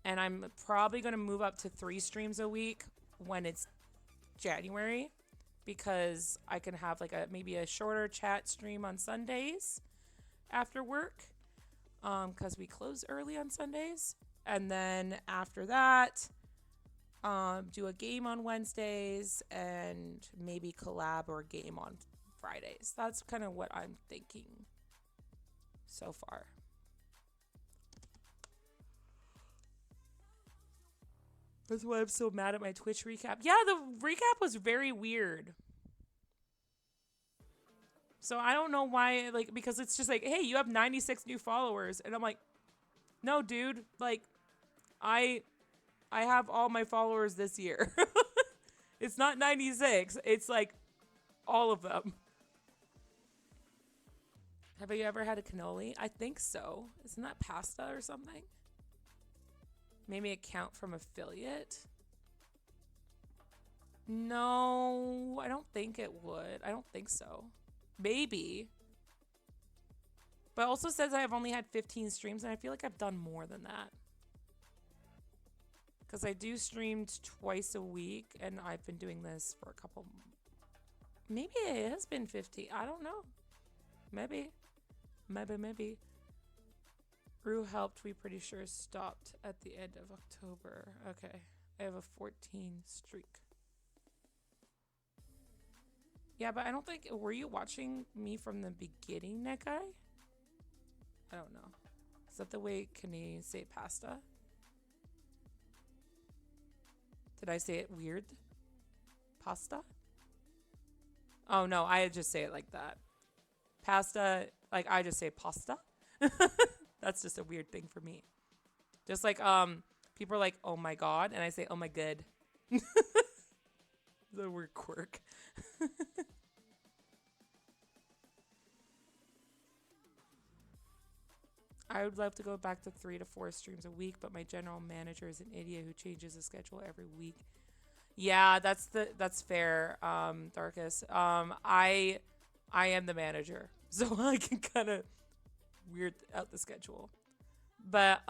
And I'm probably going to move up to 3 streams a week when it's January. Because I can have like maybe a shorter chat stream on Sundays after work. Because we close early on Sundays. And then after that, do a game on Wednesdays and maybe collab or game on Fridays. That's kind of what I'm thinking so far. That's why I'm so mad at my Twitch recap. Yeah, the recap was very weird. So I don't know why, like, because it's just like, hey, you have 96 new followers. And I'm like, no, dude, like, I have all my followers this year. It's not 96. It's like all of them. Have you ever had a cannoli? I think so. Isn't that pasta or something? Maybe a count from affiliate? No, I don't think it would. I don't think so. Maybe. But it also says I have only had 15 streams, and I feel like I've done more than that. Because I do streamed twice a week, and I've been doing this for a couple... Maybe it has been 50. I don't know. Maybe. Maybe. Rue helped, we pretty sure stopped at the end of October. Okay. I have a 14 streak. Yeah, but I don't think... Were you watching me from the beginning, that guy? I don't know. Is that the way Canadians say pasta? Did I say it weird? Pasta? Oh, no. I just say it like that. Pasta, like, I just say pasta. That's just a weird thing for me. Just like, people are like, oh my god, and I say, oh my good. The word quirk. I would love to go back to 3 to 4 streams a week, but my general manager is an idiot who changes the schedule every week. Yeah, that's fair, Darkus. I am the manager, so I can kind of weird out the schedule. But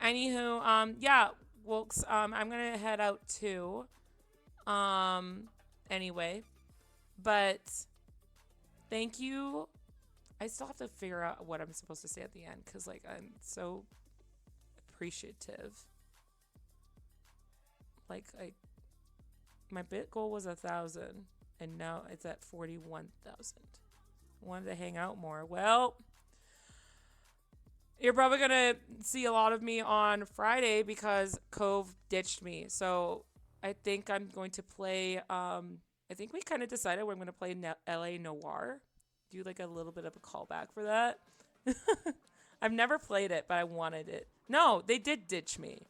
anywho, yeah, Wilkes, I'm gonna head out too. Anyway, but thank you. I still have to figure out what I'm supposed to say at the end, because like I'm so appreciative. Like my bit goal was 1,000, and now it's at 41,000. Wanted to hang out more. Well, you're probably gonna see a lot of me on Friday because Cove ditched me. So I think I'm going to play. I think we kind of decided we're going to play LA Noir. Do like a little bit of a callback for that. I've never played it, but I wanted it. No, they did ditch me.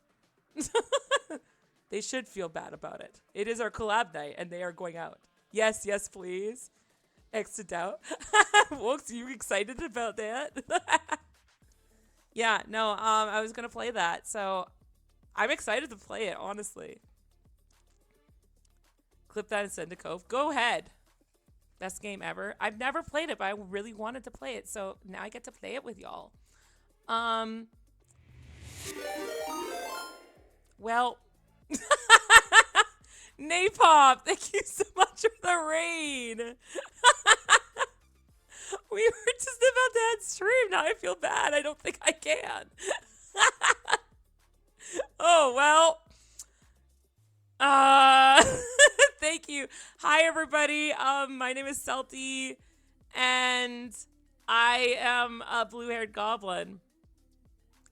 They should feel bad about it. It is our collab night, and they are going out. Yes, yes, please. Extra doubt. Wokes, you excited about that? Yeah, no, I was gonna play that, so I'm excited to play it, honestly. Clip that and send to Cove. Go ahead. Best game ever. I've never played it, but I really wanted to play it, so now I get to play it with y'all. Well, Napop, thank you so much for the rain. We were just about to end stream. Now I feel bad. I don't think I can. Oh, well. Thank you. Hi, everybody. My name is Celty, and I am a blue-haired goblin.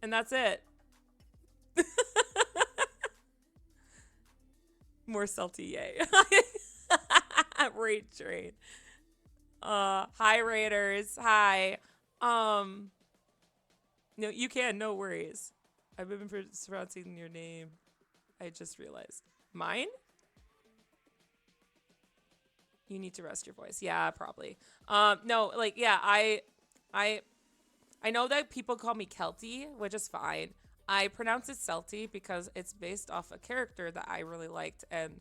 And that's it. More Celty, yay. Raid train. Hi, Raiders. Hi. No, you can. No worries. I've been pronouncing your name. I just realized. Mine? You need to rest your voice. Yeah, probably. No, like, yeah, I know that people call me Kelty, which is fine. I pronounce it Celty because it's based off a character that I really liked. And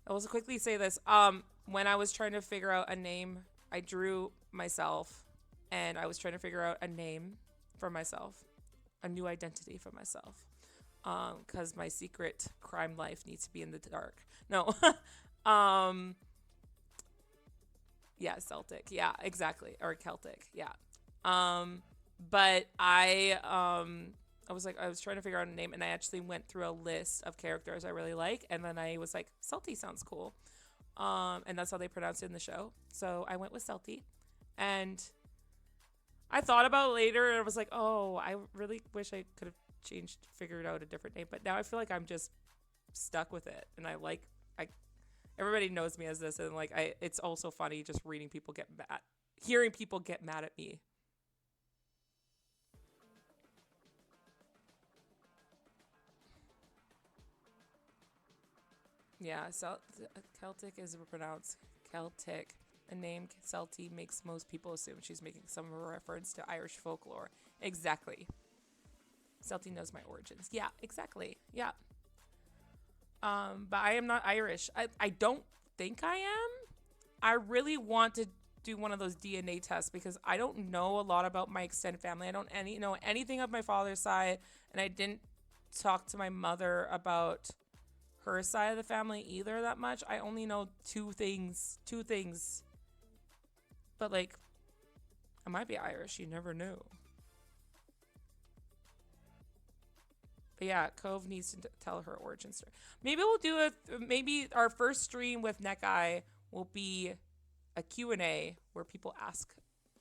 I will quickly say this. When I was trying to figure out a name, I drew myself, and I was trying to figure out a name for myself, a new identity for myself. Because my secret crime life needs to be in the dark. No. Yeah, Celtic. Yeah, exactly. Or Celtic. Yeah. But I was trying to figure out a name, and I actually went through a list of characters I really like, and then I was like, Celty sounds cool. And that's how they pronounce it in the show. So I went with Celty. And I thought about it later and I was like, oh, I really wish I could have figured out a different name. But now I feel like I'm just stuck with it. And everybody knows me as this. And like, it's also funny just reading people get mad, hearing people get mad at me. Yeah, Celtic is pronounced Celtic. The name Celty makes most people assume she's making some reference to Irish folklore. Exactly. Celty knows my origins. Yeah, exactly. Yeah. But I am not Irish. I don't think I am. I really want to do one of those DNA tests because I don't know a lot about my extended family. I don't know anything of my father's side, and I didn't talk to my mother about her side of the family either that much. I only know two things. But like, I might be Irish. You never know. But yeah, Cove needs to tell her origin story. Maybe we'll do maybe our first stream with Neckeye will be a Q&A where people ask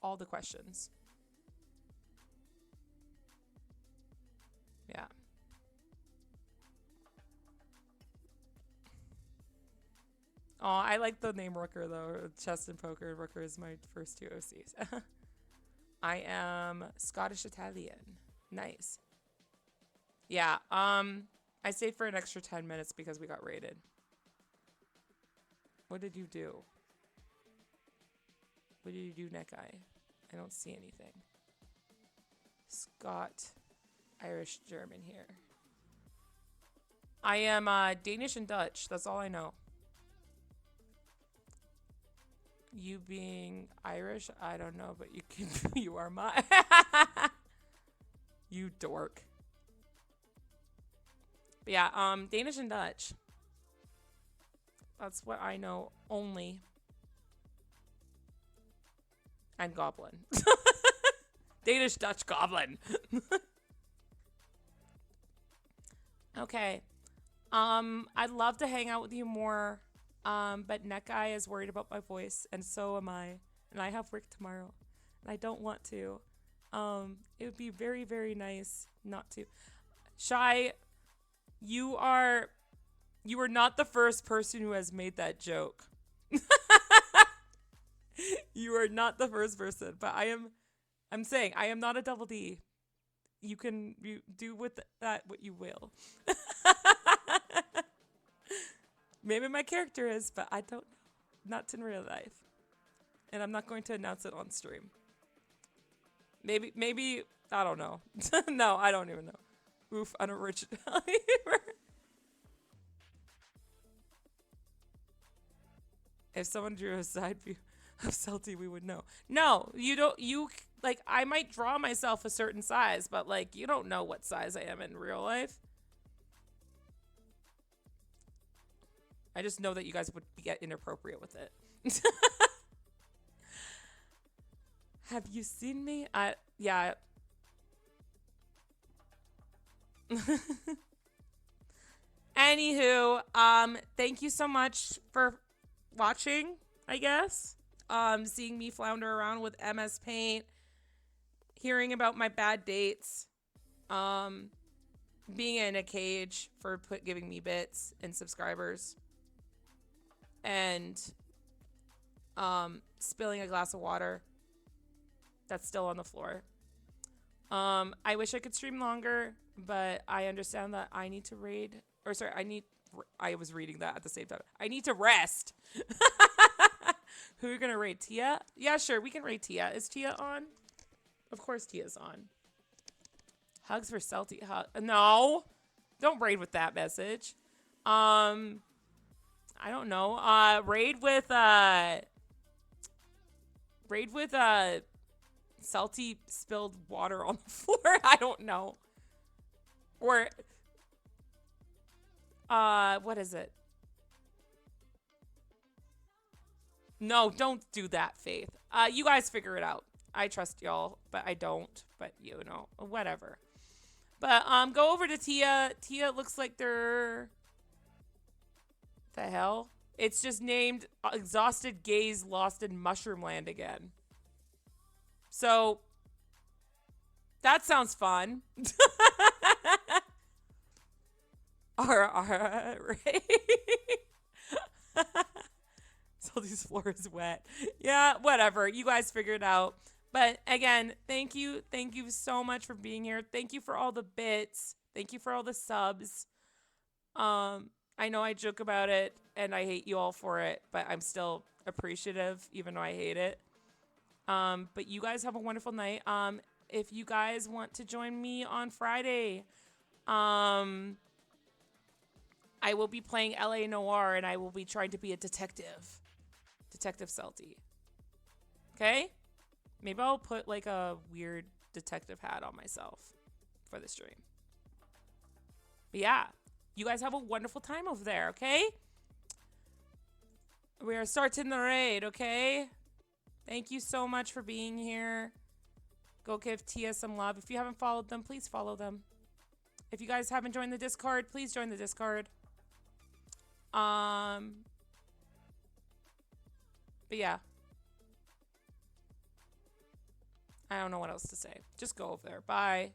all the questions. Yeah. Oh, I like the name Rooker though. Chess and poker. Rooker is my first two OCs. I am Scottish Italian. Nice. Yeah. I stayed for an extra 10 minutes because we got raided. What did you do? What did you do, Neckeye? I don't see anything. Scott, Irish, German here. I am Danish and Dutch. That's all I know. You being Irish, I don't know, but you are my you dork. But yeah, Danish and Dutch. That's what I know only. And Goblin. Danish, Dutch, Goblin. Okay. I'd love to hang out with you more. But Neckeye is worried about my voice, and so am I. And I have work tomorrow, and I don't want to. It would be very, very nice not to. Shy, you are not the first person who has made that joke. You are not the first person, but I'm saying I am not a double D. You do with that what you will. Maybe my character is, but I don't know. Not in real life. And I'm not going to announce it on stream. Maybe, I don't know. No, I don't even know. Oof, unoriginal. If someone drew a side view of Celty, we would know. No, like, I might draw myself a certain size, but, like, you don't know what size I am in real life. I just know that you guys would get inappropriate with it. Have you seen me? Yeah. Anywho, thank you so much for watching, I guess. Seeing me flounder around with MS Paint, hearing about my bad dates, being in a cage for giving me bits and subscribers, and spilling a glass of water that's still on the floor. I wish I could stream longer, but I understand that I need to raid. Or sorry, I was reading that at the same time. I need to rest. Who are you gonna raid? Tia? Yeah, sure, we can raid Tia. Is Tia on? Of course Tia's on. Hugs for Celty. No! Don't raid with that message. I don't know. Raid with Celty spilled water on the floor. I don't know. Or what is it? No, don't do that, Faith. You guys figure it out. I trust y'all, but I don't. But you know, whatever. But go over to Tia. Tia looks like they're the hell? It's just named Exhausted Gays Lost in Mushroomland again. So that sounds fun. All right. Salty's floor is wet. Yeah, whatever. You guys figure it out. But again, thank you. Thank you so much for being here. Thank you for all the bits. Thank you for all the subs. I know I joke about it and I hate you all for it, but I'm still appreciative even though I hate it. But you guys have a wonderful night. If you guys want to join me on Friday, I will be playing LA Noir and I will be trying to be a detective. Detective Celty. Okay? Maybe I'll put like a weird detective hat on myself for the stream. But yeah, you guys have a wonderful time over there, okay? We are starting the raid, okay? Thank you so much for being here. Go give Tia some love. If you haven't followed them, please follow them. If you guys haven't joined the Discord, please join the Discord. But yeah. I don't know what else to say. Just go over there. Bye.